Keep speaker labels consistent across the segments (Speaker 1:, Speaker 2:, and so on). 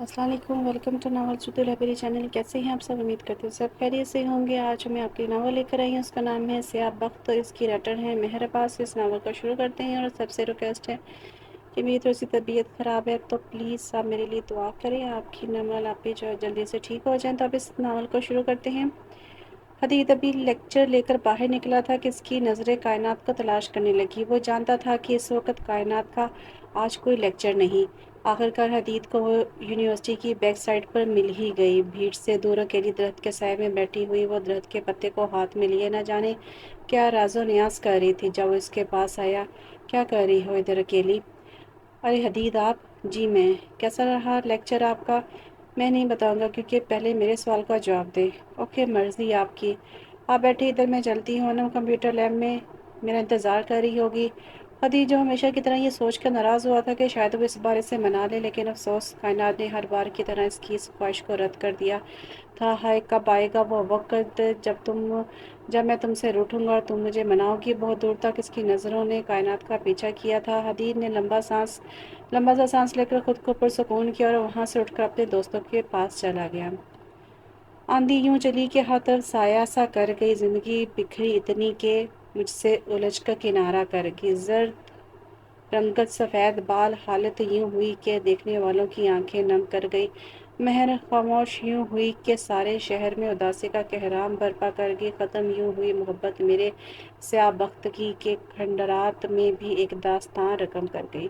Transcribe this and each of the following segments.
Speaker 1: अस्सलाम वालेकुम, welcome to नावल सुतुल लाइब्रेरी चैनल। कैसे हैं आप सब? उम्मीद करते हैं सब खैरियत से होंगे। आज मैं आपके नावल लेकर आई हूँ, उसका नाम है सियाह बख्त। इसकी राइटर है मेहर अब्बास। इस नावल को शुरू करते हैं और सबसे रिक्वेस्ट है कि मेरी थोड़ी सी तबीयत ख़राब है, तो प्लीज़ आप मेरे लिए दुआ करें, आपकी नावल आप भी जो है जल्दी से ठीक हो जाएँ। तो आप इस नावल को शुरू करते हैं। हदीद अभी लेक्चर लेकर बाहर निकला था कि इसकी नज़रें कायनात को तलाश करने लगी। वो जानता था कि इस वक्त कायनात का आज कोई लेक्चर नहीं। आखिरकार हदीद को वो यूनिवर्सिटी की बैक साइड पर मिल ही गई। भीड़ से दूर अकेली दरख्त के साए में बैठी हुई वो दरख्त के पत्ते को हाथ में लिए न जाने क्या राजो न्याज कर रही थी। जब वो इसके पास आया, क्या कर रही हो इधर अकेली? अरे हदीद आप? जी मैं। कैसा रहा लेक्चर आपका? मैं नहीं बताऊंगा, क्योंकि पहले मेरे सवाल का जवाब दे। ओके, मर्ज़ी आपकी। आप बैठे इधर, मैं चलती हूँ। अनम कंप्यूटर लैब में मेरा इंतज़ार कर रही होगी। हदीज जो हमेशा की तरह ये सोच कर नाराज़ हुआ था कि शायद वो इस बारे से मना ले, लेकिन अफसोस कायनात ने हर बार की तरह इसकी इस ख्वाहिश को रद्द कर दिया था। हाय, कब आएगा वो वक्त जब मैं तुमसे रूठूंगा और तुम मुझे मनाओगी? बहुत दूर तक इसकी नज़रों ने कायनात का पीछा किया था। हदीद ने लंबा सा सांस लेकर खुद को पुरसुकून किया और वहाँ से उठकर अपने दोस्तों के पास चला गया। आंधी यूं चली कि हर तरफ साया सा कर गई। जिंदगी बिखरी इतनी के मुझसे उलझ कर किनारा कर गई। जर्द रंगत सफ़ेद बाल, हालत यूं हुई कि देखने वालों की आंखें नम कर गई। महर खामोश यूं हुई कि सारे शहर में उदासी का कहराम बर्पा कर गई। ख़त्म यूं हुई मोहब्बत मेरे स्याह बख्त की कि खंडरात में भी एक दास्तां रकम कर गई।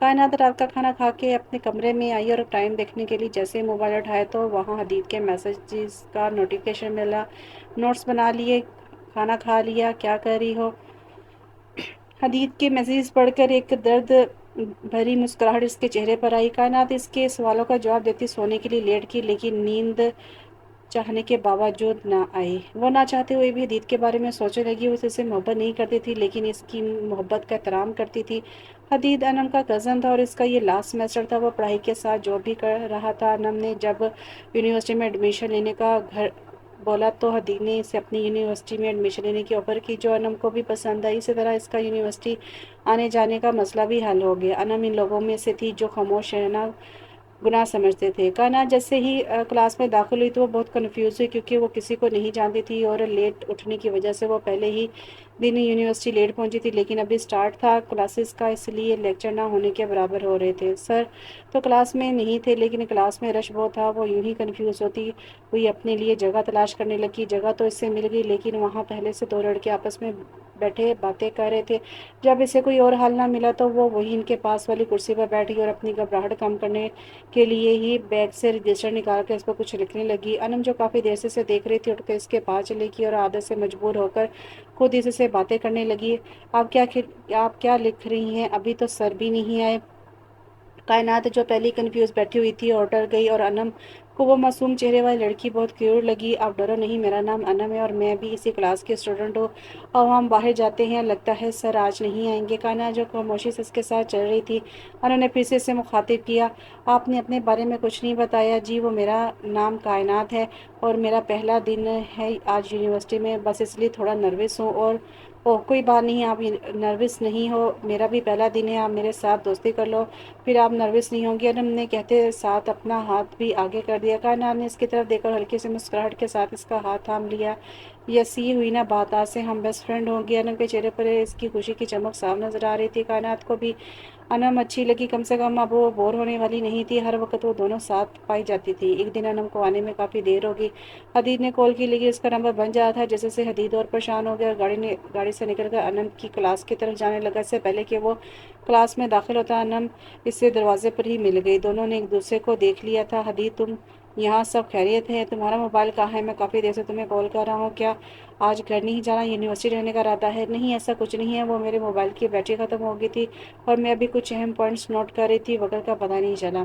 Speaker 1: कायनात रात का खाना खा के अपने कमरे में आई और टाइम देखने के लिए जैसे ही मोबाइल उठाया तो वहाँ हदीद के मैसेजेस का नोटिफिकेशन मिला। नोट्स बना लिए, खाना खा लिया, क्या कर रही हो? हदीद के मैसेज पढ़कर एक दर्द भरी मुस्कुराहट इसके चेहरे पर आई। कायनात इसके सवालों का जवाब देती सोने के लिए लेट गई, लेकिन नींद चाहने के बावजूद ना आई। वो ना चाहते हुए भी हदीद के बारे में सोचने लगी। वो इससे मोहब्बत नहीं करती थी, लेकिन इसकी मोहब्बत का एहतराम करती थी। हदीद अनम का कज़न था और इसका ये लास्ट सेमेस्टर था। वो पढ़ाई के साथ जॉब भी कर रहा था। अनम ने जब यूनिवर्सिटी में एडमिशन लेने का घर बोला तो हदीद ने इसे अपनी यूनिवर्सिटी में एडमिशन लेने की ऑफ़र की, जो अनम को भी पसंद आई। इसी तरह इसका यूनिवर्सिटी आने जाने का मसला भी हल हो गया। अनम इन लोगों में से थी जो खामोश रहना गुनाह समझते थे। कायनात जैसे ही क्लास में दाखिल हुई तो वो बहुत कंफ्यूज हुई, क्योंकि वो किसी को नहीं जानती थी और लेट उठने की वजह से वो पहले ही दिन यूनिवर्सिटी लेट पहुंची थी। लेकिन अभी स्टार्ट था क्लासेस का, इसलिए लेक्चर ना होने के बराबर हो रहे थे। सर तो क्लास में नहीं थे, लेकिन क्लास में रश बहुत था। वो यूं ही कंफ्यूज होती हुई अपने लिए जगह तलाश करने लगी। जगह तो इससे मिल गई, लेकिन वहाँ पहले से दो लड़के आपस में बैठे बातें कर रहे थे। जब इसे कोई और हल ना मिला तो वो वही इनके पास वाली कुर्सी पर बैठ गई और अपनी घबराहट कम करने के लिए ही बैग से रजिस्टर निकाल कर इस पर कुछ लिखने लगी। अनम जो काफ़ी देर से इसे देख रही थी, उठकर इसके पास चली गई और आदत से मजबूर होकर खुद इससे बातें करने लगी। आप क्या लिख रही हैं? अभी तो सर भी नहीं आए। कायनात जो पहले कंफ्यूज बैठी हुई थी और डर गई, और अनम को वो मासूम चेहरे वाली लड़की बहुत क्यूट लगी। आप डरो नहीं, मेरा नाम अनम है और मैं भी इसी क्लास की स्टूडेंट हूँ। और हम बाहर जाते हैं, लगता है सर आज नहीं आएंगे। कायनात जो खामोशी से इसके साथ चल रही थी, उन्होंने फिर से इसे मुखातिब किया। आपने अपने बारे में कुछ नहीं बताया। जी वो मेरा नाम कायनात है और मेरा पहला दिन है आज यूनिवर्सिटी में, बस इसलिए थोड़ा नर्वस हूँ। और ओह कोई बात नहीं, आप नर्वस नहीं हो, मेरा भी पहला दिन है, आप मेरे साथ दोस्ती कर लो, फिर आप नर्वस नहीं होंगी। अनम ने कहते साथ अपना हाथ भी आगे कर दिया। कायनात ने इसकी तरफ देखकर हल्की सी मुस्कुराहट के साथ इसका हाथ थाम लिया। यसी हुई ना बात, आज से हम बेस्ट फ्रेंड होंगे। अनम के चेहरे पर इसकी खुशी की चमक साफ नजर आ रही थी। कायनात को भी अनम अच्छी लगी, कम से कम अब वो बोर होने वाली नहीं थी। हर वक्त वो दोनों साथ पाई जाती थी। एक दिन अनम को आने में काफ़ी देर होगी। हदीद ने कॉल की, लेकिन उसका नंबर बन जाता था। जैसे से हदीद और परेशान हो गया और गाड़ी से निकलकर अनम की क्लास की तरफ जाने लगा। इससे पहले कि वो क्लास में दाखिल होता, अनम इससे दरवाजे पर ही मिल गई। दोनों ने एक दूसरे को देख लिया था। हदीद तुम यहाँ सब खैरियत है? तुम्हारा मोबाइल कहाँ है? मैं काफ़ी देर से तुम्हें कॉल कर रहा हूँ। क्या आज घर नहीं जाना? यूनिवर्सिटी रहने का इरादा है? नहीं ऐसा कुछ नहीं है, वो मेरे मोबाइल की बैटरी ख़त्म हो गई थी और मैं अभी कुछ अहम पॉइंट्स नोट कर रही थी, वक्त का पता नहीं चला।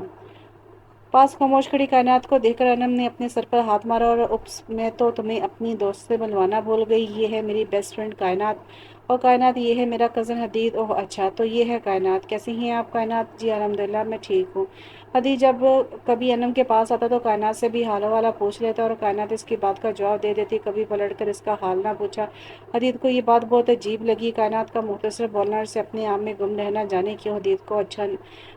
Speaker 1: पास खामोश खड़ी कायनात को देखकर अनम ने अपने सर पर हाथ मारा और उप्स, मैं तो तुम्हें अपनी दोस्त से बुलवाना भूल गई। ये है मेरी बेस्ट फ्रेंड कायनात, और कायनात ये है मेरा कज़न हदीद। ओह अच्छा, तो ये है कायनात। कैसी हैं आप कायनात? जी अल्हम्दुलिल्लाह मैं ठीक हूँ। हदी जब कभी अनम के पास आता तो कायनात से भी हाल वाला पूछ लेता और कायनात इसकी बात का जवाब दे देती, कभी पलटकर इसका हाल ना पूछा। हदीद को ये बात बहुत अजीब लगी। कायनात का मुख्तसर बोलना और इसे अपने आप में गुम रहना जाने क्यों हदीद को अच्छा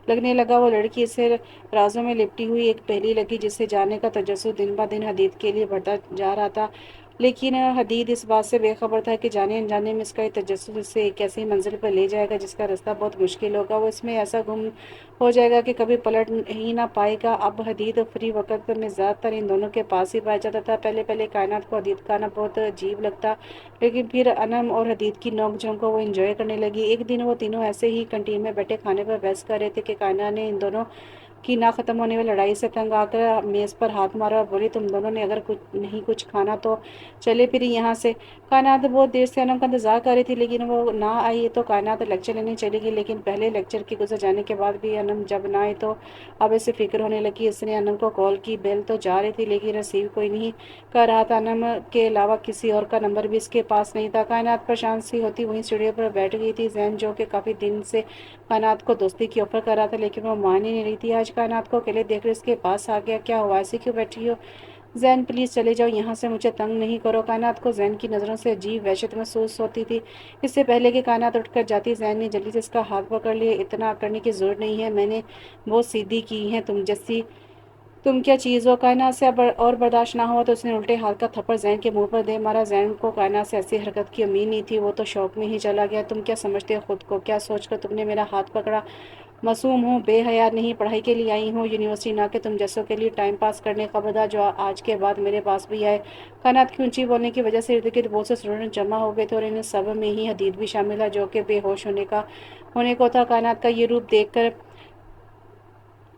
Speaker 1: लगने लगा। वो लड़की इसे राजों में लिपटी हुई एक पहेली लगी जिसे जानने का तजस्सुस दिन ब दिन हदीद के लिए बढ़ता जा रहा था। लेकिन हदीद इस बात से बेखबर था कि जाने अनजाने में इसका तजस्सुस इसे एक ऐसी मंजिल पर ले जाएगा जिसका रास्ता बहुत मुश्किल होगा। वो इसमें ऐसा गुम हो जाएगा कि कभी पलट ही ना पाएगा। अब हदीद फ्री वक्त में ज़्यादातर इन दोनों के पास ही पाया जाता था। पहले पहले कायनात को हदीद का आना बहुत अजीब लगता, लेकिन फिर अनम और हदीद की नोक-झोंक को वो इंजॉय करने लगी। एक दिन वो तीनों ऐसे ही कैंटीन में बैठे खाने पर बहस कर रहे थे कि कायनात ने इन दोनों की ना ख़त्म होने वाली लड़ाई से तंग आकर मेज़ पर हाथ मारा और बोली, तुम दोनों ने अगर कुछ खाना तो चले फिर यहाँ से। कायनात बहुत देर से अनम का इंतजार कर रही थी, लेकिन वो ना आई तो कायनात लेक्चर लेने चली गई। लेकिन पहले लेक्चर के गुजर जाने के बाद भी अनम जब ना आई तो अब इसे फिक्र होने लगी। इसने अनम को कॉल की, बेल तो जा रही थी लेकिन रिसीव कोई नहीं कर रहा था। अनम के अलावा किसी और का नंबर भी इसके पास नहीं था। कायनात परेशान सी होती वहीं सीढ़ियों पर बैठ गई थी। जैन जो कि काफ़ी दिन से कायनात को दोस्ती की ऑफर कर रहा था लेकिन वो मान ही नहीं रही थी। आज कायनात को अकेले देखकर इसके पास आ गया। क्या हुआ, ऐसी क्यों बैठी हो? जैन प्लीज़ चले जाओ यहाँ से, मुझे तंग नहीं करो। कायनात को जैन की नज़रों से अजीब वहशत महसूस होती थी। इससे पहले कि कायनात उठकर जाती, जैन ने जल्दी से इसका हाथ पकड़ लिया। इतना करने की ज़रूरत नहीं है, मैंने बहुत सीधी की है तुम जैसी। तुम क्या चीज़ हो? कायनात से अब और बर्दाश्त ना हुआ तो उसने उल्टे हाथ का थप्पड़ जैन के मुंह पर दे मारा। जैन को कायनात से ऐसी हरकत की उम्मीद नहीं थी। वो तो शौक में ही चला गया। तुम क्या समझते हो खुद को? क्या सोचकर तुमने मेरा हाथ पकड़ा? मासूम हूँ, बेहया नहीं, पढ़ाई के लिए आई हूँ यूनिवर्सिटी, ना कि तुम जैसों के लिए टाइम पास करने का बदा जो आज के बाद मेरे पास भी आए। कायनात की ऊंची बोलने की वजह से इर्द गिर्द बहुत से स्टूडेंट जमा हो गए थे और इन्हें सब में ही हदीद भी शामिल था जो कि बेहोश होने को था। कायनात का ये रूप देखकर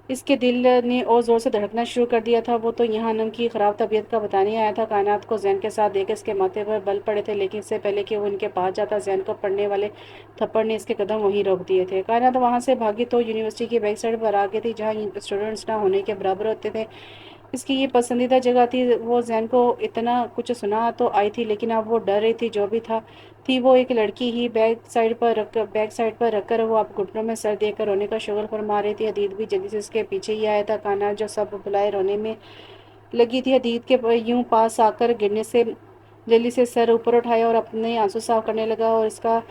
Speaker 1: इसके दिल ने और ज़ोर से धड़कना शुरू कर दिया था। वो तो यहाँ अनम की ख़राब तबीयत का बताने आया था। कायनात को जैन के साथ देख इसके माथे पर बल पड़े थे, लेकिन इससे पहले कि वो इनके पास जाता जैन को पड़ने वाले थप्पड़ ने इसके कदम वहीं रोक दिए थे। कायनात वहाँ से भागी तो यूनिवर्सिटी की बैक साइड पर आ गई थी जहाँ स्टूडेंट्स ना होने के बराबर होते थे। इसकी ये पसंदीदा जगह थी। वो जैन को इतना कुछ सुना तो आई थी लेकिन अब वो डर रही थी। जो भी था थी वो एक लड़की ही। बैक साइड पर रखकर वो अब घुटनों में सर देकर रोने का शुगर फरमा रही थी। हदीद भी जल्दी से इसके पीछे ही आया था। काना जो सब बुलाए रोने में लगी थी। हदीद के यूं पास आकर गिरने से जल्दी से सर ऊपर उठाया और अपने आंसू साफ करने लगा। और इसका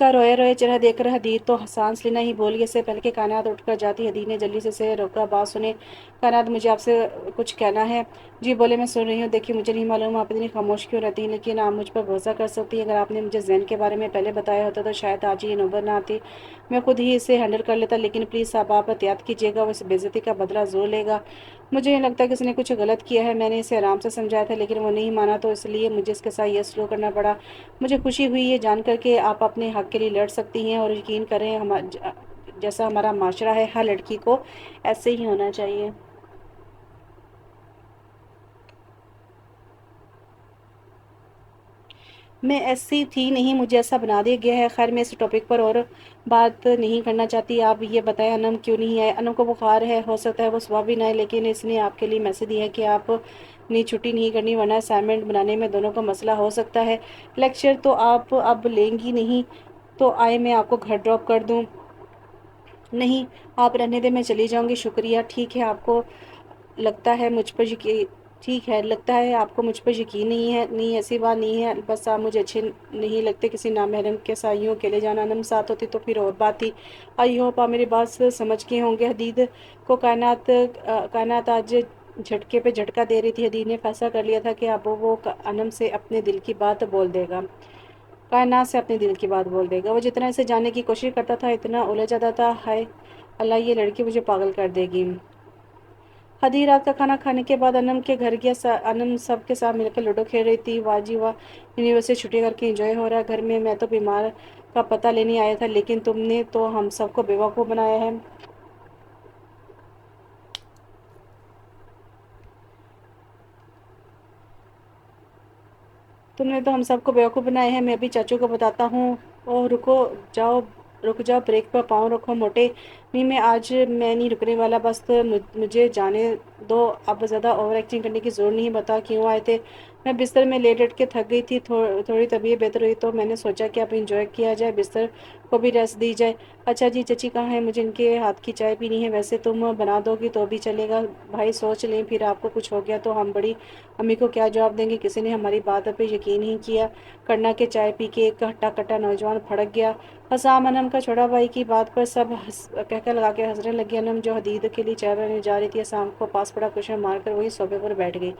Speaker 1: रोया रोया चेहरा देखकर हदीद तो सांस लेना ही भूल गई। इससे पहले कि कायनात उठकर जाती, हदीद ने जल्दी से रोका, बात सुने। कायनात, मुझे आपसे कुछ कहना है। जी बोले, मैं सुन रही हूँ। देखिए, मुझे नहीं मालूम आप इतनी खामोश क्यों रहती हैं, लेकिन आप मुझ पर भरोसा कर सकती हैं। अगर आपने मुझे जैन के बारे में पहले बताया होता तो शायद आज ये नौबत ना आती, मैं खुद ही इसे हैंडल कर लेता। लेकिन प्लीज़ आप एहतियात कीजिएगा, वो इस बेइज्जती का बदला ज़रूर लेगा। मुझे नहीं लगता कि उसने कुछ गलत किया है। मैंने इसे आराम से समझाया था लेकिन वो नहीं माना, तो इसलिए मुझे इसके साथ यह सलूक करना पड़ा। मुझे खुशी हुई ये जानकर कि आप अपने हक के लिए लड़ सकती हैं और यकीन करें जैसा हमारा माशरा है हर लड़की को ऐसे ही होना चाहिए। मैं ऐसी थी नहीं, मुझे ऐसा बना दिया गया है। खैर, मैं इस टॉपिक पर और बात नहीं करना चाहती। आप ये बताएं अनम क्यों नहीं आए? अनम को बुखार है, हो सकता है वो सुबह भी ना आए, लेकिन इसने आपके लिए मैसेज दिया है कि आप ने छुट्टी नहीं करनी वरना असाइनमेंट बनाने में दोनों का मसला हो सकता है। लेक्चर तो आप अब लेंगी नहीं तो आए मैं आपको घर ड्रॉप कर दूँ? नहीं, आप रहने दें, मैं चली जाऊंगी। शुक्रिया। लगता है मुझ पर यकीन ठीक है, लगता है आपको मुझ पर यकीन नहीं है। नहीं, ऐसी बात नहीं है, बस आप मुझे अच्छे नहीं लगते। किसी नामहरम के साथ यूँ अकेले जाना, नम साथ होती तो फिर और बात थी। आई होप आप मेरी बात समझ गए होंगे। हदीद को कायनात आज झटके पे झटका दे रही थी। हदीद ने फैसला कर लिया था कि अब वो अनम से अपने दिल की बात बोल देगा। कायनात से अपने दिल की बात बोल देगा। वो जितना इसे जानने की कोशिश करता था इतना उलझ जाता था। हाय अल्लाह, ये लड़की मुझे पागल कर देगी। आधी रात का खाना खाने के बाद अनम के घर गया। अनम सब के साथ मिलकर लूडो खेल रही थी। वाजी वाह, यूनिवर्सिटी छुट्टी करके एंजॉय हो रहा है। घर में मैं तो बीमार का पता लेने आया था, लेकिन तुमने तो हम सबको बेवकूफ़ बनाया है। तुमने तो हम सबको बेवकूफ़ बनाए हैं। मैं अभी चाचू को बताता हूँ। ओह रुक जाओ, ब्रेक पर पाँव रखो मोटे। नहीं, मैं नहीं रुकने वाला, बस तो मुझे जाने दो। अब ज़्यादा ओवर एक्टिंग करने की ज़रूरत नहीं। बता क्यों आए थे? میں بستر میں لیٹ لیٹ کے تھک گئی تھی، تھوڑی طبیعت بہتر ہوئی تو میں نے سوچا کہ اب انجوائے کیا جائے، بستر کو بھی ریسٹ دی جائے۔ اچھا جی چچی کہاں ہے؟ مجھے ان کے ہاتھ کی چائے پینی ہے، ویسے تم بنا دو گی تو بھی چلے گا، بھائی سوچ لیں پھر آپ کو کچھ ہو گیا تو ہم بڑی امی کو کیا جواب دیں گے؟ کسی نے ہماری بات پہ یقین ہی کیا کرنا کہ چائے پی کے ایک ہٹا کٹا نوجوان پھڑک گیا۔ حسام انم کا چھوٹا بھائی کی بات پر سب کہکہ لگا کے ہنسنے لگے۔ انم جو حدید کے لیے چائے بنانے جا رہی تھی، حسام کو پاس پڑا کوشچن مار کر وہی صوفے پر بیٹھ گئی۔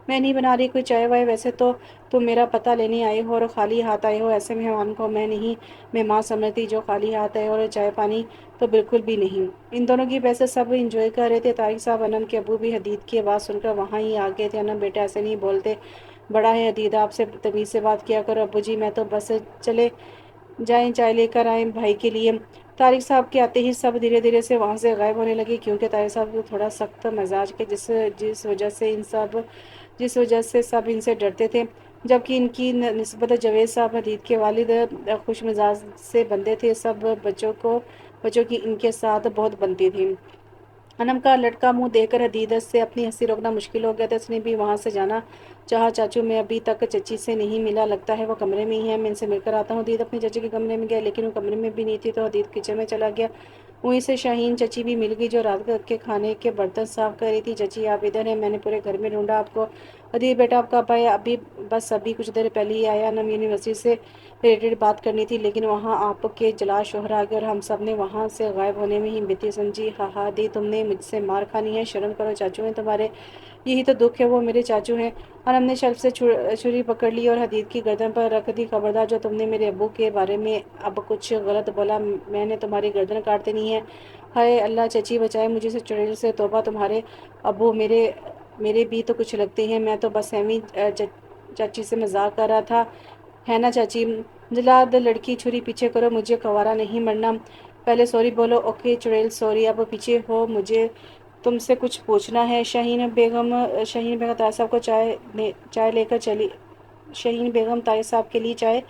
Speaker 1: میں نہیں بنا رہی کوئی چائے وائے، ویسے تو تم میرا پتہ لینے آئے ہو اور خالی ہاتھ آئے ہو، ایسے مہمان کو میں نہیں مہمان سمجھتی جو خالی ہاتھ آئے، اور چائے پانی تو بالکل بھی نہیں۔ ان دونوں کی ویسے سب انجوائے کر رہے تھے۔ طارق صاحب انم کے ابو بھی حدید کی آواز سن کر وہاں ہی آ گئے تھے۔ انم بیٹا ایسے نہیں بولتے، بڑا ہے حدید، آپ سے تمیز سے بات کیا کرو۔ ابو جی میں تو بس چلے جائیں چائے لے کر آئیں بھائی کے لیے۔ طارق صاحب کے آتے ہی سب دھیرے دھیرے سے وہاں سے غائب ہونے لگے، کیونکہ طارق صاحب تھوڑا سخت مزاج کے جس وجہ سے سب ان سے ڈرتے تھے، جبکہ ان کی نسبت جاوید صاحب حدید کے والد خوش مزاج سے بندے تھے، سب بچوں کی ان کے ساتھ بہت بنتی تھی۔ انم کا لٹکا منہ دیکھ کر حدید سے اپنی ہنسی روکنا مشکل ہو گیا تھا، اس نے بھی وہاں سے جانا چاہا۔ چاچو میں ابھی تک چچی سے نہیں ملا، لگتا ہے وہ کمرے میں ہی ہے، میں ان سے مل کر آتا ہوں۔ حدید اپنے چچی کے کمرے میں گیا، لیکن وہ کمرے میں بھی نہیں تھی تو حدید کچن میں چلا گیا۔ وہیں سے شاہین چچی بھی مل گئی جو رات کے کھانے کے برتن صاف کر رہی تھی۔ چچی آپ ادھر ہیں؟ میں نے پورے گھر میں ڈھونڈا آپ کو۔ حدید بیٹا آپ کا ابا ابھی کچھ دیر پہلے ہی آیا، انم یونیورسٹی سے ریلیٹڈ بات کرنی تھی، لیکن وہاں آپ کے جلا شوہر آ گئے اور ہم سب نے وہاں سے غائب ہونے میں ہی بتی سمجھی۔ ہاں ہاں دی، تم نے مجھ سے مار کھانی ہے، شرم کرو، چاچو ہیں تمہارے، یہی تو دکھ ہے، وہ میرے چاچو ہیں۔ انم نے شلف سے چھری پکڑ لی اور حدید کی گردن پر رکھ دی۔ خبردار جو تم نے میرے ابو کے بارے میں اب کچھ غلط بولا، میں نے تمہاری گردن کاٹ دینی ہے۔ ہائے اللہ چچی بچائے مجھے سے چڑیل سے، توبہ، تمہارے ابو میرے بھی تو کچھ لگتے ہیں، میں تو بس ایویں چاچی سے مذاق کر رہا تھا، ہے نا چاچی؟ جلاد لڑکی چھری پیچھے کرو، مجھے کوارا نہیں مرنا، پہلے سوری بولو۔ اوکے چڑیل سوری، اب پیچھے ہو، مجھے تم سے کچھ پوچھنا ہے۔ شاہین بیگم طارق صاحب کو چائے لے کر چلی، شاہین بیگم طارق صاحب کے لیے چائے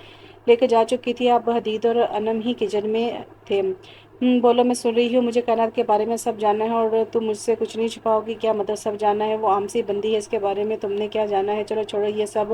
Speaker 1: لے کر جا چکی تھی، اب حدید اور انم ہی کچن میں تھے۔ بولو، میں سن رہی ہوں، مجھے کائنات کے بارے میں سب جاننا ہے اور تم مجھ سے کچھ نہیں چھپاؤ گی۔ کیا مطلب سب جاننا ہے؟ وہ عام سی بندی ہے، اس کے بارے میں تم نے کیا جانا ہے؟ چلو چھوڑو یہ سب،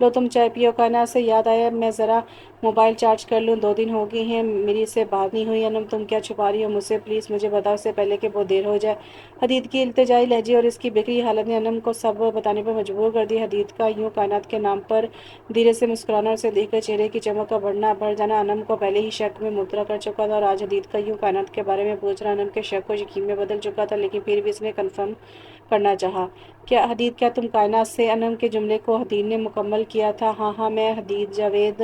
Speaker 1: لو تم چائے پیو۔ کائنات سے یاد آیا میں ذرا موبائل چارج کر لوں، 2 دن ہو گئے ہیں میری اس سے بات نہیں ہوئی۔ انم تم کیا چھپا رہی ہو مجھ سے؟ پلیز مجھے بتاؤ، اس سے پہلے کہ بہت دیر ہو جائے۔ حدید کی التجائی لہجے اور اس کی بگڑی حالت نے انم کو سب بتانے پر مجبور کر دیا۔ حدید کا یوں کائنات کے نام پر دھیرے سے مسکرانا اور اسے دیکھ کر چہرے کی چمک کا بڑھ جانا انم کو پہلے ہی شک میں مبتلا کر چکا تھا، اور آج حدید کا یوں کائنات کے بارے میں پوچھنا انم کے شک کو یقین میں بدل چکا تھا، لیکن پھر بھی اس نے کنفرم کرنا چاہا۔ کیا حدید، کیا تم کائنات سے؟ انم کے جملے کو حدید نے مکمل کیا تھا۔ ہاں ہاں میں حدید، جاوید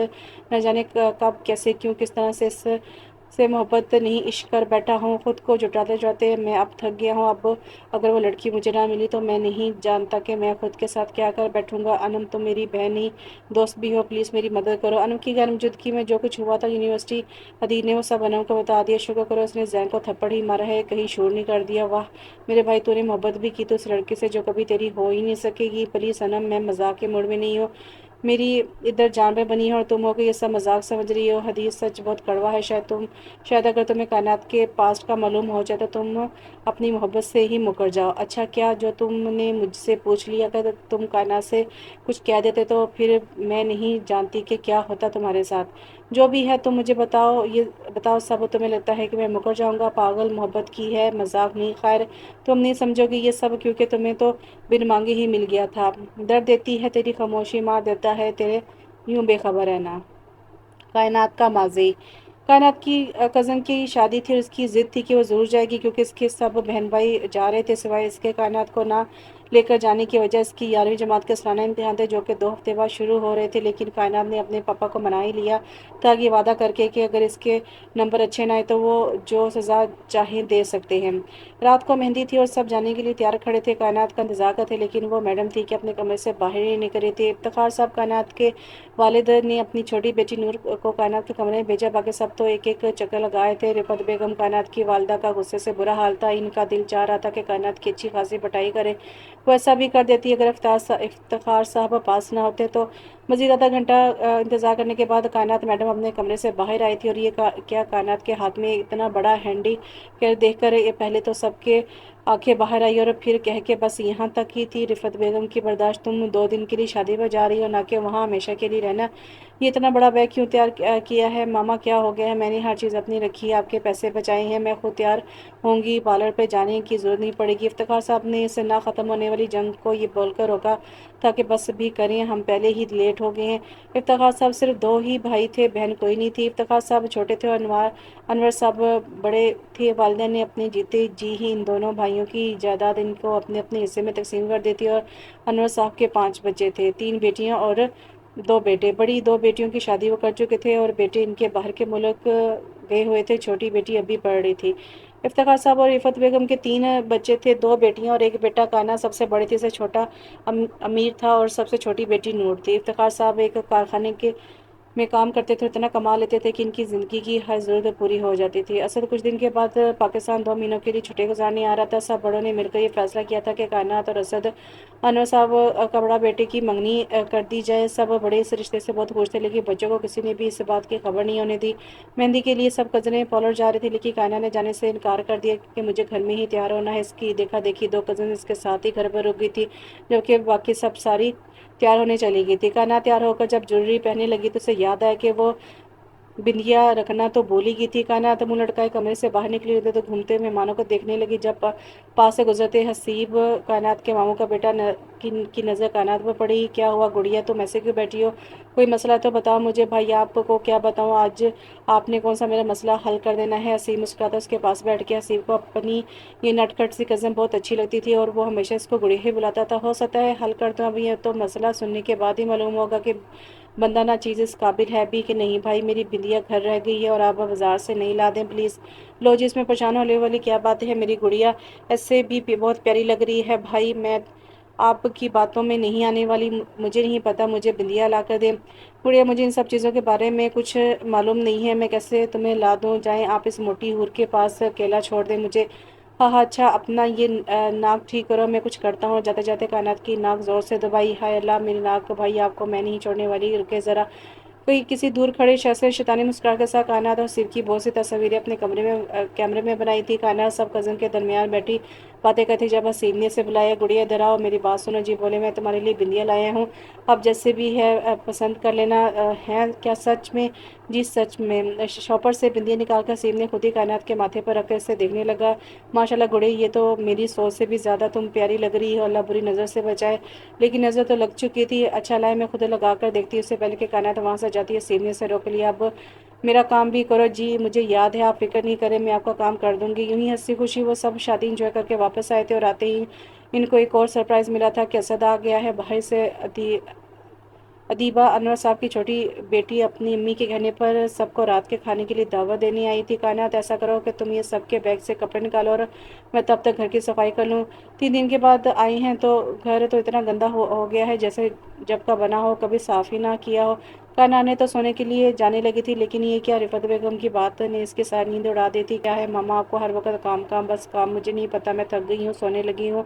Speaker 1: نہ جانے کب کیسے کیوں کس طرح سے محبت نہیں عشق کر بیٹھا ہوں، خود کو جٹاتے جٹاتے میں اب تھک گیا ہوں۔ اب اگر وہ لڑکی مجھے نہ ملی تو میں نہیں جانتا کہ میں خود کے ساتھ کیا کر بیٹھوں گا۔ انم تم میری بہن نہیں دوست بھی ہو، پلیز میری مدد کرو۔ انم کی غیر موجودگی میں جو کچھ ہوا تھا یونیورسٹی، حدید نے وہ سب انم کو بتا دیا۔ شکر کرو اس نے ذہن کو تھپڑ ہی مارا ہے، کہیں شور نہیں کر دیا۔ واہ میرے بھائی، تو نے محبت بھی کی تو اس لڑکے سے جو کبھی تیری ہو ہی نہیں سکے گی۔ پلیز انم، میں مذاق کے موڈ میں نہیں ہوں، میری ادھر جان پہ بنی ہے اور تم ہو کے یہ سب مذاق سمجھ رہی ہو۔ حدید سچ بہت کڑوا ہے، شاید اگر تمہیں کائنات کے پاسٹ کا معلوم ہو جائے تو تم اپنی محبت سے ہی مکر جاؤ۔ اچھا کیا جو تم نے مجھ سے پوچھ لیا، اگر تم کائنات سے کچھ کہہ دیتے تو پھر میں نہیں جانتی کہ کیا ہوتا تمہارے ساتھ۔ جو بھی ہے تم مجھے بتاؤ، یہ بتاؤ سب، تمہیں لگتا ہے کہ میں مکر جاؤں گا؟ پاگل، محبت کی ہے، مذاق نہیں۔ خیر تم نہیں سمجھو گی یہ سب، کیونکہ تمہیں تو بن مانگے ہی مل گیا تھا۔ درد دیتی ہے تیری خاموشی، مار دیتا ہے تیرے یوں بے خبر رہنا۔ کائنات کا ماضی، کائنات کی کزن کی شادی تھی اور اس کی ضد تھی کہ وہ ضرور جائے گی، کیونکہ اس کے سب بہن بھائی جا رہے تھے سوائے اس کے۔ کائنات کو نہ لے کر جانے کی وجہ اس کی 11ویں جماعت کے سالانہ امتحان تھے جو کہ 2 ہفتے بعد شروع ہو رہے تھے، لیکن کائنات نے اپنے پاپا کو منا ہی لیا تھا یہ وعدہ کر کے کہ اگر اس کے نمبر اچھے نہ آئے تو وہ جو سزا چاہیں دے سکتے ہیں۔ رات کو مہندی تھی اور سب جانے کے لیے تیار کھڑے تھے، کائنات کا انتظار کرتے، لیکن وہ میڈم تھی کہ اپنے کمرے سے باہر ہی نکل رہی تھی۔ افتخار صاحب کائنات کے والد نے اپنی چھوٹی بیٹی نور کو کائنات کے کمرے میں بھیجا، باقی سب تو ایک ایک چکر لگائے تھے۔ رفعت بیگم کائنات کی والدہ کا غصے سے برا حال تھا، ان کا دل چاہ رہا تھا کہ کائنات کی اچھی خاصی پٹائی کرے، وہ ایسا بھی کر دیتی اگر افتخار صاحب پاس نہ ہوتے تو۔ مزید آدھا گھنٹہ انتظار کرنے کے بعد کائنات میڈم اپنے کمرے سے باہر آئی تھی، اور یہ کیا کائنات کے ہاتھ میں اتنا بڑا ہینڈی دیکھ کر یہ پہلے تو سب کے आंखें बाहर आई और फिर कह के बस यहाँ तक ही थी रिफत बेगम की बर्दाश्त, तुम 2 दिन के लिए शादी पर जा रही हो ना कि वहाँ हमेशा के लिए रहना। ये इतना बड़ा बैग क्यों तैयार किया है मामा, क्या हो गया है? मैंने हर चीज़ अपनी रखी है, आपके पैसे बचाए हैं, मैं खुद तैयार होंगी, पार्लर पे जाने की ज़रूरत नहीं पड़ेगी। इफ्तिखार साहब ने इससे ना ख़त्म होने वाली जंग को ये बोलकर रोका ताकि बस भी करें, हम पहले ही लेट हो गए हैं। इफ्तिखार साहब सिर्फ 2 ही भाई थे, बहन कोई नहीं थी। इफ्तिखार साहब छोटे थे और अनवर साहब बड़े थे। वालिदा ने अपने जीते जी ही इन दोनों भाइयों की जायदाद इनको अपने अपने हिस्से में तकसीम कर दी थी। और अनवर साहब के 5 बच्चे थे, 3 बेटियां और 2 बेटे। बड़ी 2 बेटियों की शादी वो कर चुके थे और बेटे इनके बाहर के मुल्क गए हुए थे, छोटी बेटी अभी पढ़ रही थी। इफ्तिखार साहब और रिफत बेगम के 3 बच्चे थे, 2 बेटियां और 1 बेटा। काना सबसे बड़े थे, से छोटा अमीर था और सबसे छोटी बेटी नूर थी। इफ्तिखार साहब एक कारखाने के में काम करते थे, इतना कमा लेते थे कि इनकी ज़िंदगी की हर ज़रूरत पूरी हो जाती थी। असद कुछ दिन के बाद पाकिस्तान 2 महीनों के लिए छुट्टी गुजारने आ रहा था। सब बड़ों ने मिलकर ये फैसला किया था कि कायनात और असद अनवर साहब का बड़ा बेटे की मंगनी कर दी जाए। सब बड़े इस रिश्ते से बहुत खुश थे, लेकिन बच्चों को किसी ने भी इस बात की खबर नहीं होने दी। मेहंदी के लिए सब कज़नें पॉलर जा रही थी, लेकिन कायना ने जाने से इनकार कर दिया कि मुझे घर में ही तैयार होना है। इसकी देखा देखी 2 कज़न इसके साथ ही घर पर रुक गई थी, जबकि बाकी सब सारी तैयार होने चली गई थी। कान्हा तैयार होकर जब ज्वेलरी पहनने लगी तो उसे याद आया कि वो बिंदिया रखना तो भूल ही गई थी। कायनात मुंह लटकाए कमरे से बाहर निकली होती तो घूमते मेहमानों को देखने लगी। जब पास से गुजरते हसीब कायनात के मामू का बेटा की नज़र कायनात पर पड़ी। क्या हुआ गुड़िया, तुम ऐसे क्यों बैठी हो? कोई मसला तो बताओ मुझे। भाई आपको क्या बताऊँ, आज आपने कौन सा मेरा मसला हल कर देना है? हसीब मुस्कुराता उसके पास बैठ गया। हसीब को अपनी ये नटखट सी कज़न बहुत अच्छी लगती थी और वो हमेशा इसको गुड़िया ही बुलाता था। हो सकता है हल कर दूँ अभी, ये तो मसला सुनने के बाद ही मालूम होगा कि बंदा ना चीज़ इस काबिल है भी कि नहीं। भाई मेरी बिंदिया घर रह गई है और आप बाज़ार से नहीं ला दें प्लीज़। लो जी, इसमें परेशान होने वाली क्या बात है? मेरी गुड़िया ऐसे भी बहुत प्यारी लग रही है। भाई मैं आपकी बातों में नहीं आने वाली, मुझे नहीं पता, मुझे बिंदिया ला कर दें। गुड़िया मुझे इन सब चीज़ों के बारे में कुछ मालूम नहीं है, मैं कैसे तुम्हें ला दूँ? जाएँ आप इस मोटी हूर के पास अकेला छोड़ दें मुझे। हाँ हाँ अच्छा, अपना ये नाक ठीक करो, मैं कुछ करता हूँ। जाते जाते कायनात की नाक ज़ोर से दबाई। हाय अल्लाह मेरी नाक, भाई आपको मैं नहीं छोड़ने वाली, रुके ज़रा। कोई किसी दूर खड़े शख्स ने शैतानी मुस्कुराहट के साथ कायनात और सिर की बहुत सी तस्वीरें अपने कैमरे में बनाई थी। कायनात सब कज़न के दरमियान बैठी बातें करती। जब हसीब ने से बुलाया, गुड़िया इधर आओ, मेरी बात सुनो जी। बोले, मैं तुम्हारे लिए बिंदिया लाया हूँ, अब जैसे भी है पसंद कर लेना। है क्या सच में? जी सच में। शॉपर से बिंदिया निकाल कर हसीब ने खुद ही कायनात के माथे पर रखकर इसे देखने लगा। माशाल्लाह गुड़िया, ये तो मेरी सोच से भी ज़्यादा तुम प्यारी लग रही हो, अल्लाह बुरी नज़र से बचाए। लेकिन नज़र तो लग चुकी थी। अच्छा लाए मैं खुद लगा कर देखती हूँ। उससे पहले कि कायनात वहाँ से जाती है, सीने से रोक लिया। अब मेरा काम भी करो जी, मुझे याद है, आप फिक्र नहीं करें, मैं आपका काम कर दूंगी। यूं ही हंसी खुशी वो सब शादी इंजॉय करके वापस आए थे और आते ही इनको एक और सरप्राइज़ मिला था कि असद आ गया है। बाहर से अदीबा, अनवर साहब की छोटी बेटी, अपनी अम्मी के कहने पर सबको रात के खाने के लिए दावत देने आई थी। कायनात ऐसा करो कि तुम ये सबके बैग से कपड़े निकालो और मैं तब तक घर की सफाई कर लूँ। 3 दिन के बाद आई हैं तो घर तो इतना गंदा हो गया है जैसे जब का बना हो, कभी साफ़ ही ना किया हो। कायनात ने तो सोने के लिए जाने लगी थी, लेकिन ये क्या, रिफत बेगम की बात ने इसके साथ नींद उड़ा दी थी। क्या है मामा, आपको हर वक्त काम काम बस काम? मुझे नहीं पता, मैं थक गई हूँ, सोने लगी हूँ।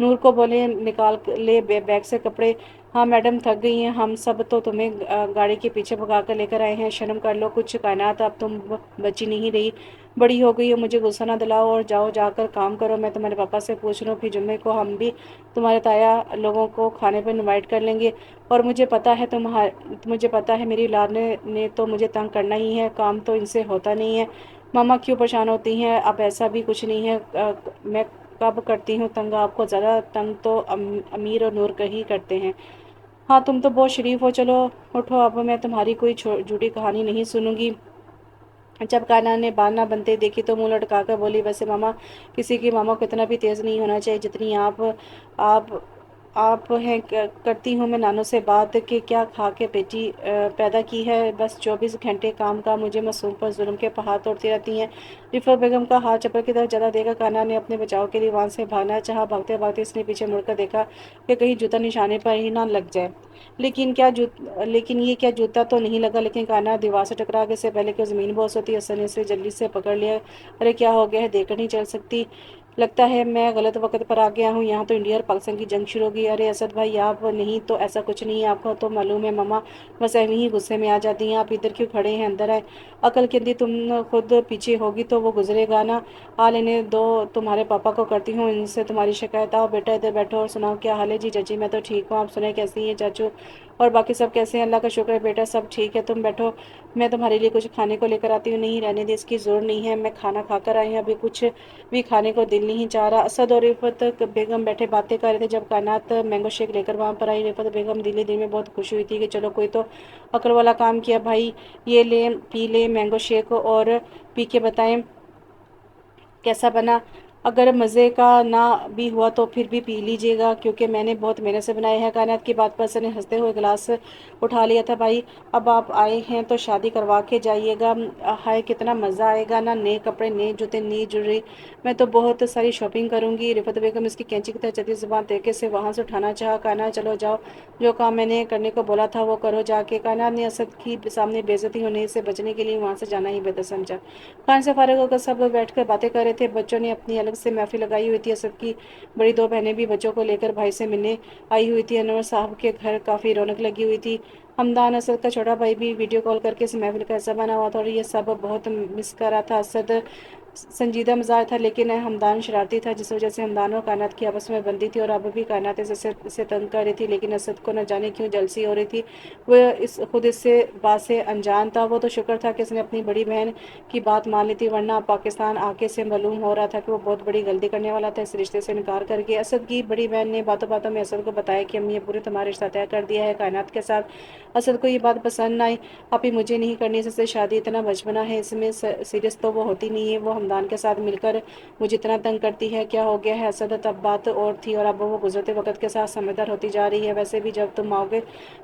Speaker 1: नूर को बोले निकाल ले बैग से कपड़े। हाँ मैडम थक गई हैं हम सब, तो तुम्हें गाड़ी के पीछे भगा कर लेकर आए हैं, शर्म कर लो कुछ। कायनात अब तुम बची नहीं रही, बड़ी हो गई हो, मुझे गुस्सा ना दिलाओ और जाओ जाकर काम करो। मैं तुम्हारे पापा से पूछ लूँ, फिर जुम्मे को हम भी तुम्हारे ताया लोगों को खाने पर इनवाइट कर लेंगे। और मुझे पता है मेरी औलाद ने तो मुझे तंग करना ही है, काम तो इनसे होता नहीं है। मामा क्यों परेशान होती हैं? अब ऐसा भी कुछ नहीं है, मैं कब करती हूँ तंग आपको? ज़्यादा तंग तो अमीर और नूर का ही करते हैं। हाँ तुम तो बहुत शरीफ हो, चलो उठो, अब मैं तुम्हारी कोई झूठी कहानी नहीं सुनूंगी। जब कान्हा ने बाल बनते देखी तो मुंह लटका कर बोली, वैसे मामा किसी की मामा को इतना भी तेज़ नहीं होना चाहिए जितनी आप आप हैं। करती हूँ मैं नानों से बात कि क्या खा के बेटी पैदा की है, बस 24 घंटे काम का। मुझे मासूम पर जुल्म के पहाड़ तोड़ती रहती हैं। रिफा बेगम का हाथ चप्पल की तरफ ज़्यादा देकर कान्हा ने अपने बचाव के लिए वहाँ से भागना चाहा। भागते भागते इसने पीछे मुड़कर देखा कि कहीं जूता निशाने पर ही ना लग जाए। लेकिन ये क्या, जूता तो नहीं लगा। लेकिन कान्हा दीवार से टकरा के से पहले कि ज़मीन बोस होती, हसन ने उसे जल्दी से पकड़ लिया। अरे क्या हो गया है, देखकर नहीं चल सकती? लगता है मैं गलत वक्त पर आ गया हूँ, यहाँ तो इंडिया और पाकिस्तान की जंग शुरू हो गई। अरे असद भाई आप नहीं तो ऐसा कुछ नहीं है, आपको तो मालूम है मम्मा बस ऐਵੇਂ ही गुस्से में आ जाती हैं। आप इधर क्यों खड़े हैं, अंदर आए। अकल के यदि तुम खुद पीछे होगी तो वो गुजरेगा ना। आ लेने दो, तुम्हारे पापा को करती हूँ इनसे तुम्हारी शिकायत। आओ बेटा इधर बैठो और सुनाओ क्या हाल है। जी चाची मैं तो ठीक हूँ, आप सुनाए कैसी हैं चाचू और बाकी सब कैसे हैं। अल्लाह का शुक्र है बेटा सब ठीक है, तुम बैठो मैं तुम्हारे लिए कुछ खाने को लेकर आती हूँ। नहीं रहने दी, इसकी जोर नहीं है, मैं खाना खाकर आई हूँ, अभी कुछ भी खाने को दिल नहीं चाह रहा। असद और रिफत बेगम बैठे बातें कर रहे थे जब कायनात मैंगो शेक लेकर वहाँ पर आई। रिफत बेगम दिली दिल में बहुत खुश हुई थी कि चलो कोई तो अकल वाला काम किया भाई, ये ले पी ले मैंगो शेक और पी के बताएं कैसा बना। अगर मज़े का ना भी हुआ तो फिर भी पी लीजिएगा क्योंकि मैंने बहुत मेहनत से बनाया है। कायनात की बात पर सर ने हंसते हुए गिलास उठा लिया था। भाई अब आप आए हैं तो शादी करवा के जाइएगा। हाय कितना मज़ा आएगा ना, नए कपड़े नए जूते नई ज्वेलरी, मैं तो बहुत सारी शॉपिंग करूंगी। रिफत बेगम इसकी कैंची की तरह चलती जुबान तरीके से वहाँ से उठाना चाहा। कायनात चलो जाओ, जो काम मैंने करने को बोला था वो करो जाके। कायनात ने असद की सामने बेइज्जती होने से बचने के लिए वहाँ से जाना ही बेहतर समझा। खान से फारिग होकर सब बैठकर बातें कर रहे थे। बच्चों ने अपनी अलग से महफिल लगाई हुई थी। असद की बड़ी दो बहनें भी बच्चों को लेकर भाई से मिलने आई हुई थी। अनवर साहब के घर काफ़ी रौनक लगी हुई थी। हमदान असद का छोटा भाई भी वीडियो कॉल करके इस महफिल का हिस्सा बना हुआ था और ये सब बहुत मिस कर रहा था। असद संजीदा मजाक था लेकिन हमदान शरारती था, जिस वजह से हमदान और कायनात की आपस में बनती थी और अब भी कायनात इसे तंग कर रही थी। लेकिन असद को न जाने क्यों जलसी हो रही थी। वह खुद इससे बात से अनजान था। वो तो शुक्र था कि इसने अपनी बड़ी बहन की बात मान ली थी, वरना पाकिस्तान आके से मालूम हो रहा था कि वो बहुत बड़ी गलती करने वाला था इस रिश्ते से इनकार करके। असद की बड़ी बहन ने बातों बातों में असद को बताया कि अम्मी अब्बू ने तुम्हारा रिश्ता तय कर दिया है कायनात के साथ। असद को ये बात पसंद न आई। अभी मुझे नहीं करनी इससे शादी, इतना बचपना है इसमें, सीरियस तो वो होती नहीं है। वो हमदान के साथ मिलकर मुझे इतना तंग करती है, क्या हो गया है असद। तब बात और थी और अब वो गुजरते वक्त के साथ समझदार होती जा रही है। वैसे भी जब तुम आओगे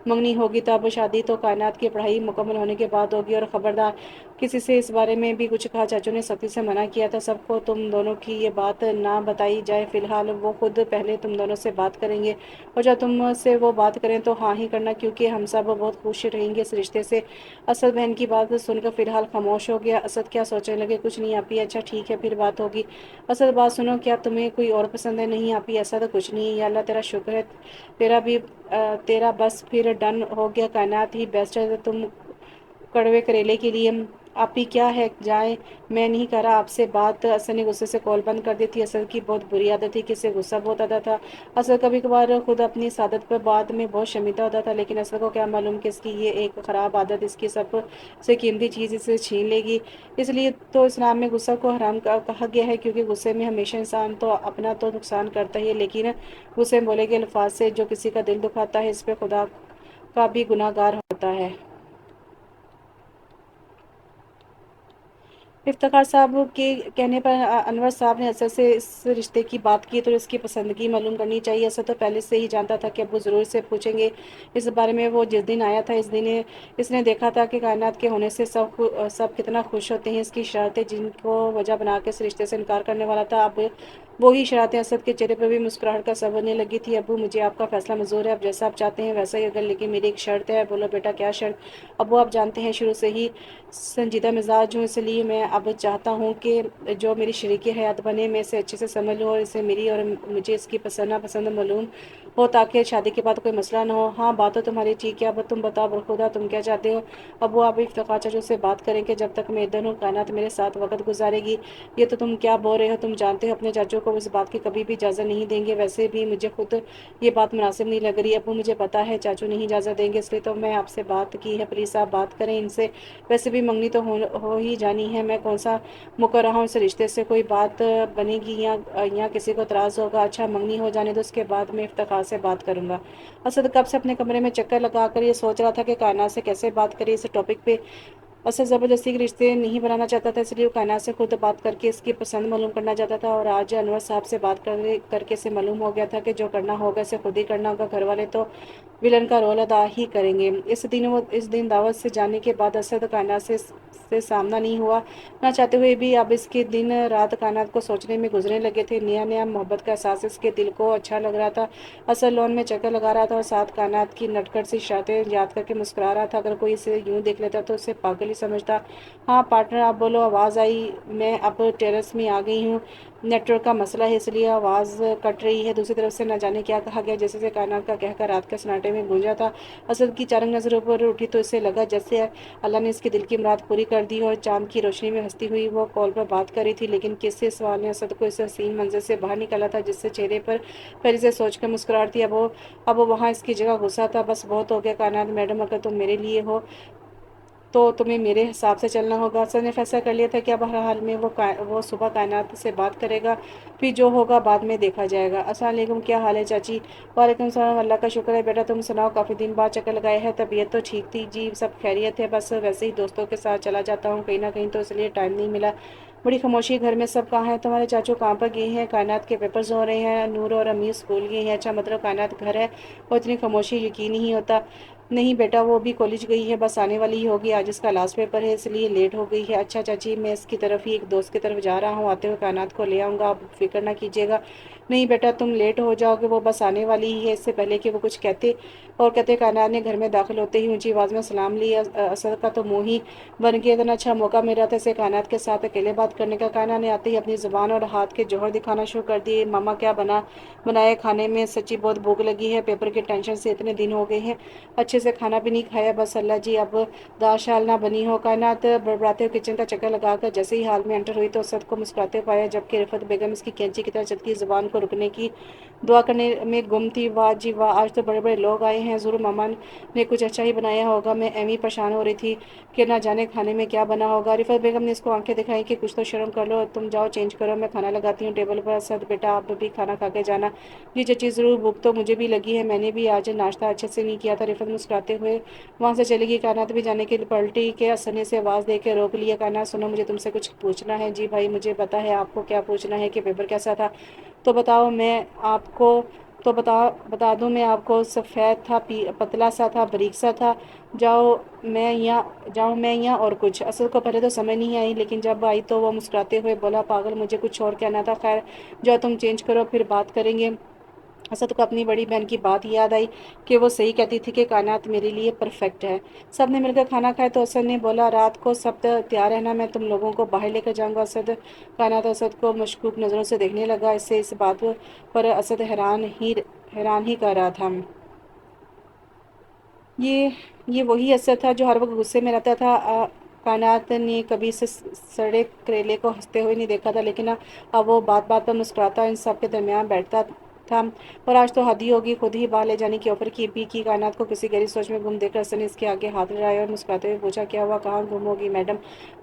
Speaker 1: मंगनी होगी तब शादी तो कायनात की पढ़ाई मुकम्मल होने के बाद होगी। और ख़बरदार किसी से इस बारे में भी कुछ कहा। चाचू ने सख्ती से मना किया था सबको तुम दोनों की ये बात ना बताई जाए। फिलहाल वो खुद पहले तुम दोनों से बात करेंगे और जब तुमसे वो बात करें तो हाँ ही करना क्योंकि हम सब बहुत खुश रहेंगे इस रिश्ते से। असद बहन की बात सुनकर फिलहाल खामोश हो गया। असद क्या सोचने लगे, कुछ नहीं आपी, अच्छा ठीक है फिर बात होगी। असद बात सुनो, क्या तुम्हें कोई और पसंद है। नहीं आपी ऐसा तो कुछ नहीं है, या अल्लाह तेरा शुक्र है, तेरा भी तेरा बस फिर डन हो गया। कायनात ही बेस्ट है तुम कड़वे करेले के लिए। आप ही क्या है जाए, मैं नहीं कर रहा आपसे बात। असद ने गुस्से से कॉल बंद कर दी थी। असद की बहुत बुरी आदत थी कि इसे गुस्सा बहुत आता था। असद कभी कभार खुद अपनी इस आदत पर बाद में बहुत शर्मिंदा होता था, लेकिन असद को क्या मालूम कि इसकी ये एक ख़राब आदत इसकी सब से कीमती चीज़ इसे छीन लेगी। इसलिए तो इस्लाम में गुस्सा को हराम कहा गया है, क्योंकि गुस्से में हमेशा इंसान तो अपना तो नुकसान करता ही है, लेकिन गुस्से में बोले गए अल्फाज से जो किसी का दिल दुखाता है इस पर खुदा का भी गुनाहगार होता है। इफ्तिखार साहब के कहने पर अनवर साहब ने असद से इस रिश्ते की बात की तो इसकी पसंदगी मालूम करनी चाहिए। असद तो पहले से ही जानता था कि अब्बू ज़रूर से पूछेंगे इस बारे में। वो जिस दिन आया था इस दिन इसने देखा था कि कायनात के होने से सब कितना खुश होते हैं। इसकी शरारतें जिनको वजह बना के इस रिश्ते से इनकार करने वाला था, अब वही शरारतें असद के चेहरे पर भी मुस्कुराहट का सबब बनने लगी थी। अब्बू मुझे आपका फैसला मंजूर है, अब जैसा आप चाहते हैं वैसा ही अगर, लेकिन मेरी एक शर्त है। बोलो बेटा क्या शर्त। अब्बू आप जानते हैं शुरू से ही संजीदा मिजाज हूँ, इसलिए मैं अब चाहता हूँ कि जो मेरी शरीक हयात बने मैं इसे अच्छे से समझ लूँ और इसे मेरी और मुझे इसकी पसंद नापसंद मालूम हो, ताकि शादी के बाद कोई मसला ना हो। हाँ बात तो तुम्हारी ठीक है, अब तुम बताओ बरखुदा तुम क्या चाहते हो। अब वो आप इफ्तिखार चाचू से बात करेंगे जब तक मैं इधर हूँ, कायनात मेरे साथ वक्त गुजारेगी। ये तो तुम क्या बोल रहे हो, तुम जानते हो अपने चाचू को इस बात की कभी भी इजाज़त नहीं देंगे। वैसे भी मुझे खुद ये बात मुनासिब नहीं लग रही। अब मुझे पता है चाचू नहीं इजाज़त देंगे, इसलिए तो मैं आपसे बात की है। प्लीज़ आप बात करें इनसे। वैसे भी मंगनी तो हो ही जानी है, मैं कौन सा मुकर रहा हूँ इस रिश्ते से। कोई बात बनेगी या किसी को एतराज़ होगा। अच्छा मंगनी हो जाने दो, उसके बाद मैं इफ्तिखार से बात करूँगा। असद कब से अपने कमरे में चक्कर लगा कर ये सोच रहा था कि कायनात से कैसे बात करें इस टॉपिक पे। असद ज़बरदस्ती के रिश्ते नहीं बनाना चाहता था, इसलिए वो कायनात से खुद बात करके इसकी पसंद मालूम करना चाहता था। और आज अनवर साहब से बात करके इसे मालूम हो गया था कि जो करना होगा इसे खुद ही करना होगा, घर वाले तो विलन का रोल अदा ही करेंगे। इस दिन दावत से जाने के बाद असद कायनात से सामना नहीं हुआ, ना चाहते हुए भी। अब इसके दिन रात कायनात को सोचने में गुजरने लगे थे। नया नया मोहब्बत का एहसास इसके दिल को अच्छा लग रहा था। असल लॉन में चक्कर लगा रहा था और साथ कायनात की नटखट सी शातें याद करके मुस्कुरा रहा था। अगर कोई इसे यूं देख लेता तो उसे पागल ही समझता। हाँ पार्टनर आप बोलो, आवाज़ आई। मैं अब टेरेस में आ गई हूँ, नेटवर्क का मसला है इसलिए आवाज़ कट रही है। दूसरी तरफ से न जाने क्या कहा गया, जैसे से कायनात का कहकर रात के सन्नाटे में गूंजा था। असद की अचानक नज़रों पर उठी तो इसे लगा जैसे अल्लाह ने इसके दिल की मुराद पूरी कर दी और चांद की रोशनी में हंसती हुई वो कॉल पर बात कर रही थी। लेकिन किससे सवाल ने असद को इस हसीन मंजर से बाहर निकाला था, जिससे चेहरे पर पहले से सोचकर मुस्कुराहट थी। अब वो वहाँ इसकी जगह गुस्सा था। बस बहुत हो गया कायनात मैडम, अगर तुम मेरे लिए हो तो तुम्हें मेरे हिसाब से चलना होगा। सर ने फैसला कर लिया था कि अब हर हाल में वो सुबह कायनात से बात करेगा, फिर जो होगा बाद में देखा जाएगा। अस्सलाम वालेकुम, क्या हाल है चाची? वालेकुम सलाम, अल्लाह का शुक्र है बेटा, तुम सुनाओ, काफ़ी दिन बाद चक्कर लगाए है। तबीयत तो ठीक थी जी, सब खैरियत है, बस वैसे ही दोस्तों के साथ चला जाता हूँ कहीं ना कहीं, तो इसलिए टाइम नहीं मिला। बड़ी खामोशी घर में, सब कहाँ हैं? तुम्हारे चाचू कहाँ पर गए हैं? कायनात के पेपर्स हो रहे हैं, नूर और अमीर स्कूल गई हैं। अच्छा, मतलब कायनात घर है और इतनी खामोशी, यकीन ही नहीं होता। नहीं बेटा, वो भी कॉलेज गई है, बस आने वाली ही होगी, आज इसका लास्ट पेपर है इसलिए लेट हो गई है। अच्छा चाची, मैं इसकी तरफ ही एक दोस्त की तरफ जा रहा हूँ, आते हुए कायनात को ले आऊँगा, आप फिक्र ना कीजिएगा। नहीं बेटा, तुम लेट हो जाओगे, वो बस आने वाली ही है। इससे पहले कि वो कुछ कहते कायनात ने घर में दाखिल होते ही ऊंची आवाज़ में सलाम लिया। असद का तो मुंह ही बन गया। इतना अच्छा मौका मिल रहा था इसे कायनात के साथ अकेले बात करने का। कायनात ने आते ही अपनी ज़ुबान और हाथ के जौहर दिखाना शुरू कर दिए। मामा क्या बनाए खाने में? सच्ची बहुत भूख लगी है, पेपर के टेंशन से इतने दिन हो गए हैं अच्छे से खाना भी नहीं खाया, बस अल्लाह जी अब दाल शाल ना बनी हो। कायनात बड़बड़ाते हुए किचन का चक्कर लगाकर जैसे ही हाल में एंटर हुई तो असद को मुस्कुराते हुए पाया, जबकि रिफत बेगम इसकी कैंची की तरह चलती ज़ुबान को रुकने की दुआ करने में गुम थी। वाह जी वाह, आज तो बड़े बड़े लोग आए हैं, ज़रूर मामा ने कुछ अच्छा ही बनाया होगा। मैं एमी परेशान हो रही थी कि ना जाने खाने में क्या बना होगा। रिफत बेगम ने इसको आंखें दिखाई कि कुछ तो शर्म कर लो, तुम जाओ चेंज करो, मैं खाना लगाती हूँ टेबल पर। असद बेटा आप भी खाना खा के जाना। जी चची ज़रूर, भूख तो मुझे भी लगी है, मैंने भी आज नाश्ता अच्छे से नहीं किया था। रिफत मुस्कुराते हुए वहाँ से चली गई। कायनात भी जाने के लिए पलटी के असरने से आवाज़ दे के रोक लिया। कायनात सुनो, मुझे तुमसे कुछ पूछना है। जी भाई मुझे पता है आपको क्या पूछना है, कि पेपर कैसा था, तो बताओ मैं आपको बता दूं मैं आपको। सफ़ेद था, पतला सा था, बारीक सा था? जाओ मैं यहाँ और कुछ। असल को पहले तो समझ नहीं आई, लेकिन जब आई तो वो मुस्कुराते हुए बोला, पागल मुझे कुछ और कहना था, खैर जाओ तुम चेंज करो फिर बात करेंगे। असद को अपनी बड़ी बहन की बात याद आई कि वो सही कहती थी कि कायनात मेरे लिए परफेक्ट है। सब ने मिलकर खाना खाया तो असद ने बोला, रात को सब तैयार रहना, मैं तुम लोगों को बाहर लेकर जाऊंगा। कायनात असद को मशकूक नज़रों से देखने लगा। इससे इस बात पर असद हैरान ही कर रहा था। ये ये वही असद था जो हर वक्त गुस्से में रहता था। कायनात ने कभी से सड़े करेले को हंसते हुए नहीं देखा था, लेकिन अब वो बात बात पर मुस्कुराता इन सब के दरमियान बैठता था। और आज तो हद ही होगी, खुद ही बाहर ले जाने की ऑफर की भी की। कायनात को किसी गहरी सोच में गुम देखकर असद ने इसके आगे हाथ लगाया और मुस्कुराते हुए पूछा, क्या हुआ, कहाँ गुम होगी मैडम?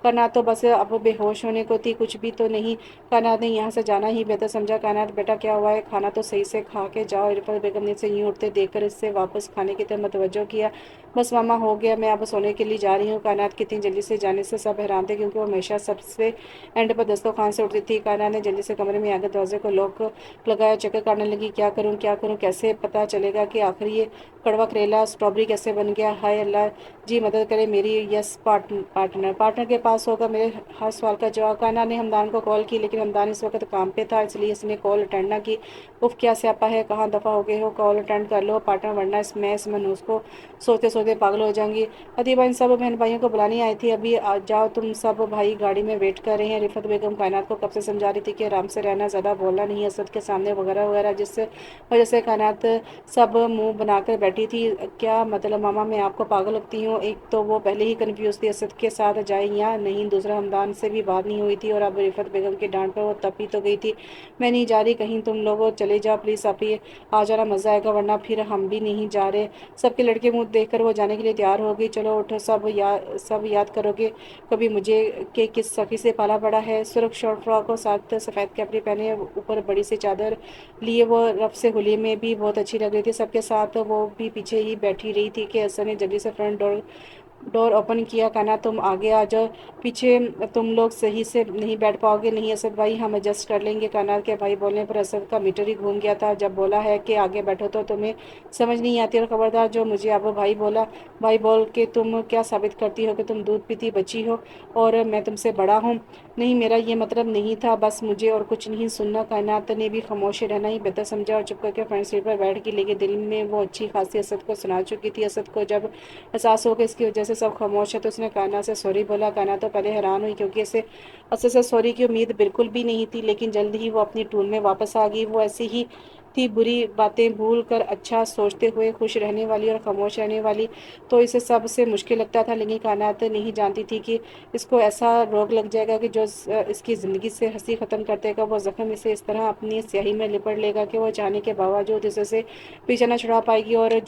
Speaker 1: कायनात तो बस अब बेहोश होने को थी, कुछ भी तो नहीं। कायनात ने यहाँ से जाना ही बेहतर समझा। कायनात बेटा क्या हुआ है, खाना तो सही से खा के जाओ। इरफत बेगम ने इसे यूं उठते देखकर इससे वापस खाने की तरफ मतवज्जो किया। बस मामा हो गया, मैं अब सोने के लिए जा रही हूँ। कायनात कितनी जल्दी से जाने से सब हैरान थे, क्योंकि वो हमेशा सबसे एंड पर दस्तरखान से उठती थी। कायनात ने जल्दी से कमरे में आकर दरवाजे को लॉक लगाया, चक्कर काटने लगी, क्या करूँ, कैसे पता चलेगा कि आखिर ये कड़वा करेला स्ट्रॉबेरी कैसे बन गया? हाय अल्लाह जी मदद करे मेरी। यस पार्टनर के पास होगा मेरे हर सवाल का जवाब। कायनात ने हमदान को कॉल की, लेकिन हमदान इस वक्त काम पे था, इसलिए इसने कॉल अटेंड ना की। उफ क्या स्यापा है, कहाँ दफ़ा हो गए हो, कॉल अटेंड कर लो पार्टनर, वरना इस मनूस को सोते सोते पागल हो जाऊंगी। अतीबा इन सब बहन भाइयों को बुलाने आई थी, अभी जाओ तुम सब भाई, गाड़ी में वेट कर रहे हैं। रिफत बेगम कायनात को कब से समझा रही थी कि आराम से रहना, ज़्यादा बोलना नहीं असद के सामने वगैरह वगैरह, जिससे वजह से कायनात सब मुंह बनाकर बैठी थी। क्या मतलब मामा, मैं आपको पागल लगती हूँ? एक तो वो पहले ही कन्फ्यूज़ थी असद के साथ जाए या नहीं, दूसरा हमदान से भी बात नहीं हुई थी, और अब रिफत बेगम की डांट पर वो तप ही तो गई थी। मैं नहीं जा रही कहीं, तुम लोग चले जाओ प्लीज़, आप ही आ जाना, मज़ा आएगा, वरना फिर हम भी नहीं जा रहे। सबके लड़के मुंह देखकर वो जाने के लिए तैयार हो गई। चलो उठो सब याद करोगे कभी मुझे कि किस सखी से पाला पड़ा है। सुर्ख शॉर्ट फ्रॉक और साथ सफ़ेद कैपरी पहने, ऊपर बड़ी सी चादर लिए वो रफ से हुलिये में भी बहुत अच्छी लग रही थी। सबके साथ वो भी पीछे ही बैठी रही थी कि असद ने जल्दी से फ्रंट डोर ओपन किया। कहना तुम आगे आ जाओ, पीछे तुम लोग सही से नहीं बैठ पाओगे। नहीं असद भाई, हम एडजस्ट कर लेंगे। कानार के भाई बोलने पर असद का मीटर ही घूम गया था। जब बोला है कि आगे बैठो तो तुम्हें समझ नहीं आती, और खबरदार जो मुझे अब भाई बोल के तुम क्या साबित करती हो कि तुम दूध पीती बच्ची हो और मैं तुमसे बड़ा हूँ? नहीं मेरा ये मतलब नहीं था, बस मुझे और कुछ नहीं सुनना। कायनात ने भी खामोश रहना ही बेहतर समझा और चुप करके फ्रंट सीट पर बैठ गई, लेकिन दिल में वो अच्छी खासी असद को सुना चुकी थी। असद को जब एहसास हो कि इसकी वजह से से सब खामोश है तो उसने कायनात से सॉरी बोला। कायनात तो पहले हैरान हुई क्योंकि इसे असद से सॉरी की उम्मीद बिल्कुल भी नहीं थी, लेकिन जल्द ही वो अपनी टूल में वापस आ गई। वो ऐसी ही थी, बुरी बातें भूल कर अच्छा सोचते हुए खुश रहने वाली और खामोश रहने वाली। तो इसे सबसे मुश्किल लगता था, लेकिन कायनात नहीं जानती थी कि इसको ऐसा रोग लग जाएगा कि जो इसकी ज़िंदगी से हंसी ख़त्म कर देगा। वो ज़ख्म इसे इस तरह अपनी स्याही में लिपट लेगा कि वो चाहने के बावजूद इसे पीछे न छुड़ा पाएगी। और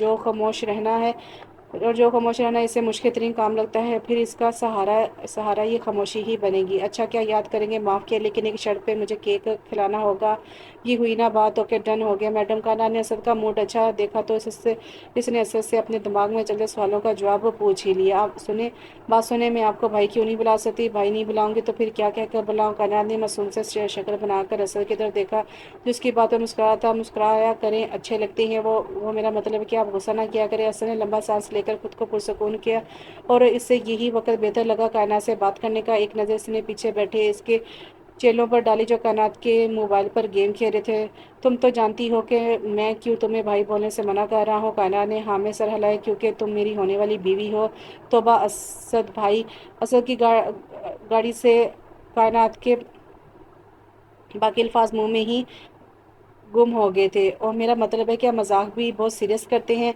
Speaker 1: जो खामोश रहना इसे मुश्किल तरीन काम लगता है, फिर इसका सहारा ये खामोशी ही बनेगी। अच्छा क्या याद करेंगे, माफ़ किया, लेकिन एक शर्त पे मुझे केक खिलाना होगा। ये हुई ना बात, ओके डन हो गया मैडम। काना ने असद का मूड अच्छा देखा तो इसने असद से अपने दिमाग में चल रहे सवालों का जवाब पूछ ही लिया। आप सुने, बात सुने, मैं आपको भाई क्यों नहीं बुला सकती? भाई नहीं बुलाऊंगी तो फिर क्या कहकर बुलाऊं? काना ने मासूम से शक्ल बनाकर असद की तरफ देखा, जिसकी बातों मुस्कुराया था। मुस्कुराया करें, अच्छे लगते हैं वो मेरा मतलब है कि आप गुस्सा ना किया करें। असद ने लंबा सांस लेकर खुद को पुरसकून किया और इससे यही वक्त बेहतर लगा कायनात से बात करने का। एक नज़र इसने पीछे बैठे इसके चेलों पर डाली जो कायनात के मोबाइल पर गेम खेल रहे थे। तुम तो जानती हो कि मैं क्यों तुम्हें भाई बोलने से मना कर रहा हूँ। कायनात ने हाँ में सर हिलाया, क्योंकि तुम मेरी होने वाली बीवी हो। तोबा असद भाई। असद की गाड़ी से कायनात के बाकी अल्फाज मुंह में ही गुम हो गए थे। और मेरा मतलब है कि आप मजाक भी बहुत सीरियस करते हैं।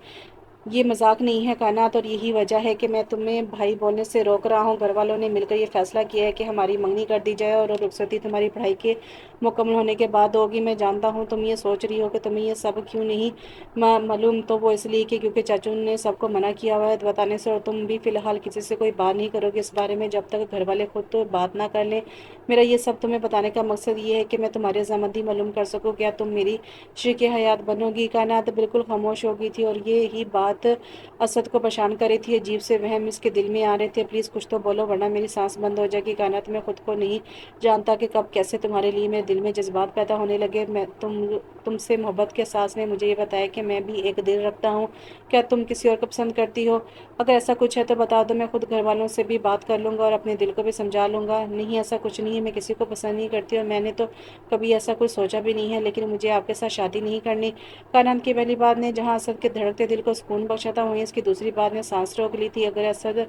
Speaker 1: ये मजाक नहीं है कायनात, और यही वजह है कि मैं तुम्हें भाई बोलने से रोक रहा हूँ। घर वालों ने मिलकर ये फैसला किया है कि हमारी मंगनी कर दी जाए और रुखसती तुम्हारी पढ़ाई के मुकम्मल होने के बाद होगी। मैं जानता हूँ तुम ये सोच रही हो कि तुम्हें ये सब क्यों नहीं मालूम, तो वो इसलिए कि क्योंकि चाचू ने सबको मना किया हुआ है बताने से, और तुम भी फिलहाल किसी से कोई बात नहीं करोगे इस बारे में जब तक घर वाले खुद तो बात ना कर लें। मेरा ये सब तुम्हें बताने का मकसद ये है कि मैं तुम्हारी रजामंदी मालूम कर सकूँ। क्या तुम मेरी शरीक हयात बनोगी? कायनात बिल्कुल खामोश हो गई थी और ये ही बात असद को परेशान कर रही थी। अजीब से वहम इसके दिल में आ रहे थे। प्लीज़ कुछ तो बोलो वरना मेरी सांस बंद हो जाएगी। कायनात मैं खुद को नहीं जानता कि कब कैसे तुम्हारे लिए मेरे दिल में जज्बात पैदा होने लगे। मैं तुमसे मोहब्बत के एहसास ने मुझे ये बताया कि मैं भी एक दिल रखता हूँ। क्या तुम किसी और को पसंद करती हो? अगर ऐसा कुछ है तो बता दो, मैं खुद घर वालों से भी बात कर लूँगा और अपने दिल को भी समझा लूँगा। नहीं, ऐसा कुछ नहीं है, मैं किसी को पसंद नहीं करती और मैंने तो कभी ऐसा कुछ सोचा भी नहीं है, लेकिन मुझे आपके साथ शादी नहीं करनी। कायनात की पहली बात ने जहाँ असद के धड़कते दिल को सुकून बख्शा था, वहीं इसकी दूसरी बात ने सांस रोक ली थी। अगर असद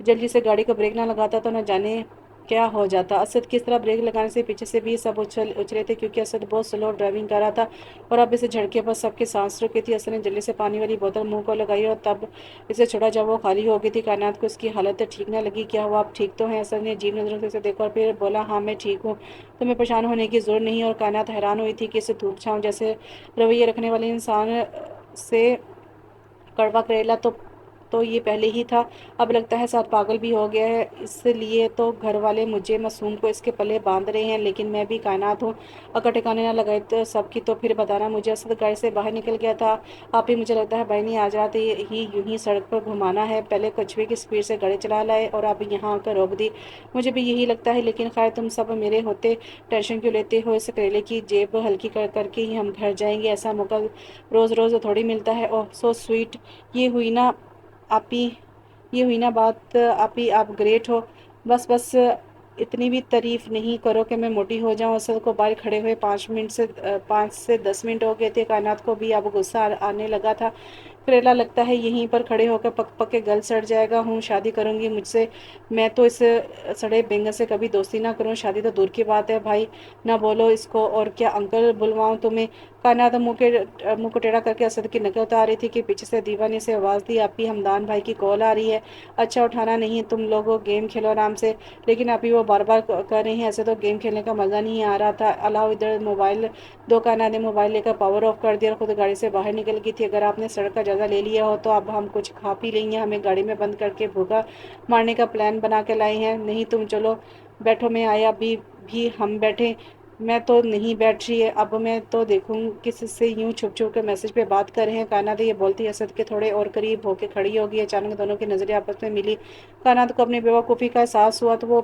Speaker 1: जल्दी से गाड़ी को ब्रेक ना लगाता तो न जाने क्या हो जाता। असद किस तरह ब्रेक लगाने से पीछे से भी सब उछले थे, क्योंकि असद बहुत स्लो ड्राइविंग कर रहा था और अब इसे झटके पर सबकी सांस रुकी थी। असद ने जल्दी से पानी वाली बोतल मुंह को लगाई और तब इसे छोड़ा जब वो खाली हो गई थी। कायनात को उसकी हालत ठीक न लगी। क्या हुआ, आप ठीक तो हैं? असद ने अजीब नजरों से उसे देखा और फिर बोला, हाँ मैं ठीक हूँ, तुम्हें परेशान होने की जरूरत नहीं। और कायनात हैरान हुई थी कि इसे धूप छाँव जैसे रवैये रखने वाले इंसान से कड़वा करेला तो ये पहले ही था, अब लगता है साथ पागल भी हो गया है। इसलिए तो घर वाले मुझे मासूम को इसके पल्ले बांध रहे हैं, लेकिन मैं भी कायनात हूँ। अगर ठिकाने ना लगाए तो सबकी तो फिर बताना। मुझे असद गाड़ी से बाहर निकल गया था, आप ही मुझे लगता है भाई नहीं आ जाते ही यूं ही सड़क पर घुमाना है। पहले कछुए की स्पीड से गाड़ी चला लाए और अब यहाँ आकर रोक दी। मुझे भी यही लगता है, लेकिन खैर तुम सब मेरे होते टेंशन क्यों लेते हो? इस करेले की जेब हल्की करके ही हम घर जाएंगे। ऐसा मौका रोज़ रोज़ थोड़ी मिलता है। ओह सो स्वीट। ये हुई ना आप ही ये हुई ना बात, आप ग्रेट हो। बस इतनी भी तारीफ नहीं करो कि मैं मोटी हो जाऊं। असल को बाहर खड़े हुए 5 से 10 मिनट हो गए थे। कायनात को भी अब गुस्सा आने लगा था। करेला लगता है यहीं पर खड़े होकर पक पक के गल सड़ जाएगा। हूँ शादी करूंगी मुझसे, मैं तो इस सड़े बेंगन से कभी दोस्ती ना करूं। शादी तो दूर की बात है। भाई ना बोलो इसको, और क्या अंकल बुलवाऊं तुम्हें? कायनात मुंह को टेढ़ा करके असद की नकल उतार रही थी कि पीछे से दीवाने से आवाज़ दी, आप ही हमदान भाई की कॉल आ रही है। अच्छा उठाना नहीं, तुम लोगों गेम खेलो आराम से। लेकिन अभी वो बार बार कर रहे हैं, ऐसे तो गेम खेलने का मज़ा नहीं आ रहा था। अलाउ इधर मोबाइल दो। कायनात ने मोबाइल लेकर पावर ऑफ कर दिया और खुद गाड़ी से बाहर निकल गई थी। अगर आपने सड़क का जायजा ले लिया हो तो अब हम कुछ खा पी लेंगे, हमें गाड़ी में बंद करके भूखा मारने का प्लान बना के लाए हैं। नहीं तुम चलो बैठो, मैं आया भी हम बैठे। मैं तो नहीं बैठ रही है, अब मैं तो देखूं किससे यूं छुप छुप के मैसेज पे बात कर रहे हैं। कायनात ये बोलती असद के थोड़े और करीब होके खड़ी होगी। अचानक दोनों की नजरें आपस में मिली। कायनात को अपनी बेवकूफ़ी का एहसास हुआ तो वो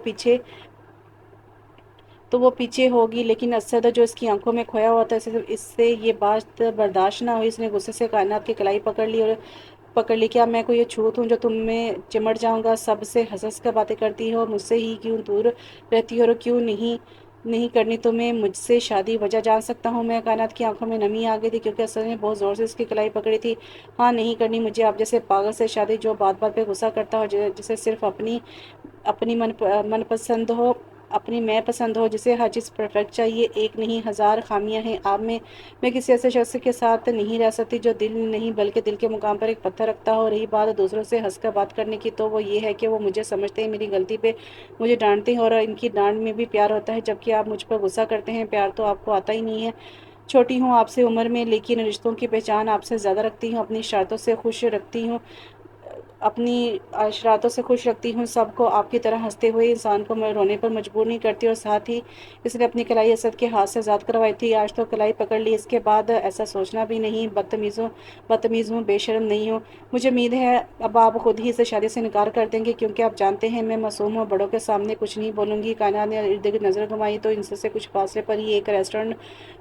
Speaker 1: पीछे होगी, लेकिन असद जो इसकी आंखों में खोया हुआ था, इससे इससे ये बात बर्दाश्त ना हुई। इसने गुस्से से कायनात की कलाई पकड़ ली। क्या मैं कोई ये छूत हूँ जो तुम में चिमट जाऊंगा? सबसे हंस हंस कर बातें करती हो, मुझसे ही क्यों दूर रहती हो और क्यों नहीं نہیں کرنی تمہیں مجھ سے شادی، وجہ جان سکتا ہوں میں؟ کائنات کی آنکھوں میں نمی آ گئی تھی کیونکہ اسد نے بہت زور سے اس کی کلائی پکڑی تھی۔ ہاں، نہیں کرنی مجھے آپ جیسے پاگل سے شادی جو بات بات پہ غصہ کرتا ہو، جسے صرف اپنی من پسند ہو، اپنی میں پسند ہو، جسے ہر چیز پرفیکٹ چاہیے، ایک نہیں ہزار خامیاں ہیں آپ میں کسی ایسے شخص کے ساتھ نہیں رہ سکتی جو دل نہیں بلکہ دل کے مقام پر ایک پتھر رکھتا ہو۔ رہی بات دوسروں سے ہنس کر بات کرنے کی تو وہ یہ ہے کہ وہ مجھے سمجھتے ہیں، میری غلطی پہ مجھے ڈانٹتے ہیں، اور ان کی ڈانٹ میں بھی پیار ہوتا ہے، جبکہ آپ مجھ پر غصہ کرتے ہیں۔ پیار تو آپ کو آتا ہی نہیں ہے۔ چھوٹی ہوں آپ سے عمر میں، لیکن رشتوں کی پہچان آپ سے زیادہ رکھتی ہوں، اپنی شرارتوں سے خوش رکھتی ہوں، سب کو آپ کی طرح ہنستے ہوئے انسان کو رونے پر مجبور نہیں کرتی۔ اور ساتھ ہی اس نے اپنی کلائی اسد کے ہاتھ سے آزاد کروائی تھی، آج تو کلائی پکڑ لی، اس کے بعد ایسا سوچنا بھی نہیں۔ بدتمیز ہوں، بے شرم نہیں ہوں۔ مجھے امید ہے اب آپ خود ہی سے شادی سے انکار کر دیں گے، کیونکہ آپ جانتے ہیں میں معصوم ہوں، بڑوں کے سامنے کچھ نہیں بولوں گی۔ کائنات نے ارد گرد نظر گھمائی تو ان سے کچھ فاصلے پر ہی ایک ریسٹورینٹ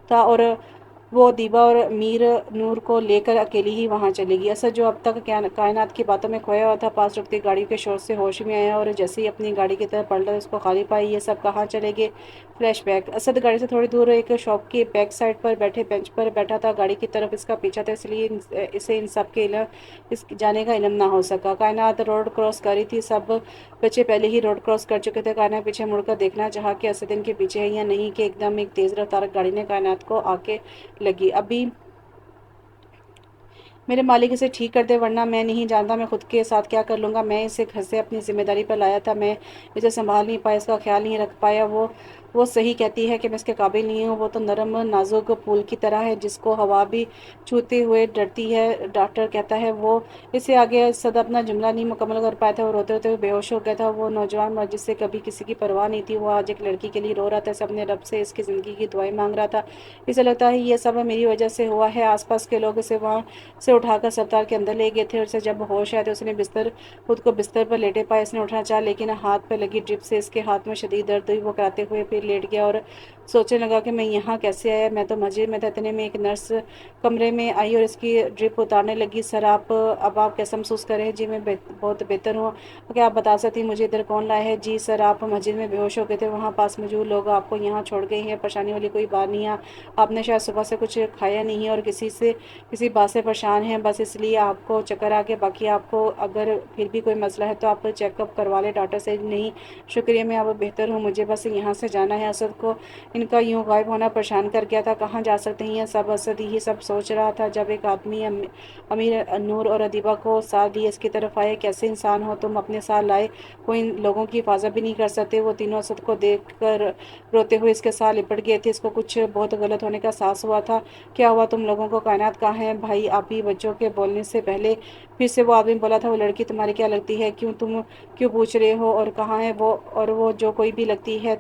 Speaker 1: تھا، اور وہ دیبا اور میر نور کو لے کر اکیلی ہی وہاں چلے گی۔ اسد جو اب تک کائنات کی باتوں میں کھویا ہوا تھا، پاس رکتی گاڑی کے شور سے ہوش میں آیا، اور جیسے ہی اپنی گاڑی کی طرف پلٹا اس کو خالی پائی۔ یہ سب کہاں چلے گئے؟ فلیش بیک: اسد گاڑی سے تھوڑی دور ایک شاپ کی بیک سائڈ پر بیٹھے بینچ پر بیٹھا تھا، گاڑی کی طرف اس کا پیچھا تھا، اس لیے اسے ان سب کے اس جانے کا علم نہ ہو سکا۔ کائنات روڈ کراس کر رہی تھی، سب بچے پہلے ہی روڈ کراس کر چکے تھے۔ کائنات پیچھے مڑ کر دیکھنا چاہا کہ اسد ان کے پیچھے ہے یا نہیں، کہ ایک دم ایک تیز رفتار گاڑی نے کائنات کو آ کے لگی۔ ابھی میرے مالک اسے ٹھیک کر دے، ورنہ میں نہیں جانتا میں خود کے ساتھ کیا کر لوں گا۔ میں اسے گھر سے اپنی ذمہ داری پر لایا تھا، میں اسے سنبھال نہیں پایا، اس کا خیال نہیں رکھ پایا۔ وہ صحیح کہتی ہے کہ میں اس کے قابل نہیں ہوں۔ وہ تو نرم نازک پھول کی طرح ہے جس کو ہوا بھی چھوتے ہوئے ڈرتی ہے، ڈاکٹر کہتا ہے۔ وہ اس سے آگے اسد اپنا جملہ نہیں مکمل کر پایا تھا، وہ روتے روتے بے ہوش ہو گیا تھا۔ وہ نوجوان مرد جس سے کبھی کسی کی پرواہ نہیں تھی، وہ آج ایک لڑکی کے لیے رو رہا تھا، اسے اپنے رب سے اس کی زندگی کی دعائیں مانگ رہا تھا۔ اسے لگتا ہے یہ سب میری وجہ سے ہوا ہے۔ آس پاس کے لوگ اسے وہاں سے اٹھا کر اسپتال کے اندر لے گئے تھے، اور اسے جب ہوش آیا تو اس نے خود کو بستر پر لیٹے پایا۔ اس نے اٹھنا چاہا لیکن ہاتھ پہ لگی ڈرپ سے اس کے ہاتھ میں شدید درد ہوئی۔ وہ کراتے ہوئے پھر لیٹ گیا اور سوچنے لگا کہ میں یہاں کیسے آیا؟ میں تو مسجد میں تھا۔ اتنے میں ایک نرس کمرے میں آئی اور اس کی ڈرپ اتارنے لگی۔ سر اب آپ کیسا محسوس کر رہے ہیں؟ جی میں بہت بہتر ہوں۔ کیا آپ بتا سکتی ہیں مجھے ادھر کون لایا ہے؟ جی سر، آپ مسجد میں بے ہوش ہو گئے تھے، وہاں پاس موجود لوگ آپ کو یہاں چھوڑ گئے ہیں۔ پریشانی والی کوئی بات نہیں ہے، آپ نے شاید صبح سے کچھ کھایا نہیں اور کسی بات سے پریشان ہیں، بس اس لیے آپ کو چکر آ گئے۔ باقی آپ کو اگر پھر بھی کوئی مسئلہ ہے تو آپ چیک اپ کروا لیں ڈاکٹر سے۔ نہیں شکریہ، میں اب بہتر ہوں، مجھے بس یہاں سے جانا ہے۔ اسد کو ان کا یوں غائب ہونا پریشان کر گیا تھا۔ کہاں جا سکتے ہیں یہ سب؟ اسد یہی سب سوچ رہا تھا جب ایک آدمی امیر نور اور ادیبہ کو ساتھ لیے اس کی طرف آئے۔ کیسے انسان ہو تم، اپنے ساتھ لائے کوئی ان لوگوں کی حفاظت بھی نہیں کر سکتے؟ وہ تینوں اسد کو دیکھ کر روتے ہوئے اس کے ساتھ لپٹ گئے تھے۔ اس کو کچھ بہت غلط ہونے کا احساس ہوا تھا۔ کیا ہوا تم لوگوں کو؟ کائنات کہاں ہے بھائی؟ آپ ہی بچوں کے بولنے سے پہلے پھر سے وہ آدمی بولا تھا، وہ لڑکی تمہاری کیا لگتی ہے؟ تم کیوں پوچھ رہے ہو؟ اور کہاں ہے وہ؟ اور وہ جو کوئی بھی لگتی ہے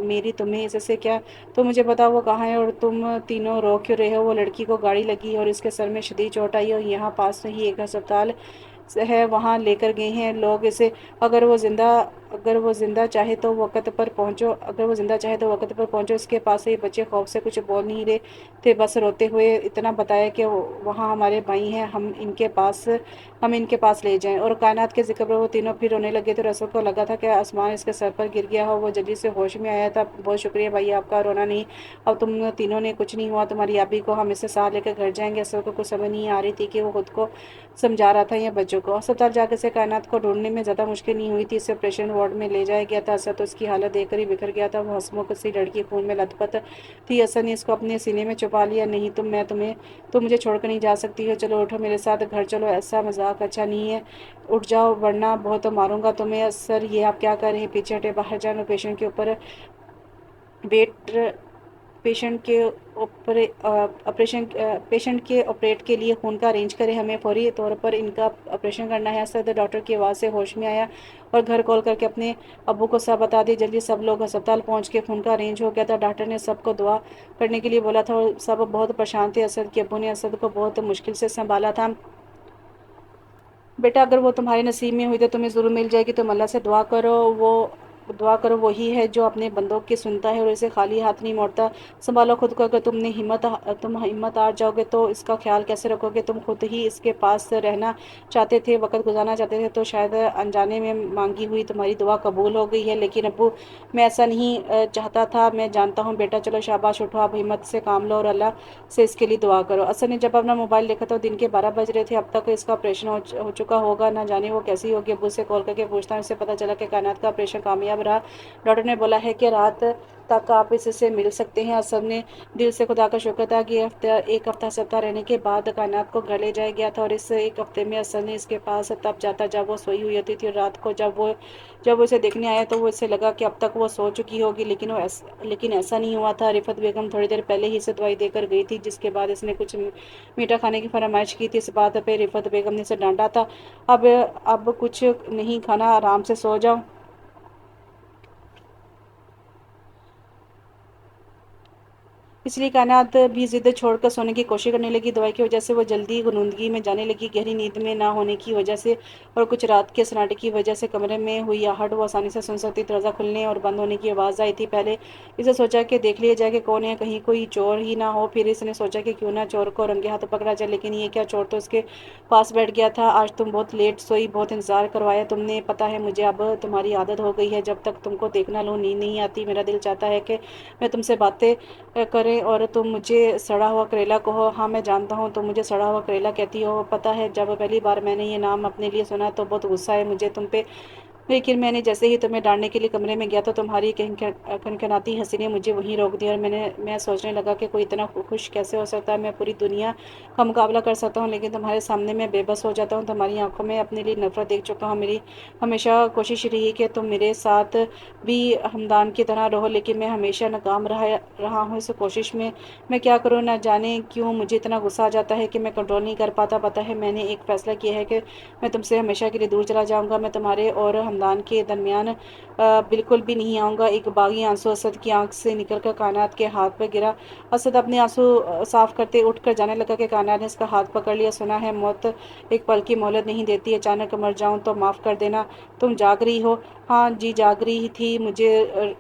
Speaker 1: میری تمہیں اس سے کیا؟ تو مجھے بتاؤ وہ کہاں ہے؟ اور تم تینوں رو کیوں رہے ہو؟ وہ لڑکی کو گاڑی لگی اور اس کے سر میں شدید چوٹ آئی، اور یہاں پاس ہی ایک ہسپتال ہے، وہاں لے کر گئے ہیں لوگ اسے۔ اگر وہ زندہ چاہے تو وقت پر پہنچو۔ اس کے پاس یہ بچے خوف سے کچھ بول نہیں رہے تھے، بس روتے ہوئے اتنا بتایا کہ وہاں ہمارے بھائی ہیں، ہم ان کے پاس لے جائیں۔ اور کائنات کے ذکر پر وہ تینوں پھر رونے لگے تھے۔ رسول کو لگا تھا کہ آسمان اس کے سر پر گر گیا ہو۔ وہ جلدی سے ہوش میں آیا تھا۔ بہت شکریہ بھائی، آپ کا رونا نہیں، اب تم تینوں نے کچھ نہیں ہوا، تمہاری آبی کو ہم اسے ساتھ لے کر گھر جائیں گے۔ اصل کو کچھ سمجھ نہیں آ رہی تھی کہ وہ خود کو سمجھا رہا تھا یا بچوں کو۔ اسپتال جا کے سے کائنات کو ڈھونڈنے میں زیادہ مشکل نہیں ہوئی تھی۔ اسے آپریشن وارڈ میں لے جایا گیا تھا۔ اسد تو اس کی حالت دیکھ کر ہی بکھر گیا تھا، وہ ہنسمکھ سی لڑکی خون میں لت پت تھی۔ اسد نے اس کو اپنے سینے میں چھپا لیا۔ نہیں تم مجھے چھوڑ کر نہیں جا سکتی ہو، چلو اٹھو میرے ساتھ گھر چلو، ایسا مذاق اچھا نہیں ہے، اٹھ جاؤ ورنہ بہت ماروں گا تمہیں۔ سر یہ آپ کیا کر رہے ہیں؟ پیچھے ہٹے، باہر جاؤ، پیشنٹ کے آپریٹ کے لیے خون کا ارینج کریں، ہمیں فوری طور پر ان کا آپریشن کرنا ہے۔ اسد ڈاکٹر کی آواز سے ہوش میں آیا اور گھر کال کر کے اپنے ابو کو سب بتا دی۔ جلدی سب لوگ ہسپتال پہنچ کے خون کا ارینج ہو گیا تھا۔ ڈاکٹر نے سب کو دعا کرنے کے لیے بولا تھا اور سب بہت پریشان تھے۔ اسد کے ابو نے اسد کو بہت مشکل سے سنبھالا تھا۔ بیٹا اگر وہ تمہارے نصیب میں ہوئی تو تمہیں ضرور مل جائے گی، تم اللہ سے دعا کرو، وہ दुआ करो वही है जो अपने बंदों की सुनता है और इसे खाली हाथ नहीं मोड़ता। संभालो खुद को, अगर तुम हिम्मत हार जाओगे तो इसका ख्याल कैसे रखोगे। तुम खुद ही इसके पास रहना चाहते थे, वक्त गुजारना चाहते थे, तो शायद अनजाने में मांगी हुई तुम्हारी दुआ कबूल हो गई है। लेकिन अब्बू, मैं ऐसा नहीं चाहता था। मैं जानता हूँ बेटा, चलो शाबाश, उठो, आप हिम्मत से काम लो और अल्लाह से इसके लिए दुआ करो। असन ने जब अपना मोबाइल देखा तो दिन के 12 बज रहे थे। अब तक इसका ऑपरेशन हो चुका होगा, ना जाने वो कैसी होगी। अब्बू से कॉल करके पूछता हूँ, इससे पता चला कि कायनात का ऑपरेशन कामयाब रहा। डॉक्टर ने बोला है कि रात तक आप इससे मिल सकते हैं। असद ने दिल से खुदा का शुक्र था कि एक हफ्ता सप्ताह रहने के बाद कायनात को घर ले जाया गया था। और इस एक हफ्ते में असद ने इसके पास तब जाता जब वो सोई हुई होती थी। और रात को जब वो इसे देखने आया तो वो इसे लगा कि अब तक वो सो चुकी होगी, लेकिन ऐसा नहीं हुआ था। रिफत बेगम थोड़ी देर पहले ही इसे दवाई देकर गई थी, जिसके बाद इसने कुछ मीठा खाने की फरमाइश की थी। इस बात पे रिफत बेगम ने इसे डांटा था। अब कुछ नहीं खाना, आराम से सो जाओ। इसलिए कायनात भी जिद छोड़कर सोने की कोशिश करने लगी। दवाई की वजह से वो जल्दी गुनूदगी में जाने लगी, गहरी नींद में ना होने की वजह से और कुछ रात के सन्नाटे की वजह से कमरे में हुई आहट वो आसानी से सुन सकती। दरवाज़ा खुलने और बंद होने की आवाज़ आई थी। पहले इसे सोचा कि देख लिया जाए कि कौन है, कहीं कोई चोर ही ना हो। फिर इसने सोचा कि क्यों ना चोर को रंगे हाथ पकड़ा जाए। लेकिन ये क्या, चोर तो इसके पास बैठ गया था। आज तुम बहुत लेट सोई, बहुत इंतजार करवाया तुमने। पता है मुझे, अब तुम्हारी आदत हो गई है, जब तक तुमको देखना लूँ नींद नहीं आती। मेरा दिल चाहता है कि मैं तुमसे बातें करें और तुम मुझे सड़ा हुआ करेला कहो। हाँ मैं जानता हूँ तुम मुझे सड़ा हुआ करेला कहती हो। पता है जब पहली बार मैंने ये नाम अपने लिए सुना तो बहुत गुस्सा है मुझे तुम पे। लेकिन मैंने जैसे ही तुम्हें डांटने के लिए कमरे में गया तो तुम्हारी कनकनाती हंसी ने मुझे वहीं रोक दिया। और मैं सोचने लगा कि कोई इतना खुश कैसे हो सकता है। मैं पूरी दुनिया का मुकाबला कर सकता हूँ, लेकिन तुम्हारे सामने मैं बेबस हो जाता हूँ। तुम्हारी आंखों में अपने लिए नफरत देख चुका हूँ। मेरी हमेशा कोशिश रही कि तुम मेरे साथ भी हमदान की तरह रहो, लेकिन मैं हमेशा नाकाम रहा हूँ इस कोशिश में। मैं क्या करूँ, ना जाने क्यों मुझे इतना गुस्सा आ जाता है कि मैं कंट्रोल नहीं कर पाता। पता है मैंने एक फ़ैसला किया है कि मैं तुमसे हमेशा के लिए दूर चला जाऊँगा। मैं तुम्हारे और हमदान के दरमियान बिल्कुल भी नहीं आऊँगा। एक बागी आंसू असद की आंख से निकलकर कायनात के हाथ पर गिरा। असद अपने आंसू साफ करते उठकर जाने लगा कि कायनात ने इसका हाथ पकड़ लिया। सुना है मौत एक पल की मोहलत नहीं देती, अचानक मर जाऊँ तो माफ़ कर देना। तुम जाग रही हो? हाँ जी, जाग रही थी। मुझे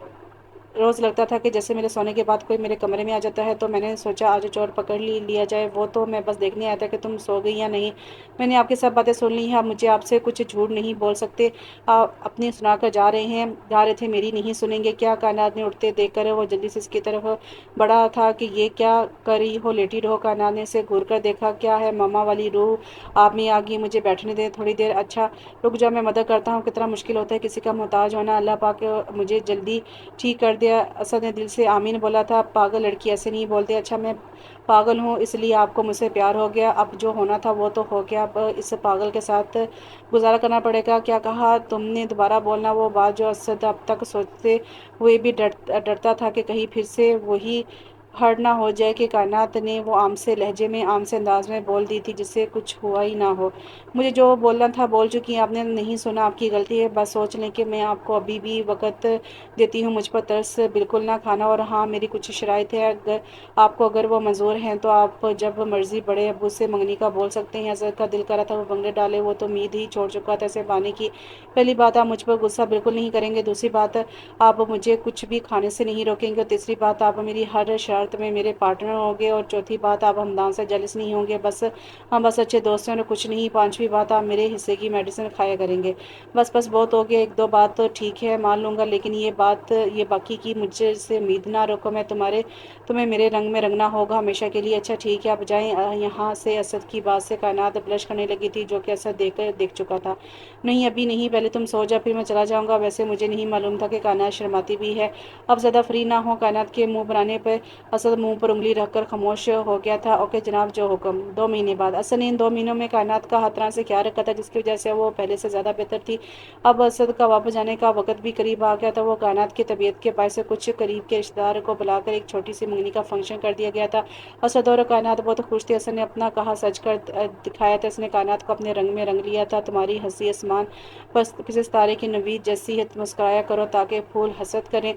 Speaker 1: रोज़ लगता था कि जैसे मेरे सोने के बाद कोई मेरे कमरे में आ जाता है, तो मैंने सोचा आज चोर पकड़ लिया जाए। वो तो मैं बस देखने आया था कि तुम सो गई या नहीं। मैंने आपकी सब बातें सुन ली हैं। अब मुझे आपसे कुछ झूठ नहीं बोल सकते। आप अपनी सुनाकर जा रहे थे, मेरी नहीं सुनेंगे क्या? कायनात ने उठते देखकर वो जल्दी से इसकी तरफ बढ़ा था कि ये क्या कर रही हो, लेटी रहो। कायनात ने इसे घूर कर देखा। क्या है मामा वाली रूह आप में आ गई, मुझे बैठने दें थोड़ी देर। अच्छा रुक जाओ, मैं मदद करता हूँ। कितना मुश्किल होता है किसी का मोहताज होना। अल्लाह पाक मुझे जल्दी ठीक कर दिया। असद ने दिल से आमीन बोला था। पागल लड़की ऐसे नहीं बोलते। अच्छा मैं पागल हूँ इसलिए आपको मुझसे प्यार हो गया। अब जो होना था वो तो हो गया, अब इस पागल के साथ गुजारा करना पड़ेगा। क्या कहा तुमने? दोबारा बोलना वो बात जो असद अब तक सोचते हुए भी डरता था कि कहीं फिर से वही हर्ट ना हो जाए। कि कायनात ने वो आम से लहजे में, आम से अंदाज में बोल दी थी जिससे कुछ हुआ ही ना हो। मुझे जो बोलना था बोल चुकी हैं, आपने नहीं सुना, आपकी गलती है। बस सोच लें कि मैं आपको अभी भी वक्त देती हूँ। मुझ पर तरस बिल्कुल ना खाना। और हाँ मेरी कुछ शराइत है, अगर वो मंजूर हैं तो आप जब मर्जी बड़े अब्बू से मंगनी का बोल सकते हैं। असद का दिल करा था वो बंगले डाले, वो तो उम्मीद ही छोड़ चुका था इसे पाने की। पहली बात, आप मुझ पर गुस्सा बिल्कुल नहीं करेंगे। दूसरी बात, आप मुझे कुछ भी खाने से नहीं रोकेंगे। और तीसरी बात, आप मेरी हर शर्त में मेरे पार्टनर होंगे। और चौथी बात, आप हमदान से जलिस नहीं होंगे। हम बस अच्छे दोस्त हैं और कुछ नहीं। पांचवी बात, आप मेरे हिस्से की मेडिसिन खाया करेंगे। बस बहुत हो गया। एक दो बात तो ठीक है मान लूँगा, लेकिन ये बाकी की मुझे से उम्मीद ना रखो। तुम्हें मेरे रंग में रंगना होगा हमेशा के लिए। अच्छा ठीक है आप जाएं यहाँ से। असद की बात से कायनात ब्लश करने लगी थी, जो कि असद देख चुका था। नहीं अभी नहीं, पहले तुम सो जा फिर मैं चला जाऊँगा। वैसे मुझे नहीं मालूम था कि कायनात शर्माती भी है। अब ज़्यादा फ्री ना हो। कायनात के मुँह बनाने पर असद मुँह पर उंगली रखकर खामोश हो गया था। ओके जनाब, जो हुक्म। 2 महीने बाद असद ने इन 2 महीनों में कायनात का हर तरह से ख्याल रखा था, जिसकी वजह से वो पहले से ज़्यादा बेहतर थी। अब असद का वापस जाने का वक्त भी करीब आ गया था। वो कायनात की तबीयत के बायस से कुछ करीब के रिश्तेदार को बुलाकर एक छोटी सी मंगनी का फंक्शन कर दिया गया था। असद और कायनात बहुत खुश थे। असद ने अपना कहा सच कर दिखाया था। इसने कायनात को अपने रंग में रंग लिया था। तुम्हारी हंसी आसमान बस किसी सितारे की नवीद जैसी है। मुस्कुराया करो ताकि फूल हसद करें।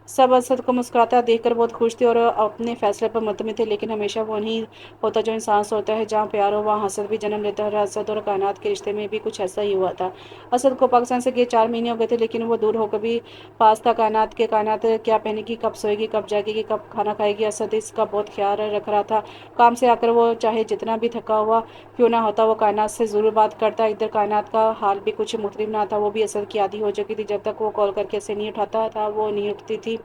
Speaker 1: सब असद को मुस्कुराता देखकर बहुत खुश थे और अपने फैसले पर मुतमिन थे, लेकिन हमेशा वो नहीं होता जो इंसान सोचता है। जहाँ प्यार हो वहाँ हसद भी जन्म लेता है। असद और कायनात के रिश्ते में भी कुछ ऐसा ही हुआ था। असद को पाकिस्तान से गए 4 महीने हो गए थे, लेकिन वो दूर होकर भी पास था कायनात के। कायनात क्या पहनेगी, कब सोएगी, कब जागेगी, कब खाना खाएगी, असद इसका बहुत ख्याल रख रहा था। काम से आकर वो चाहे जितना भी थका हुआ क्यों ना होता, वो कायनात से ज़रूर बात करता। इधर कायनात का हाल भी कुछ मुख्तलिफ ना था। वो भी असद की आदी हो चुकी थी। जब तक वो कॉल करके इसे नहीं उठाता था वो नहीं उठती थी।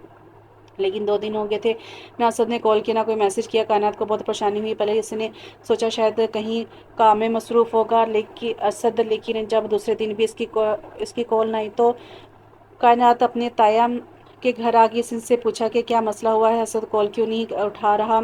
Speaker 1: लेकिन 2 दिन हो गए थे, ना असद ने कॉल किया ना कोई मैसेज किया। कायनात को बहुत परेशानी हुई। पहले इसने सोचा शायद कहीं काम में मसरूफ़ होगा, लेकिन जब दूसरे दिन भी इसकी कॉल नहीं तो कायनात अपने ताया के घर आ गई। इससे पूछा कि क्या मसला हुआ है, असद कॉल क्यों नहीं उठा रहा।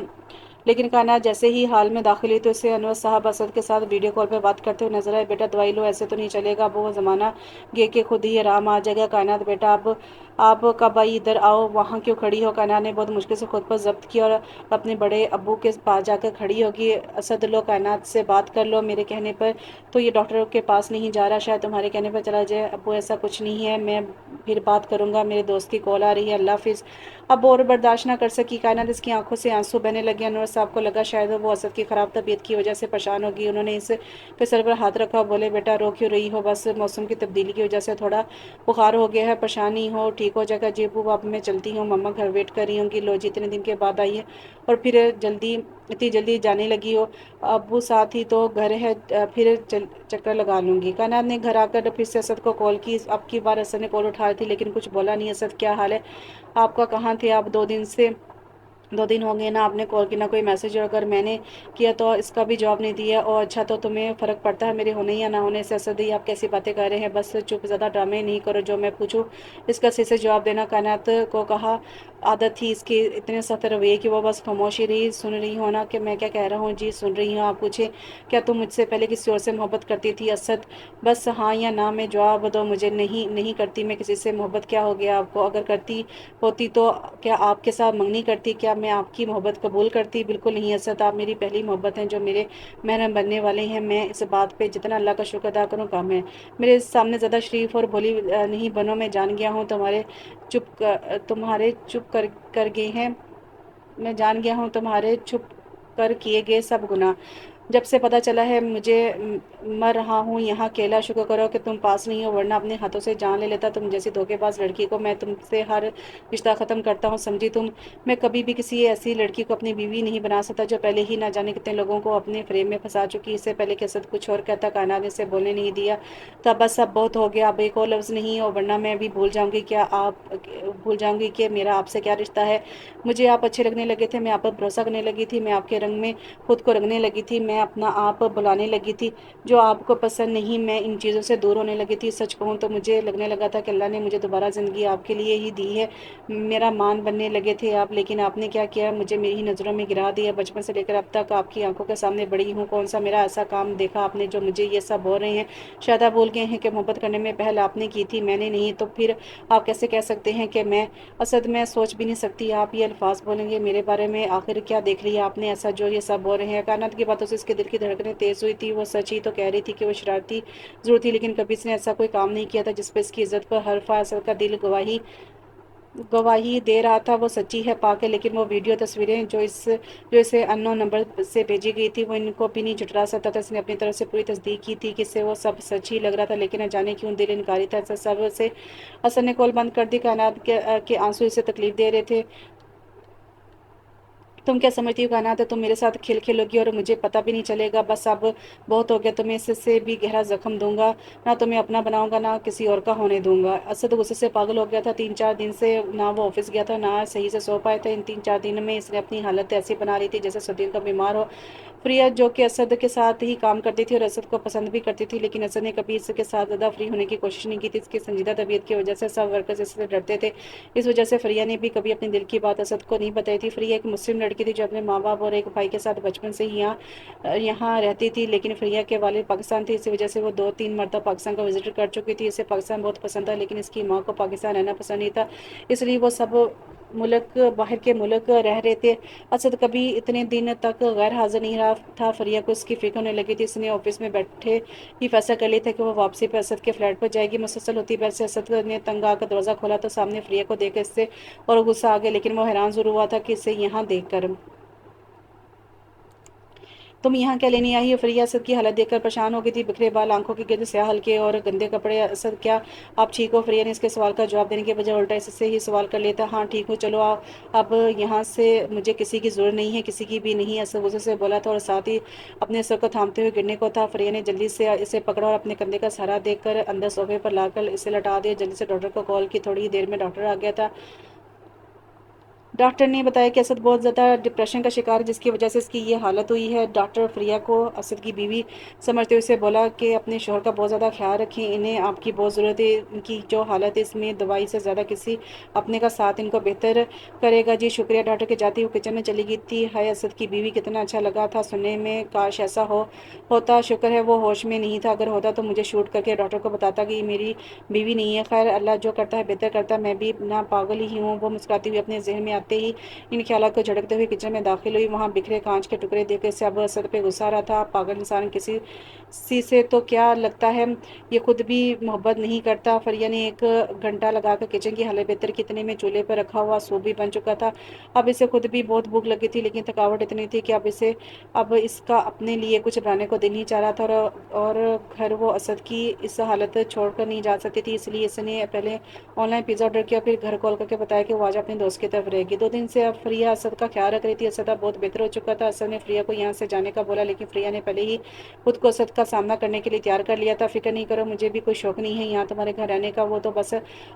Speaker 1: लेकिन कायनात जैसे ही हाल में दाखिल हुई तो इसे अनवर साहब असद के साथ वीडियो कॉल पर बात करते हुए नजर आए। बेटा दवाई लो, ऐसे तो नहीं चलेगा, अब वो ज़माना गे के खुद ही आराम आ जाएगा। कायनात बेटा अब आप कब आई, इधर आओ, वहाँ क्यों खड़ी हो। कायनात ने बहुत मुश्किल से खुद पर जब्त किया और अपने बड़े अब्बू के पास जाकर खड़ी होगी। असद लो, कायनात से बात कर लो, मेरे कहने पर तो ये डॉक्टर के पास नहीं जा रहा, शायद तुम्हारे कहने पर चला जाए। अब्बू ऐसा कुछ नहीं है, मैं फिर बात करूंगा, मेरे दोस्त की कॉल आ रही है, अल्लाह हाफिज़। अब और बर्दाश्त ना कर सकी कायनात, इसकी आंखों से आंसू बहने लगे। अनवर साहब को लगा शायद वो असद की ख़राब तबीयत की वजह से परेशान होगी। उन्होंने इस पे सर पर हाथ रखा और बोले बेटा रो क्यों रही हो, बस मौसम की तब्दीली की वजह से थोड़ा बुखार हो गया है, परेशान नहीं हो, ठीक हो जाएगा। जी अब्बू अब मैं चलती हूँ, मम्मा घर वेट कर रही होंगी। लो जी, इतने दिन के बाद आई है और फिर इतनी जल्दी जाने लगी हो। अब्बू साथ ही तो घर है, फिर चक्कर लगा लूंगी। कायनात ने घर आकर फिर से असद को कॉल की। अब की बार असद ने कॉल उठाई थी लेकिन कुछ बोला नहीं। असद क्या हाल है आपका, कहाँ थे आप 2 दिन हो गए ना आपने कॉल की ना कोई मैसेज, और अगर मैंने किया तो इसका भी जवाब नहीं दिया। और अच्छा तो तुम्हें फ़र्क पड़ता है मेरे होने या ना होने से। असद ही आप कैसी बातें कर रहे हैं, बस चुप, ज़्यादा ड्रामे नहीं करो, जो मैं पूछूं इसका सही से जवाब देना। कायनात को कहा आदत थी इसकी इतने सख्त रवैये की वो बस खामोशी रही। सुन रही हो ना कि मैं क्या कह रहा हूँ, जी सुन रही हूँ। आप पूछे क्या तुम मुझसे पहले किसी और से मोहब्बत करती थी। असद बस हाँ या ना में जवाब दो मुझे। नहीं, नहीं करती मैं किसी से मोहब्बत। क्या हो गया आपको, अगर करती होती तो क्या आपके साथ मंगनी करती, क्या मैं आपकी मोहब्बत कबूल करती। बिल्कुल नहीं असद, आप मेरी पहली मोहब्बत हैं जो मेरे महरम बनने वाले हैं। मैं इस बात पे जितना अल्लाह का शुक्र अदा करूँ कम है। मेरे सामने ज़्यादा शरीफ और भोली नहीं बनो, मैं जान गया हूँ तुम्हारे चुप कर गए हैं। मैं जान गया हूँ तुम्हारे छुप कर किए गए सब गुनाह। जब से पता चला है मुझे मर रहा हूँ यहाँ अकेला, शुक्र करो कि तुम पास नहीं हो, वरना अपने हाथों से जान ले लेता तुम जैसी धोखेबाज लड़की को। मैं तुमसे हर रिश्ता ख़त्म करता हूँ, समझी तुम। मैं कभी भी किसी ऐसी लड़की को अपनी बीवी नहीं बना सकता जो पहले ही ना जाने कितने लोगों को अपने फ्रेम में फंसा चुकी। इससे पहले कि असद कुछ और कहता कायनात ने इसे बोलने नहीं दिया। तब बस अब बहुत हो गया, अब एक और लफ्ज़ नहीं हो, वरना मैं भी भूल जाऊंगी कि मेरा आपसे क्या रिश्ता है। मुझे आप अच्छे लगने लगे थे, मैं आप पर भरोसा करने लगी थी, मैं आपके रंग में खुद को रंगने लगी थी, मैं अपना आप बुलाने लगी थी जो आपको पसंद नहीं। मैं इन चीज़ों से दूर होने लगी थी। सच कहूँ तो मुझे लगने लगा था कि अल्लाह ने मुझे दोबारा ज़िंदगी आपके लिए ही दी है। मेरा मान बनने लगे थे आप, लेकिन आपने क्या किया, मुझे मेरी ही नज़रों में गिरा दिया। बचपन से लेकर अब तक आपकी आंखों के सामने बड़ी हूँ, कौन सा मेरा ऐसा काम देखा आपने जो मुझे ये सब बोल रहे हैं। शायद आप भूल गए हैं कि मोहब्बत करने में पहल आपने की थी, मैंने नहीं। तो फिर आप कैसे कह सकते हैं कि मैं असद मैं सोच भी नहीं सकती आप ये अल्फाज बोलेंगे मेरे बारे में। आखिर क्या देख लिया आपने ऐसा जो ये सब बोल रहे हैं। कायनात की बातों से इसके दिल की धड़कनें तेज़ हुई थी। वो सच ही तो कह रही थी कि वो शरारती ज़रूर थी, लेकिन कभी इसने ऐसा कोई काम नहीं किया था जिस पर इसकी इज्जत पर हर असद का दिल गवाही दे रहा था। वो सच्ची है पाक है, लेकिन वो वीडियो तस्वीरें जो इसे अननोन नंबर से भेजी गई थी वो इनको भी नहीं झुठला सकता था। इसने अपनी तरफ से पूरी तस्दीक की थी कि इससे वो सब सच ही लग रहा था, लेकिन न जाने क्यों दिल इनकारी था। सब से असद ने कॉल बंद कर दी। कायनात के आंसू इसे तकलीफ दे रहे थे। तुम क्या समझती हो कायनात, तुम मेरे साथ खेल खेलोगी और मुझे पता भी नहीं चलेगा। बस अब बहुत हो गया, तुम्हें इससे भी गहरा जख्म दूंगा, ना तुम्हें अपना बनाऊंगा ना किसी और का होने दूंगा। असद गुस्से से पागल हो गया था। 3-4 दिन से ना वो ऑफिस गया था ना सही से सो पाए थे। इन 3-4 दिन में इसने अपनी हालत ऐसी बना ली थी जैसे सदियों का बीमार हो। प्रिया जो कि असद के साथ ही काम करती थी और असद को पसंद भी करती थी, लेकिन असद ने कभी इसके साथ ज़्यादा फ्री होने की कोशिश नहीं की थी। इसकी संजीदा तबीयत की वजह से सब वर्कर्स इससे डरते थे। इस वजह से फ्रिया ने भी कभी अपने दिल की बात असद को नहीं बताई थी। फ्रिया एक मुस्लिम लड़की थी जो अपने माँ बाप और एक भाई के साथ बचपन से ही यहाँ रहती थी, लेकिन फ्रिया के वालिद पाकिस्तान थे। इसी वजह से वो 2-3 मरतबा पाकिस्तान का विजिट कर चुकी थी। इसे पाकिस्तान बहुत पसंद था, लेकिन इसकी माँ को पाकिस्तान रहना पसंद नहीं था। इसलिए वो सब मुल्क बाहर के मुल्क रह रहे थे। असद कभी इतने दिन तक गैर हाजिर नहीं रहा था। फरिया को उसकी फिक्र होने लगी थी। इसने ऑफिस में बैठे ही फैसला कर लिया था कि वो वापसी पर असद के फ्लैट पर जाएगी। मुसलसल होती बहस से असद ने तंग आकर दरवाज़ा खोला तो सामने फरिया को देख इससे और गुस्सा आ गया, लेकिन वो हैरान जरूर हुआ था कि इसे यहाँ देख कर। तुम यहाँ क्या लेने आई हो? फरिया असद की हालत देखकर परेशान हो गई थी। बिखरे बाल, आंखों के गिर्द स्याह हल्के और गंदे कपड़े। असद क्या आप ठीक हो? फरिया ने इसके सवाल का जवाब देने के बजाय उल्टा इससे ही सवाल कर लिया था। हाँ ठीक हूँ, चलो आओ अब यहाँ से, मुझे किसी की जरूरत नहीं है, किसी की भी नहीं। असद गुस्से से बोला था और साथ ही अपने सर को थामते हुए गिरने को था। फरिया ने जल्दी से इसे पकड़ा और अपने कंधे का सहारा देकर अंदर सोफे पर लाकर इसे लटा दिया। जल्दी से डॉक्टर को कॉल की। थोड़ी ही देर में डॉक्टर आ गया था। डॉक्टर ने बताया कि असद बहुत ज़्यादा डिप्रेशन का शिकार है, जिसकी वजह से इसकी ये हालत हुई है। डॉक्टर फरिया को असद की बीवी समझते हुए उसे बोला कि अपने शोहर का बहुत ज़्यादा ख्याल रखें, इन्हें आपकी बहुत ज़रूरत है। इनकी जो हालत है इसमें दवाई से ज़्यादा किसी अपने का साथ इनको बेहतर करेगा। जी शुक्रिया। डॉक्टर के जाते ही वो किचन में चली गई थी। हाय असद की बीवी, कितना अच्छा लगा था सुनने में, काश ऐसा होता। शुक्र है वो होश में नहीं था, अगर होता तो मुझे शूट करके डॉक्टर को बताता कि मेरी बीवी नहीं है। खैर अल्लाह जो करता है बेहतर करता है, मैं भी ना पागल ही हूँ। वो मुस्कुराती हुई अपने जहन में आते ही इन ख्यालों को झड़कते हुए किचन में दाखिल हुई। वहाँ बिखरे कांच के टुकड़े देखकर से अब असद पे गुस्सा आ रहा था। पागल इंसान किसी सी से तो क्या लगता है, ये खुद भी मोहब्बत नहीं करता। फरिया ने एक घंटा लगाकर किचन की हालत बेहतर की। इतने में चूल्हे पर रखा हुआ सूप भी बन चुका था। अब इसे खुद भी बहुत भूख लगी थी, लेकिन थकावट इतनी थी कि अब इसका अपने लिए कुछ बनाने को दिल नहीं चाह रहा था। और घर वो असद की इस हालत छोड़कर नहीं जा सकती थी, इसलिए इसने पहले ऑनलाइन पिज़्ज़ा ऑर्डर किया, फिर घर कॉल करके बताया कि वो आज अपने दोस्त की तरफ रहेगी। 2 दिन से अब फ्रिया असद का ख्याल रख रही थी। असद अब बहुत बेहतर हो चुका था। असद ने फ्रिया को यहाँ से जाने का बोला, लेकिन फ्रिया ने पहले ही खुद को असद का सामना करने के लिए तैयार कर लिया था। फिक्र नहीं करो, मुझे भी कोई शौक नहीं है यहाँ तुम्हारे घर रहने का। वो तो बस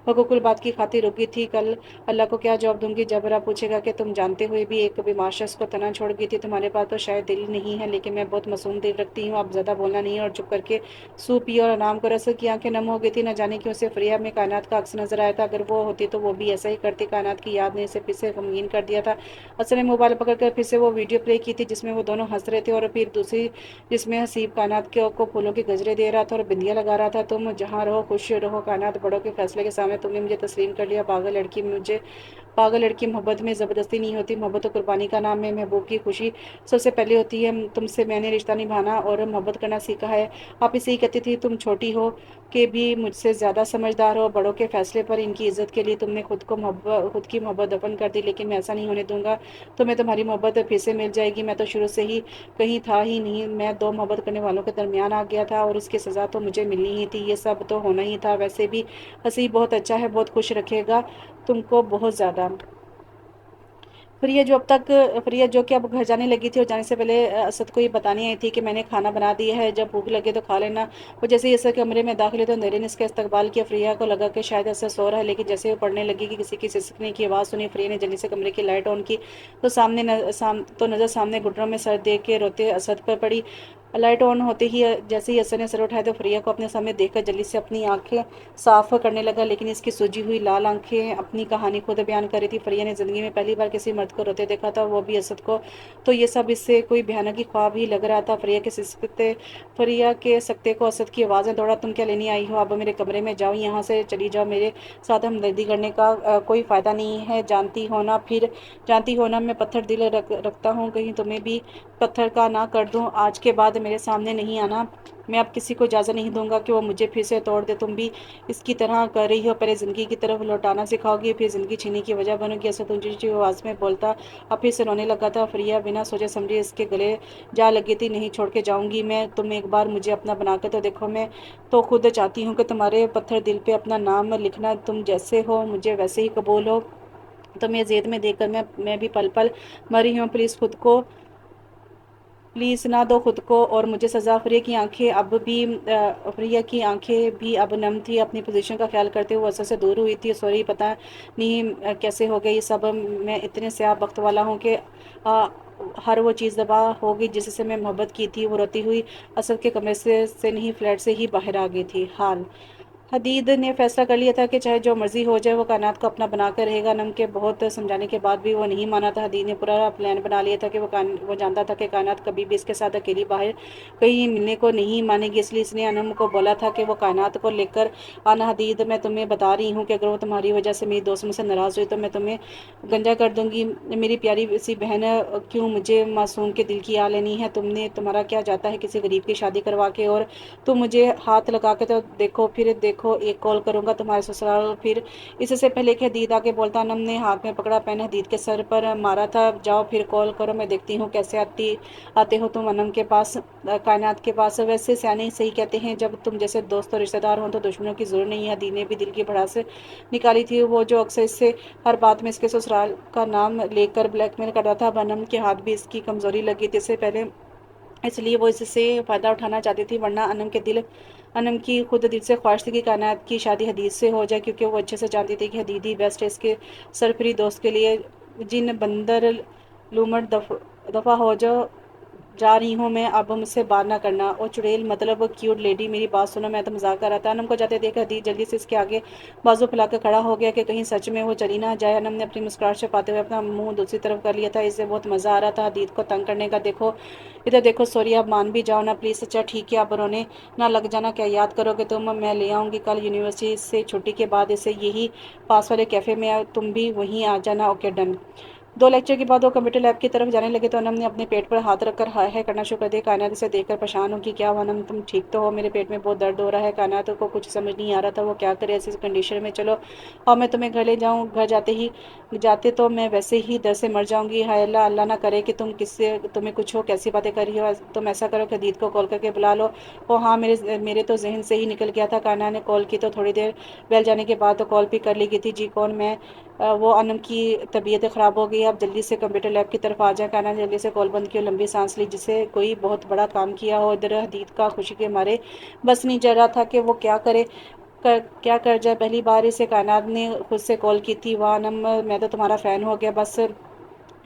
Speaker 1: हकूकुल बात की खातिर रुकी थी। कल अल्लाह को क्या जवाब दूंगी जब रब पूछेगा कि तुम जानते हुए भी एक बीमार शख्स को तना छोड़ गई थी। तुम्हारे पास तो शायद दिल नहीं है, लेकिन मैं बहुत मासूम दिल रखती हूँ। अब ज़्यादा बोलना नहीं और चुप करके सूप पिया और आराम करो। असद की आंखें नम हो गई थी। न जाने क्यों उसे फ्रिया में कायनात का अक्स नजर आया था। अगर वो होती तो वो भी ऐसा ही करती। कायनात की याद ने इसे फिर से गमगीन कर दिया था। असद ने मोबाइल पकड़कर फिर से वो वीडियो प्ले की थी जिसमें वो दोनों हंस रहे थे, और फिर दूसरी जिसमें हसीब कायनात के को फूलों के गजरे दे रहा था और बिंदिया लगा रहा था। तुम जहाँ रहो खुश रहो कायनात, बड़ों के फैसले के सामने तुमने मुझे तस्लीम कर लिया। पागल लड़की मोहब्बत में ज़बरदस्ती नहीं होती, मोहब्बत और कुर्बानी का नाम है। महबूब की खुशी सबसे पहले होती है। तुमसे मैंने रिश्ता निभाना और मोहब्बत करना सीखा है। आप इसे ही कहती थी तुम छोटी हो कि भी मुझसे ज़्यादा समझदार हो। बड़ों के फैसले पर इनकी इज्जत के लिए तुमने खुद की मोहब्बत दफन कर दी, लेकिन मैं ऐसा नहीं होने दूंगा। तुम्हें तुम्हारी मोहब्बत फिर से मिल जाएगी। मैं तो शुरू से ही कहीं था ही नहीं, मैं दो मोहब्बत करने वालों के दरमियान आ गया था और इसकी सज़ा तो मुझे मिलनी ही थी। ये सब तो होना ही था। वैसे भी हंसी बहुत अच्छा है, बहुत खुश रखेगा तुमको बहुत ज़्यादा। फ्रिया जो कि अब घर जाने लगी थी और जाने से पहले असद को ये बताने आई थी कि मैंने खाना बना दिया है, जब भूख लगे तो खा लेना। वो जैसे ही असद कमरे में दाखिल हुई तो अंधेरे ने इसका इस्तकबाल किया। फ्रिया को लगा कि शायद असद सो रहा है, लेकिन जैसे वो पढ़ने लगी कि किसी की सिसकने की आवाज़ सुनी, फ्रिया ने जल्दी से कमरे की लाइट ऑन की तो नज़र सामने घुटनों में सर दे के रोते असद पर पड़ी। लाइट ऑन होते ही जैसे ही असद ने सर उठाया तो फ्रिया को अपने सामने देखकर जल्दी से अपनी आंखें साफ करने लगा, लेकिन इसकी सूजी हुई लाल आंखें अपनी कहानी खुद बयान कर रही थी। फरिया ने ज़िंदगी में पहली बार किसी मर्द को रोते देखा था, वो भी असद को। तो ये सब इससे कोई भयानक ही ख्वाब ही लग रहा था। फरिया के सकते को असद की आवाज़ें दौड़ा, तुम क्या लेने आई हो? अब मेरे कमरे में जाओ, यहाँ से चली जाओ। मेरे साथ हमदर्दी करने का कोई फ़ायदा नहीं है। जानती हो ना मैं पत्थर दिल रखता हूँ, कहीं तुम्हें भी पत्थर का ना कर दूँ। आज के बाद मेरे सामने नहीं आना। मैं अब किसी को इजाज़त नहीं दूंगा कि वो मुझे फिर से तोड़ दे। तुम भी इसकी तरह कर रही हो, पहले ज़िंदगी की तरफ लौटाना सिखाओगी, फिर ज़िंदगी छीनने की वजह बनोगी। ऐसा ऊँची आवाज़ में बोलता अब फिर से रोने लगा था। फरिया बिना सोचे समझे इसके गले जा लगी थी। नहीं छोड़ के जाऊंगी मैं, तुम एक बार मुझे अपना बना के तो देखो। मैं तो खुद चाहती हूँ कि तुम्हारे पत्थर दिल पे अपना नाम लिखना। तुम जैसे हो मुझे वैसे ही कबूल हो। तुम्हें जेद में देखकर मैं भी पल पल मरी हूँ। प्लीज़ ना दो खुद को और मुझे सज़ा। फ्रिया की आंखें भी अब नम थी। अपनी पोजीशन का ख्याल करते हुए असर से दूर हुई थी। सॉरी, पता नहीं कैसे हो गई सब। मैं इतने स्याह वक्त वाला हूँ कि हर वो चीज़ दबा हो गई जिससे मैं मोहब्बत की थी। वो रोती हुई असद के कमरे से नहीं फ्लैट से ही बाहर आ गई थी। हदीद ने फैसला कर लिया था कि चाहे जो मर्जी हो जाए वो कायनात को अपना बना कर रहेगा। नम के बहुत समझाने के बाद भी वो नहीं माना था। हदीद ने पूरा प्लान बना लिया था कि वो जानता था कि कायनात कभी भी इसके साथ अकेली बाहर कहीं मिलने को नहीं मानेगी, इसलिए इसने अनम को बोला था कि वो कायनात को लेकर आना। हदीद, मैं तुम्हें बता रही हूँ कि अगर वो तुम्हारी वजह से मेरी दोस्त मुझसे नाराज़ हुई तो मैं तुम्हें गंजा कर दूंगी। मेरी प्यारी सी बहन, क्यों मुझे मासूम के दिल की आ लेनी है? तुम्हारा क्या जाता है किसी गरीब की शादी करवा के? और तुम मुझे हाथ लगा के तो देखो, फिर देखो, एक कॉल करूंगा तुम्हारे ससुराल। फिर इससे पहले कि हदीद आके बोलता, अनम ने हाथ में पकड़ा पेन हदीद के सर पर मारा था। जाओ फिर कॉल करो, मैं देखती हूँ कैसे आते हो तुम अनम के पास, कायनात के पास। वैसे सियाने सही कहते हैं, जब तुम जैसे दोस्त और रिश्तेदार हो तो दुश्मनों की जरूरत नहीं है। हदीद ने भी दिल की भड़ास निकाली थी, वो जो अक्सर इससे हर बात में इसके ससुराल का नाम लेकर ब्लैकमेल करता था। अब अनम के हाथ भी इसकी कमजोरी लगी थी इससे पहले, इसलिए वो इससे फ़ायदा उठाना चाहती थी। वरना अनम की खुद दिल से ख्वाहिश थी कि कायनात की शादी हदीद से हो जाए, क्योंकि वो अच्छे से जानती थी कि हदीद ही बेस्ट है इसके सरफरी दोस्त के लिए। जिन बंदर लूमड़ दफ़ा हो जाओ, जा रही हूँ मैं, अब मुझसे बात ना करना। और चुड़ैल मतलब क्यूट लेडी, मेरी बात सुनो, मैं तो मजाक कर रहा था। अनम को जाते देख हदीद जल्दी से इसके आगे बाजू फैलाकर खड़ा हो गया कि कहीं सच में वो चली ना जाए। अनम ने अपनी मुस्कुराहट छुपाते हुए अपना मुंह दूसरी तरफ कर लिया था। इससे बहुत मज़ा आ रहा था हदीद को तंग करने का। देखो इधर देखो सॉरी, आप मान भी जाओ ना प्लीज़। अच्छा ठीक है, आप रोने ना लग जाना। क्या याद करोगे तुम? मैं ले आऊँगी कल यूनिवर्सिटी से छुट्टी के बाद इसे, यही पास वाले कैफ़े में, तुम भी वहीं आ जाना। Okay done. 2 लेक्चर के बाद वो कंप्यूटर लैब की तरफ जाने लगे तो अनम ने अपने पेट पर हाथ रखकर हाय हाय करना शुरू कर दिया। कायनात इसे देखकर परेशान हो कि क्या हुआ अनम, तुम ठीक तो हो? मेरे पेट में बहुत दर्द हो रहा है। कायनात को कुछ समझ नहीं आ रहा था वो क्या करे ऐसी कंडीशन में। चलो और मैं तुम्हें घर ले जाऊँ? घर जाते तो मैं वैसे ही डर से मर जाऊंगी। हाय अल्लाह, अल्लाह ना करे कि तुम्हें कुछ हो। कैसी बातें कर रही हो? तुम ऐसा करो कि दीद को कॉल करके बुला लो। ओ हाँ, मेरे तो जहन से ही निकल गया था। कायनात ने कॉल की तो थोड़ी देर बैल जाने के बाद तो कॉल भी कर ली गई थी। जी कौन? मैं वो अनम की तबीयत ख़राब हो गई। आप जल्दी से कंप्यूटर लैब की तरफ आ जाए। कायनात ने जल्दी से कॉल बंद की और लंबी सांस ली, जिसे कोई बहुत बड़ा काम किया हो। इधर हदीद का खुशी के मारे बस नहीं चल रहा था कि वो क्या कर जाए। पहली बार इसे कायनात ने खुद से कॉल की थी। वाह अनम, मैं तो तुम्हारा फ़ैन हो गया, बस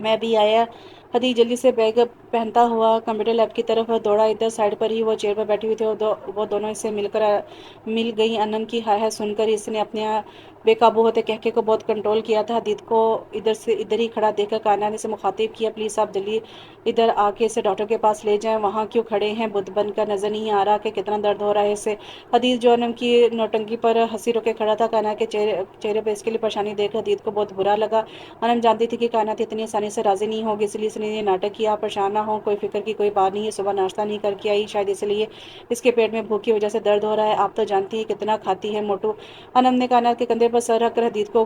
Speaker 1: मैं भी आया। हदीज जल्दी से बैग पहनता हुआ कंप्यूटर लैब की तरफ दौड़ा। इधर साइड पर ही वो चेयर पर बैठी हुई थी। वो दोनों इससे मिल गई। अनम की हाय हाय सुनकर इसने अपने बेकाबू होते कहके को बहुत कंट्रोल किया था। हदीद को इधर ही खड़ा देखकर कान्हा ने इसे मुखातिब किया, प्लीज़ आप जल्दी इधर आके इसे डॉक्टर के पास ले जाएं। वहाँ क्यों खड़े हैं? बुद्ध बनकर नजर नहीं आ रहा कि कितना दर्द हो रहा है इसे? हदीद जो अनम की नौटंकी पर हंसी रोके खड़ा था। कान्हा के चेहरे पर इसके लिए परेशानी देख हदीद को बहुत बुरा लगा। अनम जानती थी कि कायनात इतनी आसानी से राजी नहीं होगी, इसलिए इसने ये नाटक किया। आप परेशान ना हो, कोई फिक्र की कोई बात नहीं है। सुबह नाश्ता नहीं करके आई, शायद इसलिए इसके पेट में भूख की वजह से दर्द हो रहा है। आप तो जानती है कितना खाती है मोटू। अनम ने कायनात के कंधे पर सर रखकर हदीद को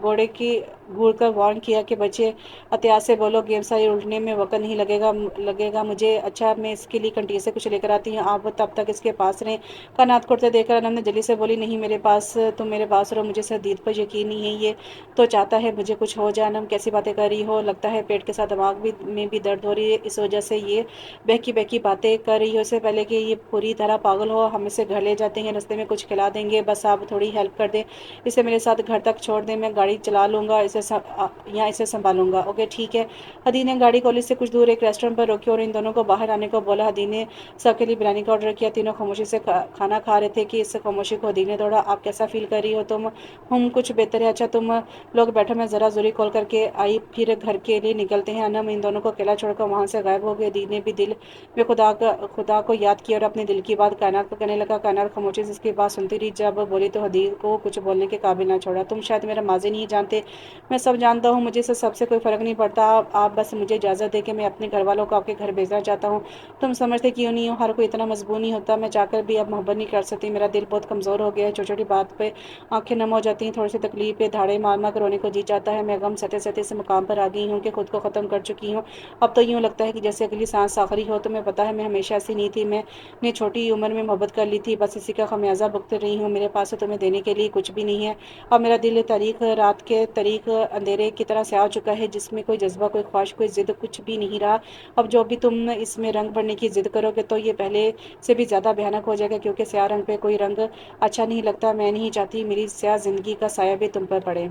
Speaker 1: घोड़े की घूर कर वार्न किया कि बच्चे एहतियात से बोलो, गेम सारी उल्टने में वक्त नहीं लगेगा मुझे। अच्छा, मैं इसके लिए कंटीन से कुछ लेकर आती हूँ, आप तब तक इसके पास रहें। कायनात को उड़ते देखकर अनम ने जल्दी से बोली, नहीं मेरे पास, तुम मेरे पास रहो, मुझे हदीद पर यकीन नहीं है। ये तो चाहता है मुझे कुछ हो जाए। अनम कैसी बातें कर रही हो? लगता है पेट के साथ दिमाग में भी दर्द हो रही है, इस वजह से ये बहकी बहकी बातें कर रही हो। इससे पहले कि ये पूरी तरह पागल हो, हम इसे घर ले जाते हैं, रास्ते में कुछ खिला देंगे, बस आप थोड़ी हेल्प कर दें, इसे मेरे साथ घर तक छोड़ दें, मैं गाड़ी चला लूँगा, यहाँ इसे संभालूंगा। ओके ठीक है। हदी ने गाड़ी कॉलेज से कुछ दूर एक रेस्टोरेंट पर रोकी और इन दोनों को बाहर आने को बोला। हदी ने सबके लिए बिरयानी का ऑर्डर किया। तीनों खामोशी से खाना खा रहे थे कि इस खामोशी को हदी ने तोड़ा। आप कैसा फील कर रही हो तुम? हम कुछ बेहतर है। अच्छा तुम लोग बैठो, मैं ज़रा जोरी कॉल करके आई, फिर घर के लिए निकलते हैं। अनम इन दोनों को अकेला छोड़कर वहाँ से गायब हो गए। दी ने भी दिल में खुदा को याद किया और अपने दिल की बात कायनात को कहने लगा। कायनात खामोशी से इसकी बात सुनती रही। जब बोली तो हदीद को कुछ बोलने के काबिल ना छोड़ा। तुम शायद मेरा माजी नहीं जानते, मैं सब जानता हूँ, मुझे से सबसे कोई फ़र्क नहीं पड़ता। आप बस मुझे इजाज़त दे कि मैं अपने घर वालों को आपके घर भेजना चाहता हूँ। तुम समझते क्यों नहीं हो? हर कोई इतना मजबूर नहीं होता, मैं चाहकर भी अब मोहब्बत नहीं कर सकती। मेरा दिल बहुत कमज़ोर हो गया है, छोटी छोटी बात पे आंखें नम हो जाती हैं, थोड़ी सी तकलीफ पे धाड़े मार मार कर रोने को जी जाता है। मैं गम सते सते से मुकाम पर आ गई हूँ कि खुद को ख़त्म कर चुकी हूँ। अब तो यूँ लगता है कि जैसे अगली सांस आखिरी हो। तुम्हें पता है मैं हमेशा ऐसी नहीं थी, मैंने छोटी उम्र में मोहब्बत कर ली थी, बस इसी का खमियाजा भुगत रही हूँ। मेरे पास तो तुम्हें देने के लिए कुछ भी नहीं है। अब मेरा दिल तारीख रात के तारीख अंधेरे की तरह से आ चुका है, जिसमें कोई जज्बा, कोई ख्वाहिश, कोई ज़िद कुछ भी नहीं रहा। अब जो भी तुम इसमें रंग भरने की ज़िद करोगे तो ये पहले से भी ज़्यादा भयानक हो जाएगा, क्योंकि स्याह रंग पे कोई रंग अच्छा नहीं लगता। मैं नहीं चाहती मेरी स्याह ज़िंदगी का साया भी तुम पर पड़े।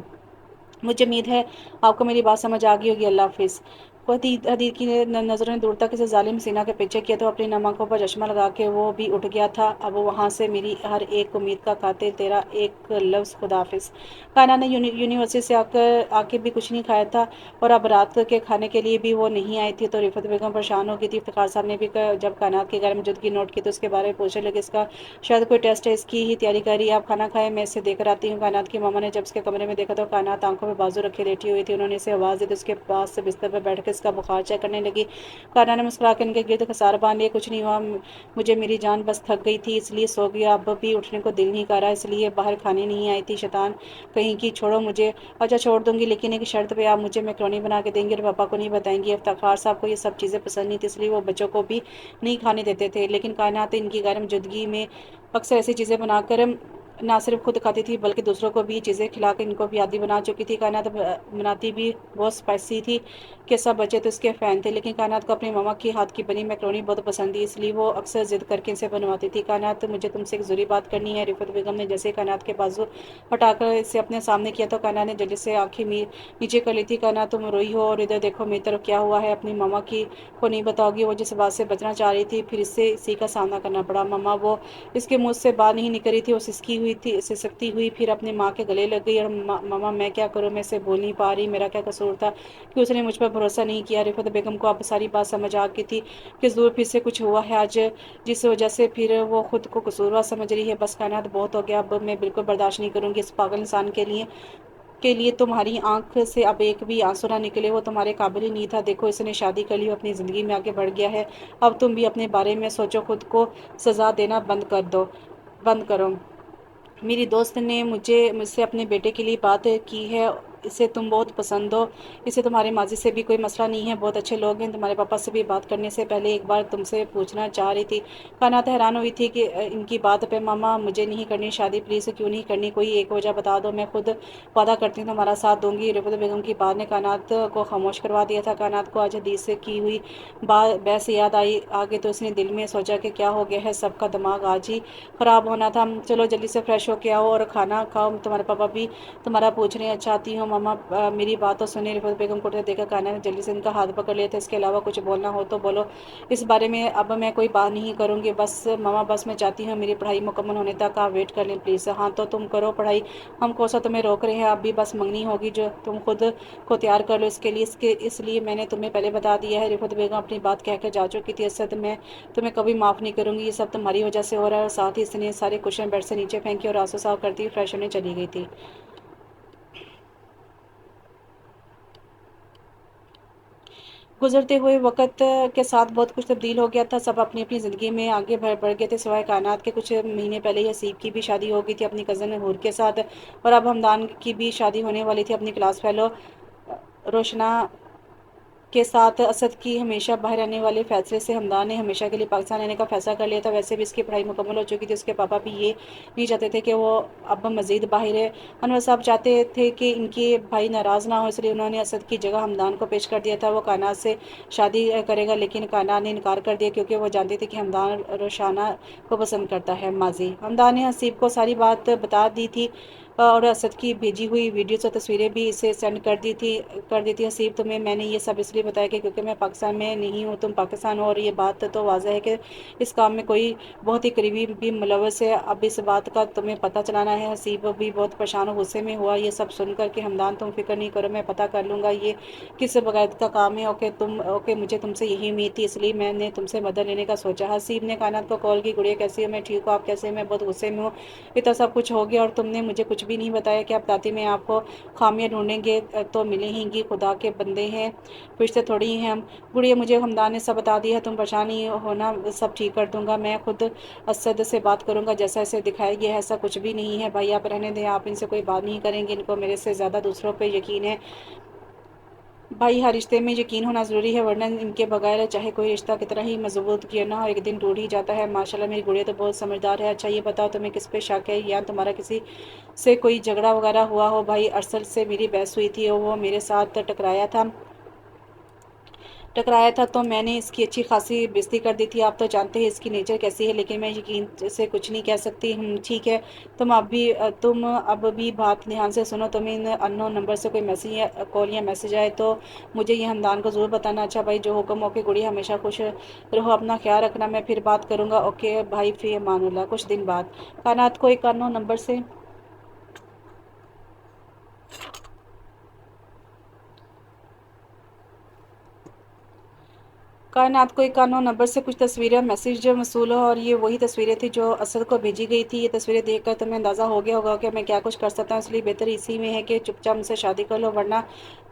Speaker 1: मुझे उम्मीद है आपको मेरी बात समझ आ गई होगी। अल्लाह हाफिज़। हदीद की नज़रों ने दूर तक इसे जालिम सीना के पीछे किया तो अपनी नमकों पर चश्मा लगा के वो भी उठ गया था। अब वहाँ से मेरी हर एक उम्मीद का कातिल तेरा एक लफ्ज़ खुदाफिज। कायनात ने यूनिवर्सिटी से आके भी कुछ नहीं खाया था और अब रात के खाने के लिए भी वो नहीं आई थी। तो रिफत बेगम परेशान हो गई थी। इफ्तिखार साहब ने भी जब कायनात के घर में मौजूदगी नोट की तो उसके बारे में पूछने लगे। इसका शायद कोई टेस्ट है, इसकी ही तैयारी कर रही है। आप खाना खाएं, मैं इसे देकर आती हूँ। कायनात की मामा ने जब उसके कमरे में देखा तो कायनात आंखों में बाजू रखे लेटी हुई थी। उन्होंने इसे आवाज़ दी तो उसके पास से बिस्तर पर बैठ कर इसका बुखार चेक करने लगी। कायनात ने मुस्कुरा कर इनके गिर्द खसार बांध लिया। कुछ नहीं हुआ, मुझे मेरी जान बस थक गई थी इसलिए सो गया। अब भी उठने को दिल नहीं कर रहा इसलिए बाहर खाने नहीं आई थी। शैतान कहीं की, छोड़ो मुझे। अच्छा छोड़ दूंगी, लेकिन एक शर्त पे, आप मुझे मैकरोनी बना के देंगे और पापा को नहीं बताएंगी। इफ्तिखार साहब को ये सब चीज़ें पसंद नहीं थी इसलिए वो बच्चों को भी नहीं खाने देते थे। लेकिन कायनात इनकी गैर मौजूदगी में अक्सर ऐसी चीज़ें बनाकर ना सिर्फ खुद खाती थी बल्कि दूसरों को भी चीज़ें खिलाकर इनको भी आदी बना चुकी थी। कायनात बनाती भी बहुत स्पाइसी थी कि सब बच्चे तो इसके फ़ैन थे। लेकिन कायनात को अपनी मामा की हाथ की बनी मैकरोनी बहुत पसंद थी इसलिए वो अक्सर ज़िद करके इसे बनवाती थी। कायनात, मुझे तुमसे एक ज़रूरी बात करनी है। रिफत बेगम ने जैसे कायनात के बाजू हटाकर इसे अपने सामने किया तो कायनात ने जल्दी से आँखें नीचे कर ली थी। कायनात, तुम रोई हो और इधर देखो मेरी तरफ क्या हुआ है। अपनी मामा की को नहीं बताओगी। वो जिस बात से बचना चाह रही थी फिर इससे इसी का सामना करना पड़ा। मामा, वो इसके मुंह से बात नहीं निकल रही थी। वो सिसकती हुई फिर अपनी माँ के गले लग गई और मामा मैं क्या करूँ, मैं इसे बोल नहीं पा रही, मेरा क्या कसूर था कि उसने मुझ पर भरोसा नहीं किया। रिफत बेगम को अब सारी बात समझ आ गई थी कि ज़रूर फिर से कुछ हुआ है आज जिस वजह से फिर वो खुद को कसूरवार समझ रही है। बस कायनात, बहुत हो गया, अब मैं बिल्कुल बर्दाश्त नहीं करूँगी इस पागल इंसान के लिए तुम्हारी आंख से अब एक भी आंसू ना निकले। वो तुम्हारे काबिल ही नहीं था। देखो इसने शादी कर ली, अपनी ज़िंदगी में आगे बढ़ गया है। अब तुम भी अपने बारे में सोचो, खुद को सज़ा देना बंद करो। मेरी दोस्त ने मुझसे अपने बेटे के लिए बात की है। इसे तुम बहुत पसंद हो, इसे तुम्हारे माजी से भी कोई मसला नहीं है, बहुत अच्छे लोग हैं। तुम्हारे पापा से भी बात करने से पहले एक बार तुमसे पूछना चाह रही थी। कायनात हैरान हुई थी कि इनकी बात पे। मामा, मुझे नहीं करनी शादी, प्लीज़। क्यों नहीं करनी, कोई एक वजह बता दो, मैं खुद वादा करती हूँ तुम्हारा साथ दूंगी। रिफत बेगम की बात ने कायनात को खामोश करवा दिया था। कायनात को आज हदीस से की हुई बहस याद आई आगे तो उसने दिल में सोचा कि क्या हो गया है, सबका दिमाग आज ही ख़राब होना था। चलो जल्दी से फ्रेश हो के आओ और खाना खाओ, तुम्हारे पापा भी तुम्हारा पूछ रहे हैं। चाहती हूँ मामा, मेरी बात तो सुने। रिफत बेगम को देखा कायनात ने जल्दी से इनका हाथ पकड़ लिया था। इसके अलावा कुछ बोलना हो तो बोलो, इस बारे में अब मैं कोई बात नहीं करूँगी। बस मामा, बस मैं चाहती हूँ मेरी पढ़ाई मुकम्मल होने तक आप वेट कर लें प्लीज़। हाँ तो तुम करो पढ़ाई, हम कौन सा तुम्हें रोक रहे हैं। अब भी बस मंगनी होगी जो तुम खुद को तैयार कर लो इसके लिए, इसलिए मैंने तुम्हें पहले बता दिया है। रिफत बेगम अपनी बात कहकर जा चुकी थी। असद, मैं तुम्हें कभी माफ़ नहीं करूँगी, ये सब तुम्हारी वजह से हो रहा है। और साथ ही इसने सारे कुशन बेड से नीचे फेंके और आंसू साफ करती हुई फ्रेश होने चली गई थी। गुजरते हुए वक्त के साथ बहुत कुछ तब्दील हो गया था। सब अपनी अपनी ज़िंदगी में आगे बढ़ गए थे सिवाय कायनात के। कुछ महीने पहले ही हसीब की भी शादी हो गई थी अपनी कज़न हूर के साथ और अब हमदान की भी शादी होने वाली थी अपनी क्लास फेलो रोशना के साथ। असद की हमेशा बाहर रहने वाले फैसले से हमदान ने हमेशा के लिए पाकिस्तान रहने का फैसला कर लिया था। वैसे भी इसकी पढ़ाई मुकम्मल हो चुकी थी। उसके पापा भी ये नहीं चाहते थे कि वो अब मज़ीद बाहर है। अनवर साहब चाहते थे कि इनके भाई नाराज़ ना हो इसलिए उन्होंने असद की जगह हमदान को पेश कर दिया था। वो कायनात से शादी करेगा लेकिन कायनात ने इनकार कर दिया क्योंकि वो जानती थी कि हमदान रोशाना को पसंद करता है। माजी हमदान ने हसीब को सारी बात बता दी थी और असद की भेजी हुई वीडियोस और तस्वीरें भी इसे सेंड कर दी थी। हसीब, तुम्हें मैंने ये सब इसलिए बताया कि क्योंकि मैं पाकिस्तान में नहीं हूँ, तुम पाकिस्तान हो और ये बात तो वाज़ह है कि इस काम में कोई बहुत ही करीबी भी मुलव्वस है। अब इस बात का तुम्हें पता चलाना है। हसीब भी बहुत परेशान और गुस्से में हुआ ये सब सुन कर के। हमदान, तुम फिक्र नहीं करो, मैं पता कर लूँगा ये किस बगैरत का काम है। ओके, मुझे तुमसे यही उम्मीद थी इसलिए मैंने तुमसे मदद लेने का सोचा। हसीब ने कायनात को कॉल की। गुड़िया कैसी हो? मैं ठीक हूँ, आप कैसे हैं? मैं बहुत गुस्से में हूँ, इतना सब कुछ हो गया और तुमने मुझे कुछ भी नहीं बताया। क्या बताती, मैं आपको खामियां ढूंढेंगे तो मिलेंगी, खुदा के बंदे हैं, फिर से थोड़ी ही हम। गुड़िया, मुझे हमदान ने सब बता दिया है, तुम परेशान नहीं होना, सब ठीक कर दूंगा। मैं खुद असद से बात करूंगा, जैसा इसे दिखाया गया है ऐसा कुछ भी नहीं है। भाई आप रहने दें, आप इनसे कोई बात नहीं करेंगे, इनको मेरे से ज़्यादा दूसरों पर यकीन है। भाई हर रिश्ते में यकीन होना ज़रूरी है वरना इनके बगैर चाहे कोई रिश्ता कितना ही मजबूत क्यों ना हो एक दिन टूट ही जाता है। माशाल्लाह मेरी गुड़िया तो बहुत समझदार है। अच्छा ये बताओ तुम्हें किस पे शक है या तुम्हारा किसी से कोई झगड़ा वगैरह हुआ हो? भाई अरसल से मेरी बहस हुई थी और वो मेरे साथ टकराया था। टकराया था तो मैंने इसकी अच्छी खासी बेइज्जती कर दी थी। आप तो जानते हैं इसकी नेचर कैसी है, लेकिन मैं यकीन से कुछ नहीं कह सकती। ठीक है, तुम अब भी बात ध्यान से सुनो। तुम्हें इन अननोन नंबर से कोई मैसेज या कॉल या मैसेज आए तो मुझे ये हमदान को ज़रूर बताना। अच्छा भाई, जो हुक्म हो के गुड़िया, हमेशा खुश रहो, अपना ख्याल रखना। मैं फिर बात करूँगा। ओके भाई, फी अमानुल्लाह। कुछ दिन बाद कानात को एक अननोन नंबर से कायनात को एक अननोन नंबर से कुछ तस्वीरें मैसेज मौसूल हो, और ये वही तस्वीरें थी जो असद को भेजी गई थी। ये तस्वीरें देखकर तुम्हें अंदाज़ा हो गया होगा कि मैं क्या कुछ कर सकता हूँ, इसलिए बेहतर इसी में है कि चुपचाप मुझसे शादी कर लो, वरना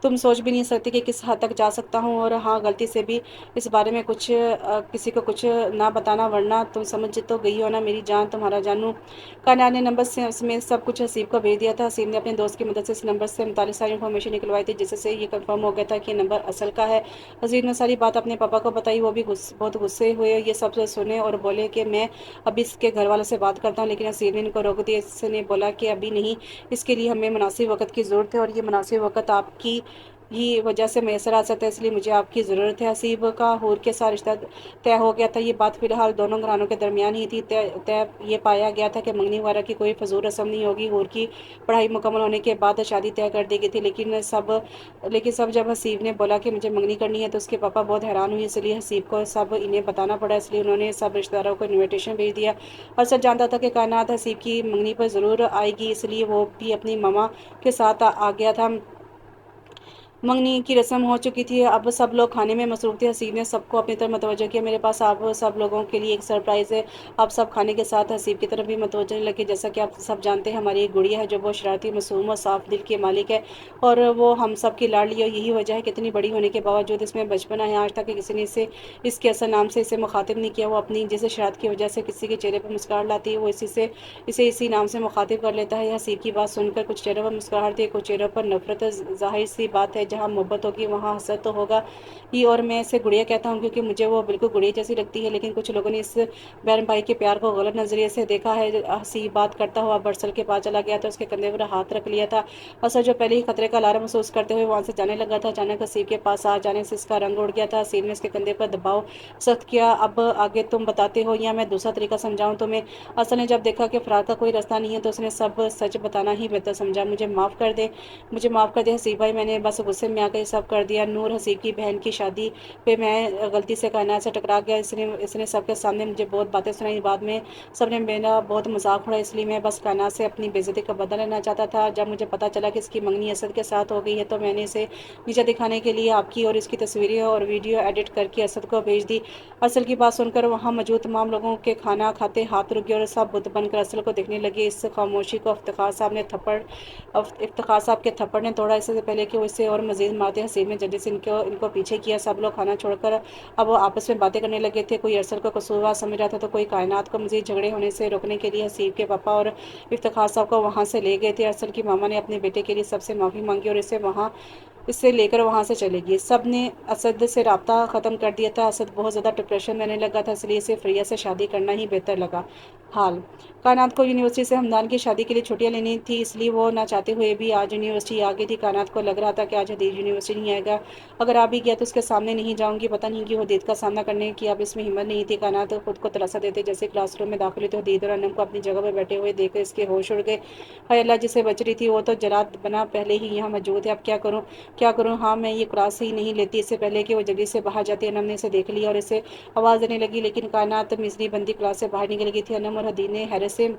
Speaker 1: तुम सोच भी नहीं सकती कि किस हद तक जा सकता हूँ। और हाँ, गलती से भी इस बारे में किसी को कुछ ना बताना, वरना तुम समझ तो गई हो ना मेरी जान, तुम्हारा जानू। कायनात ने नंबर से में सब कुछ हसीब को भेज दिया था। हसीब ने अपने दोस्त की मदद से इस नंबर से मुतालिक सारी इन्फॉर्मेशन निकलवाई थी, जिससे ये कंफर्म हो गया था कि नंबर असल का है। अजीज ने सारी बात अपने पापा को बताई। वो भी बहुत गुस्से हुए ये सब सुने और बोले कि मैं अभी इसके घर वालों से बात करता हूँ, लेकिन असीम ने इनको रोक दिया। इसने बोला कि अभी नहीं, इसके लिए हमें मुनासिब वक्त की ज़रूरत है, और ये मुनासिब वक्त आपकी ही वजह से मैसर आ सकता है, इसलिए मुझे आपकी ज़रूरत है। हसीब का हूर के साथ रिश्ता तय हो गया था। ये बात फिलहाल दोनों घरानों के दरमियान ही थी। तय ये पाया गया था कि मंगनी वगैरह की कोई फजूल रस्म नहीं होगी। हूर की पढ़ाई मुकम्मल होने के बाद शादी तय कर दी गई थी, लेकिन सब जब हसीब ने बोला कि मुझे मंगनी करनी है तो उसके पापा बहुत हैरान हुए। इसलिए हसीब को सब इन्हें बताना पड़ा, इसलिए उन्होंने सब रिश्तेदारों को इनविटेशन भेज दिया। और सब जानता था कि कायनात हसीब की मंगनी पर ज़रूर आएगी, इसलिए वो भी अपनी मामा के साथ आ गया था। मंगनी की रस्म हो चुकी थी, अब सब लोग खाने में मसरूफ़ थे। हसीब ने सबको अपनी तरफ मतवजह किया। मेरे पास आप सब लोगों के लिए एक सरप्राइज़ है। आप सब खाने के साथ हसीब की तरफ भी मतवजह लगे। जैसा कि आप सब जानते हैं, हमारी एक गुड़िया है जो बहुत शरारती, मासूम और साफ दिल के मालिक है, और वो हम सब की लाडली। और यही वजह है कि इतनी बड़ी होने के बावजूद इसमें बचपना है। आज तक किसी ने इसके असल नाम से इसे मुखातिब नहीं किया। वो अपनी जैसे शरारत की वजह से किसी के चेहरे पर मुस्कुराहट लाती है, वो इसे इसी नाम से मुखातिब कर लेता है। हसीब की बात सुनकर कुछ चेहरों पर मुस्कुराहट थी, कुछ चेहरों पर नफरत। जाहिर सी बात है, जहाँ मोहब्बत होगी वहाँ हसद तो होगा ही। और मैं इसे गुड़िया कहता हूँ क्योंकि मुझे वो बिल्कुल गुड़िया जैसी लगती है, लेकिन कुछ लोगों ने इस बहन भाई के प्यार को गलत नज़रिए से देखा है। हसी बात करता हुआ बरसल के पास चला गया तो उसके कंधे पर हाथ रख लिया था। असर जो पहले ही खतरे का लारा महसूस करते हुए वहाँ से जाने लगा था, अचानक हसीब के पास आ जाने से इसका रंग उड़ गया था। हसीब ने इसके कंधे पर दबाव सख्त किया। अब आगे तुम बताते हो या मैं दूसरा तरीका समझाऊं तुम्हें? असल ने जब देखा कि फरार का कोई रास्ता नहीं है तो उसने सब सच बताना ही बेहतर समझा। मुझे माफ़ कर दे हसीब भाई, मैंने बस गुस्से में आकर ये सब कर दिया। नूर हसीब की बहन की शादी पे मैं गलती से कायनात से टकरा गया, इसने इसने सबके सामने मुझे बहुत बातें सुनाई। बाद में सबने मेरा बहुत मजाक उड़ाया, इसलिए मैं बस कायनात से अपनी बेइज्जती का बदला लेना चाहता था। जब मुझे पता चला कि इसकी मंगनी असद के साथ हो गई है तो मैंने इसे नीचे दिखाने के लिए आपकी और इसकी तस्वीरें और वीडियो एडिट करके असद को भेज दी। असल की बात सुनकर वहाँ मौजूद तमाम लोगों के खाना खाते हाथ रुक गए और सब बुत बनकर असल को देखने लगे। इस खामोशी को इफ्तिखार साहब के थप्पड़ ने तोड़ा। इससे पहले कि वो इसे और मजीद मारते, हसीब ने जल्दी से इनको इनको पीछे किया। सब लोग खाना छोड़कर अब वो आपस में बातें करने लगे थे। कोई अरसल को कसूरवार समझ रहा था तो कोई कायनात को मजीद झगड़े होने से रोकने के लिए हसीब के पापा और इफ्तिखार साहब को वहाँ से ले गए थे। अरसल की मामा ने अपने बेटे के लिए सबसे माफ़ी मांगी और इससे लेकर वहाँ से चले गए। सब ने असद से रब्ता ख़त्म कर दिया था। असद बहुत ज़्यादा डिप्रेशन में रहने लगा था, इसलिए इसे फ्रिया से शादी करना ही बेहतर लगा। हाल कायनात को यूनिवर्सिटी से हमदान की शादी के लिए छुट्टियां लेनी थी, इसलिए वो ना चाहते हुए भी आज यूनिवर्सिटी आ गई थी। कायनात को लग रहा था कि आज हदीद यूनिवर्सिटी नहीं आएगा। अगर आ भी गया तो उसके सामने नहीं जाऊंगी। पता नहीं कि हदीद का सामना करने की अब इसमें हिम्मत नहीं थी। कायनात खुद को तरासा देते जैसे क्लासरूम में दाखिल हुई तो हदीद और अनम को अपनी जगह पर बैठे हुए देखकर इसके होश उड़ गए। हाय अल्लाह, जिसे बच रही थी वो तो जरात बना पहले ही यहाँ मौजूद है। अब क्या करूँ? हाँ, मैं ये क्लास ही नहीं लेती। इससे पहले कि वो जल्दी से बाहर जाती, अनम ने इसे देख लिया और इसे आवाज़ देने लगी, लेकिन कायनात मिसरी बंदी क्लास से बाहर निकल गई थी। अनम और हदीद ने हैरत से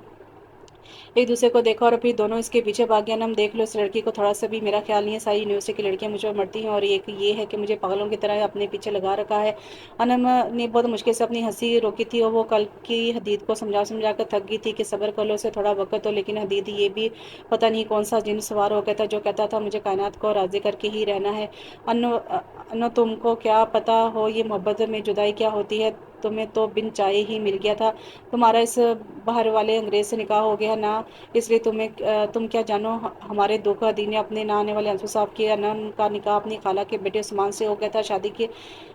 Speaker 1: एक दूसरे को देखा और फिर दोनों इसके पीछे भाग गए। हम देख लो, इस लड़की को थोड़ा सा भी मेरा ख्याल नहीं है। सारी यूनिवर्सिटी की लड़कियां मुझे मरती हैं और एक ये है कि मुझे पागलों की तरह अपने पीछे लगा रखा है। अनम ने बहुत मुश्किल से अपनी हंसी रोकी थी और वो कल की हदीद को समझा समझा कर थक गई थी कि सब्र कर लो, से थोड़ा वक्त हो। लेकिन हदीद ये भी पता नहीं कौन सा जिन सवार हो गया था जो कहता था मुझे कायनात को राजी करके ही रहना है। अनो तुमको क्या पता हो ये मोहब्बत में जुदाई क्या होती है? तुम्हें तो बिन चाहे ही मिल गया था। तुम्हारा इस बाहर वाले अंग्रेज से निकाह हो गया ना, इसलिए तुम क्या जानो, हमारे दुख हदी ने अपने ना आने वाले अंसू साहब के अनन का निकाह अपनी खाला के बेटे उस्मान से हो गया था।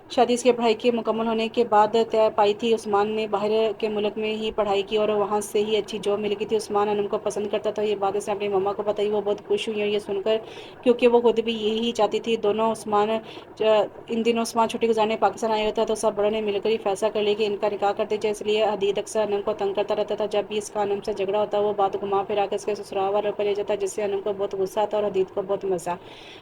Speaker 1: शादी इसके पढ़ाई के मुकम्मल होने के बाद तय पाई थी। उस्मान ने बाहर के मुल्क में ही पढ़ाई की और वहाँ से ही अच्छी जॉब मिल गई थी। उस्मान अनम को पसंद करता था। ये बात उसने अपनी मम्मा को बताई। वो बहुत खुश हुई ये सुनकर, क्योंकि वो खुद भी यही चाहती थी। इन दिनों उस्मान छुट्टी गुजारने पाकिस्तान आया होता, तो सब बड़ों ने मिलकर ही फैसला कर लिया कि इनका निकाह कर दीजिए। इसलिए हदीद अक्सर अनम को तंग करता रहता था। जब भी इसका अनम से झगड़ा होता, वो बात घुमा फिरा कर इसके ससुराल वालों पर ले जाता, जिससे अनम को बहुत गुस्सा आता और हदीद को बहुत मजा।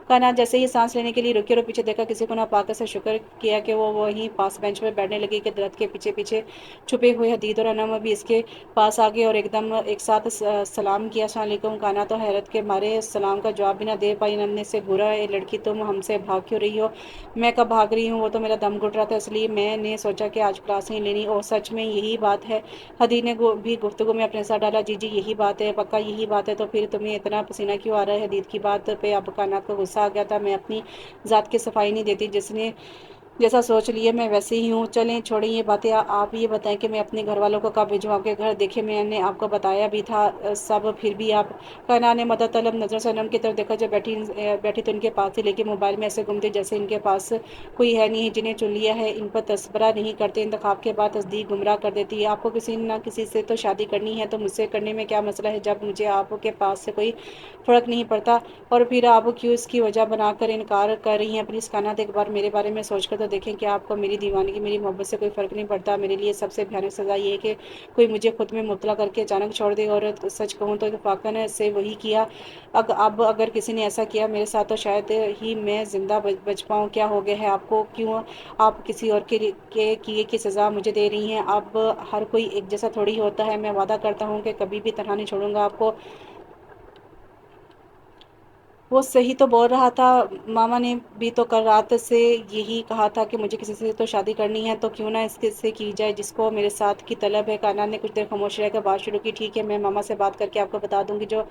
Speaker 1: कायनात जैसे ही सांस लेने के लिए रुकी और पीछे देखा, किसी को ना पाकर से शुक्र किया कि वो वहीं पास बेंच पर बैठने लगी कि दरख्त के पीछे पीछे छुपे हुए हदीद और अनम भी इसके पास आ गए और एकदम एक साथ सलाम किया। अस्सलाम वालेकुम। कायनात तो हैरत के मारे सलाम का जवाब भी ना दे पाई। अनम ने से घूरा, ए लड़की तुम हमसे भाग क्यों रही हो? मैं कब भाग रही हूँ, वो तो मेरा दम घुट रहा था, इसलिए मैंने सोचा कि आज क्लास नहीं लेनी। और सच में यही बात है? हदीद ने भी गुफ्तगू में अपने साथ डाला। जी जी यही बात है, पक्का यही बात है। तो फिर तुम्हें इतना पसीना क्यों आ रहा है? हदीद की बात पे अब कायनात को गुस्सा आ गया था। मैं अपनी ज़ात की सफाई नहीं देती, जिसने जैसा सोच लिए मैं वैसे ही हूँ। चलें छोड़ें ये बातें, आप ये बताएं कि मैं अपने घर वालों को कब भेजूँ आपके घर? देखिए मैंने आपको बताया भी था सब, फिर भी आप। कायनात ने मदद तलब नजर से अनम की तरफ देखा, जो बैठी तो इनके पास थी, लेकिन मोबाइल में ऐसे घूमती जैसे इनके पास कोई है नहीं, जिन्हें चुन लिया है। इन पर तस्बरा नहीं करते, इंतखाब के बाद तस्दीक गुमराह कर देती है। आपको किसी न किसी से तो शादी करनी है, तो मुझसे करने में क्या मसला है, जब मुझे आपके पास से कोई फ़र्क नहीं पड़ता। और फिर आप क्यों इसकी वजह बनाकर इनकार कर रही हैं? प्लीज़ कायनात एक बार मेरे बारे में सोच कर तो देखें कि आपको मेरी दीवानगी, मेरी मोहब्बत से कोई फ़र्क नहीं पड़ता। मेरे लिए सबसे भयानक सज़ा ये है कि कोई मुझे खुद में मुब्तला करके अचानक छोड़ दे। और सच कहूँ तो इत्तेफाकन से वही किया। अब अगर किसी ने ऐसा किया मेरे साथ, तो शायद ही मैं ज़िंदा बच पाऊँ। क्या हो गया है आपको? क्यों आप किसी और के किए की सज़ा मुझे दे रही हैं? अब हर कोई एक जैसा थोड़ी होता है। मैं वादा करता हूँ कि कभी भी तनहा नहीं छोड़ूंगा आपको। वो सही तो बोल रहा था। मामा ने भी तो कल रात से यही कहा था कि मुझे किसी से तो शादी करनी है, तो क्यों ना इसके से की जाए जिसको मेरे साथ की तलब है। कायनात ने कुछ देर खामोश रहकर बात शुरू की। ठीक है, मैं मामा से बात करके आपको बता दूंगी। जो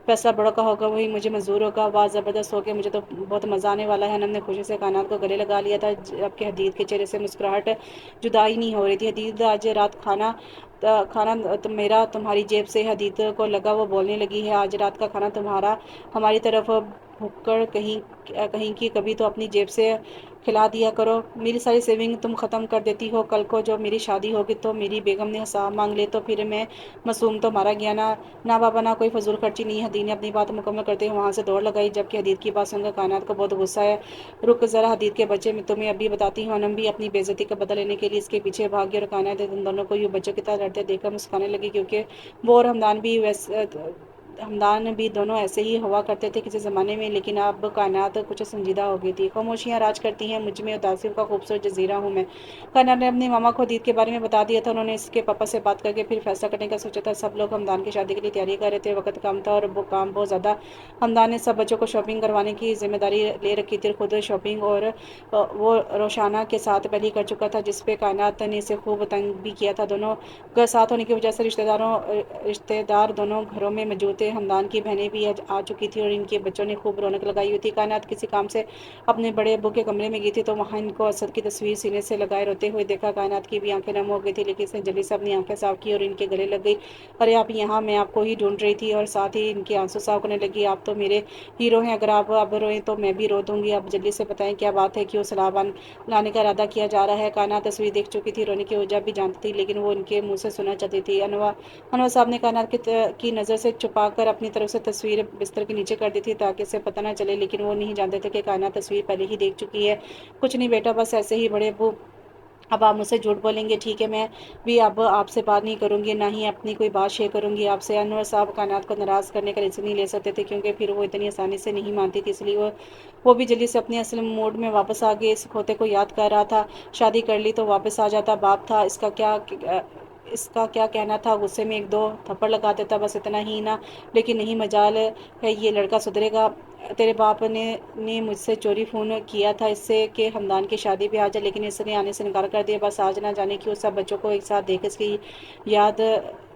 Speaker 1: फैसला बड़ों का होगा वही मुझे मंजूर होगा। वाह ज़बरदस्त हो गया, मुझे तो बहुत मज़ा आने वाला है। अनम ने खुशी से कायनात को गले लगा लिया था, जबकि हदीद के चेहरे से मुस्कुराहट जुदा ही नहीं हो रही थी। हदीद आज रात खाना मेरा तुम्हारी जेब से। हदीद को लगा वो बोलने लगी है, आज रात का खाना तुम्हारा। हमारी तरफ भुक्कड़ कहीं की कभी तो अपनी जेब से खिला दिया करो। मेरी सारी सेविंग तुम ख़त्म कर देती हो। कल को जो मेरी शादी होगी तो मेरी बेगम ने हिसाब मांग ले, तो फिर मैं मासूम तो मारा गया ना। ना बाबा, ना कोई फजूल खर्ची नहीं। हदीद ने अपनी बात मुकम्मल करते हुए वहाँ से दौड़ लगाई, जबकि हदीद की बात सुनकर कायनात को बहुत गुस्सा है। रुक ज़रा हदीद के बच्चे, मैं तुम्हें अभी बताती हूँ। अनम भी अपनी बेइज्जती का बदला लेने के लिए इसके पीछे भाग गया और कायनात उन दोनों को यूँ बच्चों की तरह लड़ते देखकर मुस्कुराने लगी, क्योंकि वो और हमदान भी दोनों ऐसे ही हुआ करते थे किसी ज़माने में। लेकिन अब कायनात कुछ संजीदा हो गई थी। खामोशियाँ राज करती हैं मुझ में, उदासी का खूबसूरत जजीरा हूँ मैं। कायनात ने अपने मामा को हदीद के बारे में बता दिया था। उन्होंने इसके पापा से बात करके फिर फैसला करने का सोचा था। सब लोग हमदान की शादी के लिए तैयारी कर रहे थे। वक्त कम था और वो काम बहुत ज़्यादा। हमदान ने सब बच्चों को शॉपिंग करवाने की जिम्मेदारी ले रखी थी। खुद शॉपिंग और वो रोशाना के साथ पहले कर चुका था, जिस पे कायनात ने इसे खूब तंग भी किया था। दोनों घर साथ होने की वजह से रिश्तेदार दोनों घरों में मौजूद थे। हमदान की बहनें भी आ चुकी थी और इनके बच्चों ने खूब रौनक लगाई हुई थी। कायनात किसी काम से अपने बड़े अब्बू के कमरे में गई थी, तो वहाँ इनको असद की तस्वीर सीने से लगाए रोते हुए देखा। कायनात की भी आंखें नम हो गई थी, लेकिन इसने जल्दी से अपनी आंखें साफ की और इनके गले लग गई। अरे आप यहाँ, मैं आपको ही ढूंढ रही थी। और साथ ही इनके आंसू साफ करने लगी। आप तो मेरे हीरो हैं, अगर आप अब रोएं तो मैं भी रो दूंगी। अब जल्दी से बताएं क्या बात है, क्यों सलाबान लाने का इरादा किया जा रहा है? कायनात तस्वीर देख चुकी थी, रोने की वजह भी जानती थी, लेकिन वो इनके मुंह से सुनना चाहती थी। अनवर साहब ने कायनात की नज़र से छुपाकर अपनी तरफ से तस्वीर बिस्तर के नीचे कर दी थी, ताकि इसे पता ना चले, लेकिन वो नहीं जानते थे कि कायनात तस्वीर पहले ही देख चुकी है। कुछ नहीं बेटा, बस ऐसे ही बड़े अब्बू। अब आप मुझसे झूठ बोलेंगे, ठीक है? मैं भी अब आपसे बात नहीं करूंगी, ना ही अपनी कोई बात शेयर करूंगी आपसे। अनवर साहब कायनात को नाराज़ करने का रिस्क नहीं ले सकते थे, क्योंकि फिर वो इतनी आसानी से नहीं मानती थी। इसलिए वो भी जल्दी से अपने असल मूड में वापस आ गए। इस खोते को याद कर रहा था। शादी कर ली तो वापस आ जाता। बाप था इसका क्या कहना था? गुस्से में एक दो थप्पड़ लगा देता, बस इतना ही ना। लेकिन नहीं, मजाल है ये लड़का सुधरेगा। तेरे बाप ने मुझसे चोरी फ़ोन किया था इससे कि हमदान की शादी पे आ जाए, लेकिन इसने आने से इनकार कर दिया। बस आज ना जाने क्यों सब बच्चों को एक साथ देख इसकी याद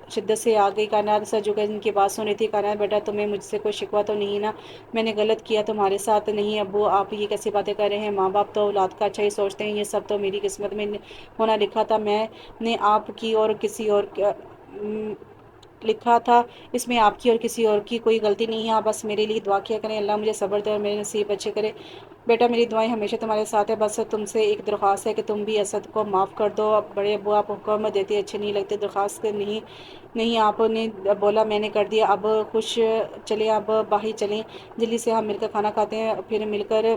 Speaker 1: शिद्दत से आ गई। कायनात सर झुकर इनकी बात सुन रही थी। कायनात बेटा तुम्हें मुझसे कोई शिकवा तो नहीं ना, मैंने गलत किया तुम्हारे साथ? नहीं अब्बू आप ये कैसी बातें कर रहे हैं, माँ बाप तो औलाद का अच्छा ही सोचते हैं, ये सब तो मेरी किस्मत में होना लिखा था। मैंने आपकी और किसी और लिखा था, इसमें आपकी और किसी और की कोई गलती नहीं है। आप बस मेरे लिए दुआ किया करें, अल्लाह मुझे सब्र दे और मेरे नसीब अच्छे करे। बेटा मेरी दुआएं हमेशा तुम्हारे साथ है, बस तुमसे एक दरख्वास्त है कि तुम भी असद को माफ़ कर दो। अब बड़े अब्बू आप हुक्म देते अच्छे नहीं लगते, दरख्वास्त नहीं नहीं आपने बोला मैंने कर दिया। अब खुश चले, अब बाहर चलें, जल्दी से हम मिलकर खाना खाते हैं, फिर मिलकर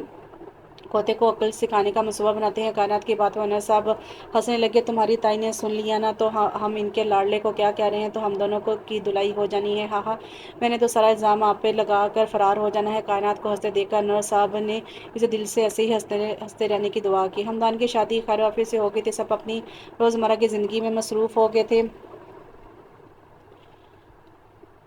Speaker 1: खोते को अक्ल सिखाने का मंसूबा बनाते हैं। कायनात की बात अनवर साहब हंसने लगे। तुम्हारी ताई ने सुन लिया ना, तो हम इनके लाडले को क्या कह रहे हैं, तो हम दोनों को की धुलाई हो जानी है। हाँ हाँ, मैंने तो सारा इल्ज़ाम आप पे लगा कर फ़रार हो जाना है। कायनात को हंसते देखकर अनवर साहब ने इसे दिल से ऐसे ही हंसते रहने की दुआ की। हमदान की शादी खैर वाफियत से हो गई थी, सब अपनी रोज़मर्रा की ज़िंदगी में मसरूफ़ हो गए थे।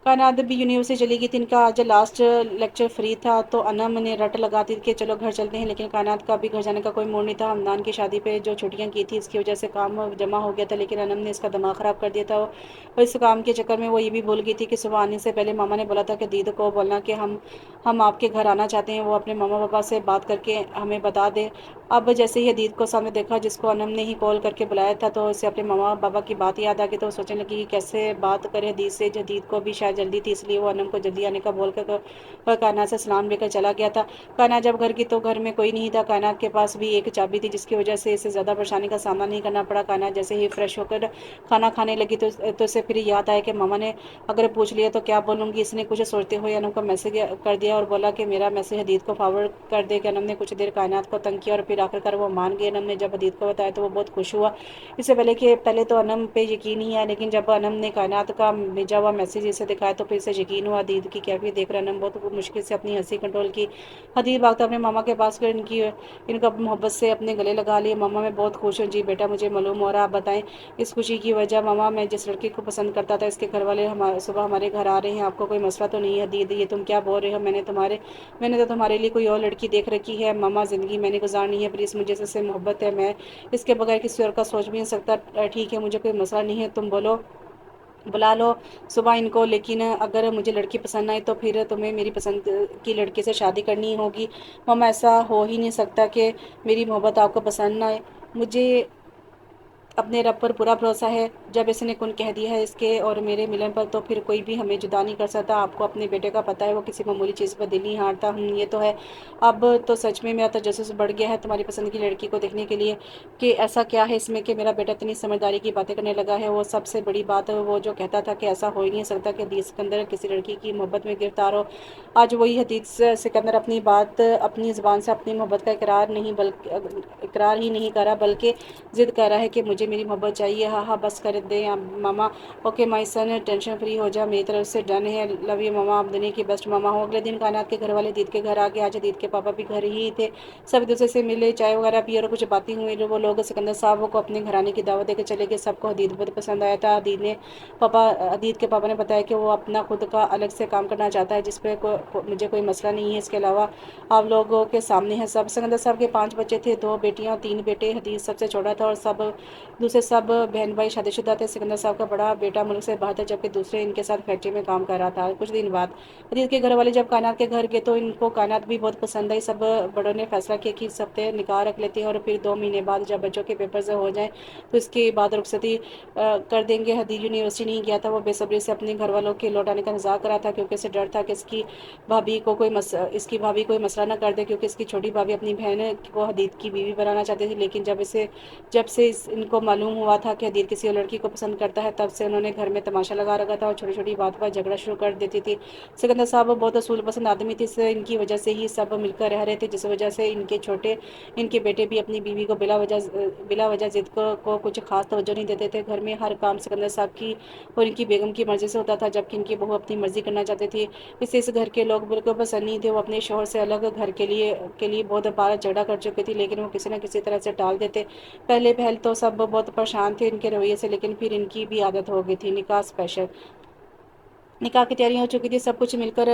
Speaker 1: कायनात भी यूनिवर्सिटी चली गई थी। इनका आज लास्ट लेक्चर फ्री था, तो अनम ने रट लगा दी कि चलो घर चलते हैं, लेकिन कायनात का भी घर जाने का कोई मूड नहीं था। हमदान की शादी पे जो छुट्टियां की थी इसकी वजह से काम जमा हो गया था, लेकिन अनम ने इसका दिमाग ख़राब कर दिया था। और इस काम के चक्कर में वो ये भी भूल गई थी कि सुबह आने से पहले मामा ने बोला था कि दीदी को बोलना कि हम आपके घर आना चाहते हैं, वो अपने मामा पापा से बात करके हमें बता दे। अब जैसे ही हदीद को सामने देखा जिसको अनम ने ही कॉल करके बुलाया था, तो उसे अपने मामा पापा की बात याद आ गई। तो सोचने लगी कि कैसे बात करे हदीद से। हदीद को भी शायद जल्दी थी, इसलिए वो अनम को जल्दी आने का बोल कर कायनात से सलाम लेकर चला गया था। कायनात जब घर की तो घर में कोई नहीं था। कायनात के पास भी एक चाबी थी, जिसकी वजह से इसे ज़्यादा परेशानी का सामना नहीं करना पड़ा। कायनात जैसे ही फ्रेश होकर खाना खाने लगी तो इसे फिर याद आया कि मामा ने अगर पूछ लिया तो क्या बोलूँगी। इसने कुछ सोचते हुए अनम को मैसेज कर दिया और बोला कि मेरा मैसेज हदीद को फॉरवर्ड कर दे। कि अनम ने कुछ देर कायनात को तंग किया और फिर आखिरकार वो मान गई। अनम ने जब हदीद को बताया तो वो बहुत खुश हुआ। इससे पहले तो अनम पे यकीन ही है, लेकिन जब अनम ने कायनात का भेजा हुआ मैसेज इसे दिखाया तो फिर इसे यकीन हुआ। हदीद की कैफियत देख कर अनम बहुत मुश्किल से अपनी हंसी कंट्रोल की। हदीद भागता अपने मामा के पास गई, इनका मोहब्बत से अपने गले लगा लिए। मामा मैं बहुत खुश हूँ जी बेटा, मुझे मालूम हो रहा, आप बताएं इस खुशी की वजह। मामा मैं जिस लड़की को पसंद करता था इसके घर वाले सुबह हमारे घर आ रहे हैं, आपको कोई मसला तो नहीं है? हदीद ये तुम क्या बोल रहे हो, मैंने तो तुम्हारे लिए कोई और लड़की देख रखी है। मामा ज़िंदगी मैंने गुजारनी है, प्लीज़ मुझे इससे मोहब्बत है, मैं इसके बगैर किसी और का सोच भी नहीं सकता। ठीक है मुझे कोई मसला नहीं है, तुम बोलो बुला लो सुबह इनको, लेकिन अगर मुझे लड़की पसंद आए तो फिर तुम्हें मेरी पसंद की लड़की से शादी करनी होगी। मामा ऐसा हो ही नहीं सकता कि मेरी मोहब्बत आपको पसंद ना आए। मुझे अपने रब पर पूरा भरोसा है, जब इसने कुन कह दिया है इसके और मेरे मिलन पर, तो फिर कोई भी हमें जुदा नहीं कर सकता। आपको अपने बेटे का पता है, वो किसी मामूली चीज़ पर दिल नहीं हारता। ये तो है। अब तो सच में मेरा तजस्सुस बढ़ गया है तुम्हारी पसंद की लड़की को देखने के लिए, कि ऐसा क्या है इसमें कि मेरा बेटा इतनी समझदारी की बातें करने लगा है। वो सबसे बड़ी बात है, वो जो कहता था कि ऐसा हो ही नहीं सकता कि हदीस सिकंदर किसी लड़की की मोहब्बत में गिरफ्तार हो, आज वही हदीस सिकंदर अपनी बात अपनी ज़बान से अपनी मोहब्बत का इकरार ही नहीं करा, बल्कि ज़िद कर रहा है कि मुझे मेरी मोहब्बत चाहिए। हाँ हाँ बस कर दे मामा। Okay my son, tension free हो जा, मेरी तरफ से डन है। लव यू मामा, आप दुनिया की बेस्ट मामा हो। अगले दिन कायनात के घर वाले दीद के घर आ गए। आज दीद के पापा भी घर ही थे। सब एक दूसरे से मिले, चाय वगैरह पी और कुछ बातें हुई। वो लोग सिकंदर साहब को अपने घर आने की दावत देकर चले गए। सबको हदीद बहुत पसंद आया था। हदीद के पापा ने बताया कि वो अपना खुद का अलग से काम करना चाहता है, जिस पे मुझे कोई मसला नहीं है। इसके अलावा आप लोगों के सामने है सब। सिकंदर साहब के 5 बच्चे थे, 2 बेटियां 3 बेटे। हदीद सबसे छोटा था और दूसरे सब बहन भाई शादीशुदा थे। सिकंदर साहब का बड़ा बेटा मुल्क से बाहर था, जबकि दूसरे इनके साथ फैक्ट्री में काम कर रहा था। कुछ दिन बाद हदीद के घर वाले जब कायनात के घर गए तो इनको कायनात भी बहुत पसंद आई। सब बड़ों ने फैसला किया कि इस हफ्ते निकाह रख लेते हैं और फिर 2 महीने बाद जब बच्चों के पेपर हो जाएं तो इसके बाद रुखसती कर देंगे। हदीद यूनिवर्सिटी नहीं गया था, वो बेसब्री से अपने घर वालों के लौट आने का इंतजार कर रहा था, क्योंकि उसे डर था कि इसकी भाभी कोई मसला ना कर दे, क्योंकि इसकी छोटी भाभी अपनी बहन को हदीद की बीवी बनाना चाहती थी। लेकिन जब से इनको मालूम हुआ था कि हदीद किसी और लड़की को पसंद करता है, तब से उन्होंने घर में तमाशा लगा रखा था और छोटी छोटी बात पर झगड़ा शुरू कर देती थी। सिकंदर साहब बहुत असूल पसंद आदमी थे, इससे इनकी वजह से ही सब मिलकर रह रहे थे, जिस वजह से इनके बेटे भी अपनी बीवी को बिला वजह जिद को कुछ खास तवज्जो नहीं देते थे। घर में हर काम सिकंदर साहब की और इनकी बेगम की मर्जी से होता था, जबकि इनकी बहू अपनी मर्जी करना चाहती थी। इससे इस घर के लोग बिल्कुल पसंद नहीं थे। वो अपने शोहर से अलग घर के लिए बहुत बार झगड़ा कर चुकी थी, लेकिन वो किसी न किसी तरह से टाल देते। पहले तो सब बहुत परेशान थे इनके रवैये से, लेकिन फिर इनकी भी आदत हो गई थी। निकाह स्पेशल निकाह की तैयारियां हो चुकी थी, सब कुछ मिलकर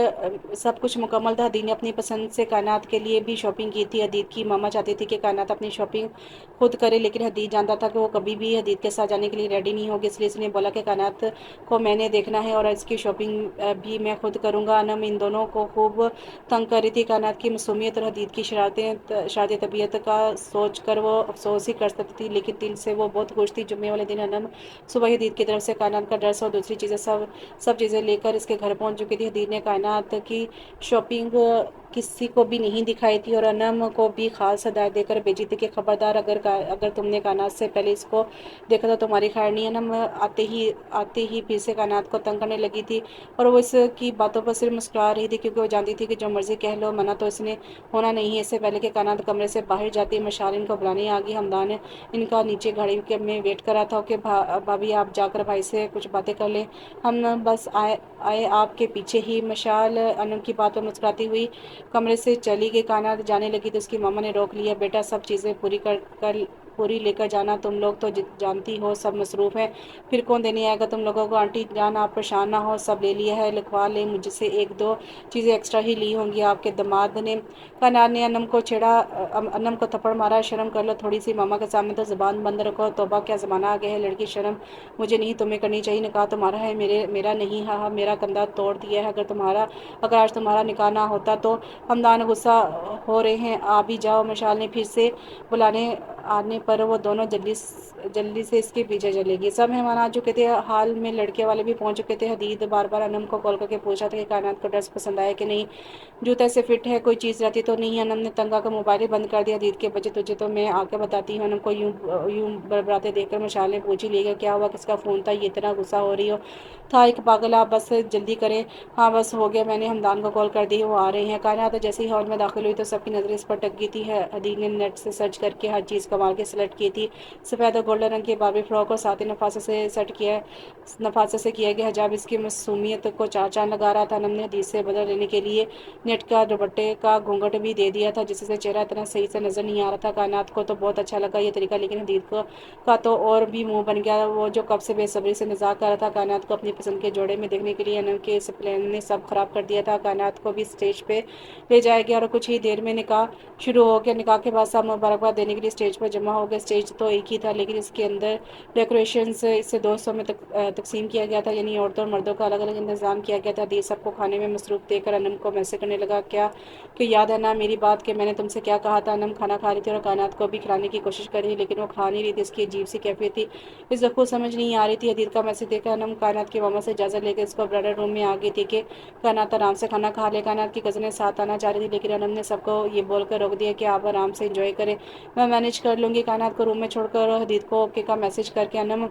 Speaker 1: सब कुछ मुकम्मल था। हदीद ने अपनी पसंद से कायनात के लिए भी शॉपिंग की थी। हदीद की मामा चाहती थी कि कायनात अपनी शॉपिंग खुद करे, लेकिन हदीद जानता था कि वो कभी भी हदीद के साथ जाने के लिए रेडी नहीं होगी, इसलिए इसने बोला कि कायनात को मैंने देखना है और इसकी शॉपिंग भी मैं खुद करूँगा। अनम इन दोनों को खूब तंग कर रही थी। कायनात की मासूमियत और हदीद की शरारती तबीयत का सोच कर वो अफसोस ही कर सकती थी, लेकिन दिल से वो बहुत खुश थी। जुम्मे वाले दिन अनम सुबह हदीद की तरफ से कायनात का ड्रेस और दूसरी चीज़ें सब चीज़ें लेकर इसके घर पहुंच चुकी थी। हदीद ने कायनात की शॉपिंग किसी को भी नहीं दिखाई थी और अनम को भी खास हदायत देकर भेजी थी कि खबरदार, अगर तुमने कायनात से पहले इसको देखा तो तुम्हारी खैर नहीं। अनम आते ही फिर से कायनात को तंग करने लगी थी और वो इसकी बातों पर सिर्फ मुस्कुरा रही थी, क्योंकि वो जानती थी कि जो मर्जी कह लो, मना तो इसने होना नहीं है। इससे पहले कि कायनात कमरे से बाहर जाती, मशाल इनको बुलाने आ गई। हमदान इनका नीचे गाड़ी के में वेट कर रहा था कि भाभी आप जाकर भाई से कुछ बातें कर लें, हम बस आए आए आपके पीछे ही। मशाल अनम की बात पर मुस्कुराती हुई कमरे से चली गई। कायनात जाने लगी तो उसकी मामा ने रोक लिया। बेटा, सब चीज़ें पूरी लेकर जाना, तुम लोग तो जानती हो सब मसरूफ़ हैं, फिर कौन देने आएगा तुम लोगों को। आंटी जान आप परेशान ना हो, सब ले लिया है, लिखवा ले, मुझसे एक दो चीज़ें एक्स्ट्रा ही ली होंगी आपके दामाद ने। कायनात ने अनम को छेड़ा, अनम को थप्पड़ मारा। शर्म कर लो थोड़ी सी, मामा के सामने तो ज़बान बंद रखो। तौबा, क्या ज़माना आ गया है लड़की, शर्म मुझे नहीं तुम्हें करनी चाहिए। निकाह तुम्हारा है, मेरा नहीं। हाँ, मेरा कंधा तोड़ दिया है। अगर आज तुम्हारा निकाह ना होता तो। हमदान गुस्सा हो रहे हैं, आ भी जाओ। मशाल ने फिर से बुलाने आने पर वो दोनों जल्दी से इसके पीछे चलेगी। सब मेहमान आ चुके थे, हाल में लड़के वाले भी पहुंच चुके थे। हदीद बार बार अनम को कॉल करके पूछा था कि कायनात को ड्रेस पसंद आया कि नहीं, जूते से फिट है, कोई चीज़ रहती तो नहीं। अनम ने तंगा का मोबाइल ही बंद कर दिया। हदीद के बच्चे, तुझे तो मैं आके बताती हूँ। अनम को यूं बरबराते देखकर मशाल ने पूछ ही लिया, क्या हुआ, किसका फ़ोन था, ये इतना गुस्सा हो रही हो। था एक पागल, आप बस जल्दी करें। हाँ बस हो गया, मैंने हमदान को कॉल कर दी, वो आ रहे हैं। कायनात जैसे ही हॉल में दाखिल हुई तो सबकी नज़रें इस पर टक गई थी। हदीद ने नेट से सर्च करके हर चीज़ कमाल के सेलेक्ट की थी। सफ़ेद और गोल्डन रंग की बारबी फ्रॉक और साथ ही नफासे से किया गया हिजाब इसकी मासूमियत को चार चांद लगा रहा था। हमने हदीद से बदल लेने के लिए नेट का दुपट्टे का घूंघट भी दे दिया था, जिससे चेहरा इतना सही से नज़र नहीं आ रहा था। कायनात को तो बहुत अच्छा लगा ये तरीका, लेकिन हदीद का तो और भी मुंह बन गया। वो जो कब से बेसब्री से इंतजार कर रहा था कायनात को अपनी पसंद के जोड़े में देखने के लिए। अनम के इस प्लान ने सब खराब कर दिया था। कायनात को भी स्टेज पे ले जाया गया और कुछ ही देर में निकाह शुरू हो गया। निकाह के बाद सब मुबारकबाद देने के लिए स्टेज पर जमा हो गए। स्टेज तो एक ही था, लेकिन इसके अंदर डेकोरेशन इसे दो हिस्सों में तकसीम किया गया था, यानी औरतों और मर्दों का अलग अलग इंतजाम किया गया था। दी सबको खाने में मसरूफ देखकर अनम को मैसेज करने लगा, क्या कि याद है ना मेरी बात, कि मैंने तुमसे क्या कहा था। अनम खाना खा रही थी और कायनात को भी खिलाने की कोशिश कर रही, लेकिन वो खा नहीं रही थी। इसकी अजीब सी कैफियत थी, इस को समझ नहीं आ रही थी। हदीद का मैसेज देखकर अनम कायनात की मामा से इजाज़त लेकर इसको ब्राइडल रूम में आ गई थी कि कायनात आराम से खाना खा ले। कायनात की कज़नें साथ आना चाह रही थी, लेकिन अनम ने सबको ये बोलकर रोक दिया कि आप आराम से इंजॉय करें, मैं मैनेज कर लूँगी। कायनात को रूम में छोड़कर हदीद को ओके का मैसेज करके अनम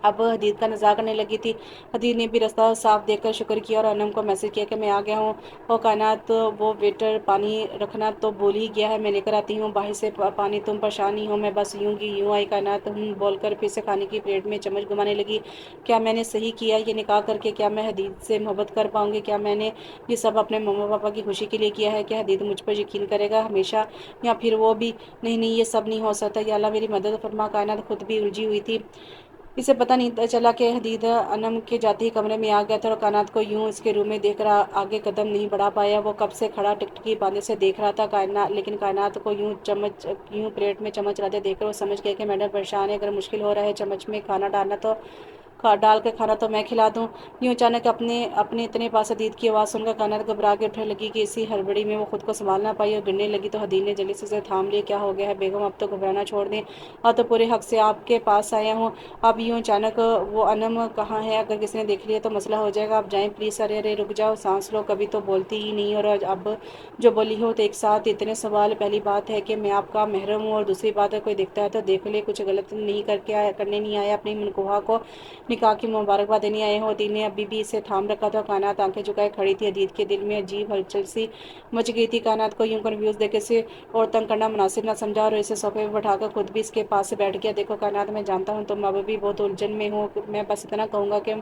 Speaker 1: अब हदीद का इंतज़ार करने लगी थी। हदीद ने भी रास्ता साफ देखकर शुक्र किया और अनम को मैसेज किया कि मैं आ गया हूँ। और कायनात, वो वेटर पानी रखना तो भूल ही गया है, मैं लेकर आती हूँ बाहर से पानी, तुम परेशान नहीं हो, मैं बस यूँ आई। कायनात बोलकर फिर से खाने की प्लेट में चम्मच घुमाने लगी। क्या मैंने सही किया ये निकाह करके? क्या मैं हदीद से मोहब्बत कर पाऊँगी? क्या मैंने ये सब अपने मम्मा पापा की खुशी के लिए किया है? क्या हदीद मुझ पर यकीन करेगा हमेशा, या फिर वो भी नहीं नहीं, ये सब नहीं हो सकता, या अल्लाह मेरी मदद फरमा। कायनात खुद भी उलझी हुई थी। इसे पता नहीं चला कि हदीद अनम के जाते ही कमरे में आ गया था और कायनात को यूं इसके रूम में देख रहा, आगे कदम नहीं बढ़ा पाया। वो कब से खड़ा टिकटकी बांधे से देख रहा था कायनात, लेकिन कायनात को यूं प्लेट में चम्मच लाते देखकर वो समझ गया कि मैडम परेशान है। अगर मुश्किल हो रहा है चम्मच में खाना डालना तो डाल के खाना तो मैं खिला दूँ। यूँ अचानक अपने अपने इतने पास हदीद की आवाज़ सुनकर कायनात घबरा के उठने लगी कि इसी हड़बड़ी में वो खुद को संभाल ना पाई और गिरने लगी। तो हदीद ने जल्दी से उसे थाम लिया, क्या हो गया है बेगम, अब तो घबराना छोड़ दें, अब तो पूरे हक से आपके पास आया हूँ। अब यूँ अचानक वो अनम कहाँ है, अगर किसी ने देख लिया तो मसला हो जाएगा, आप जाएँ प्लीज़। अरे अरे रुक जाओ, सांस लो, कभी तो बोलती ही नहीं और अब जो बोली हो तो एक साथ इतने सवाल। पहली बात है कि मैं आपका महरम हूँ और दूसरी बात है कोई दिखता है तो देख ले, कुछ गलत नहीं करने नहीं आया, अपनी मनकुहा को निकाह की मुबारकबाद देने आए हो। हदीद ने अभी भी इसे थाम रखा था। कायनात आंखें झुकाए खड़ी थी। हदीद के दिल में अजीब हलचल सी मच गई थी। कायनात को यूं कन्फ्यूज देखे से और तंग करना मुनासिब ना समझा और इसे सोफे पर बैठाकर खुद भी इसके पास से बैठ गया। देखो कायनात, मैं जानता हूँ तुम अब भी बहुत उलझन में हो, मैं बस इतना कहूँगा कि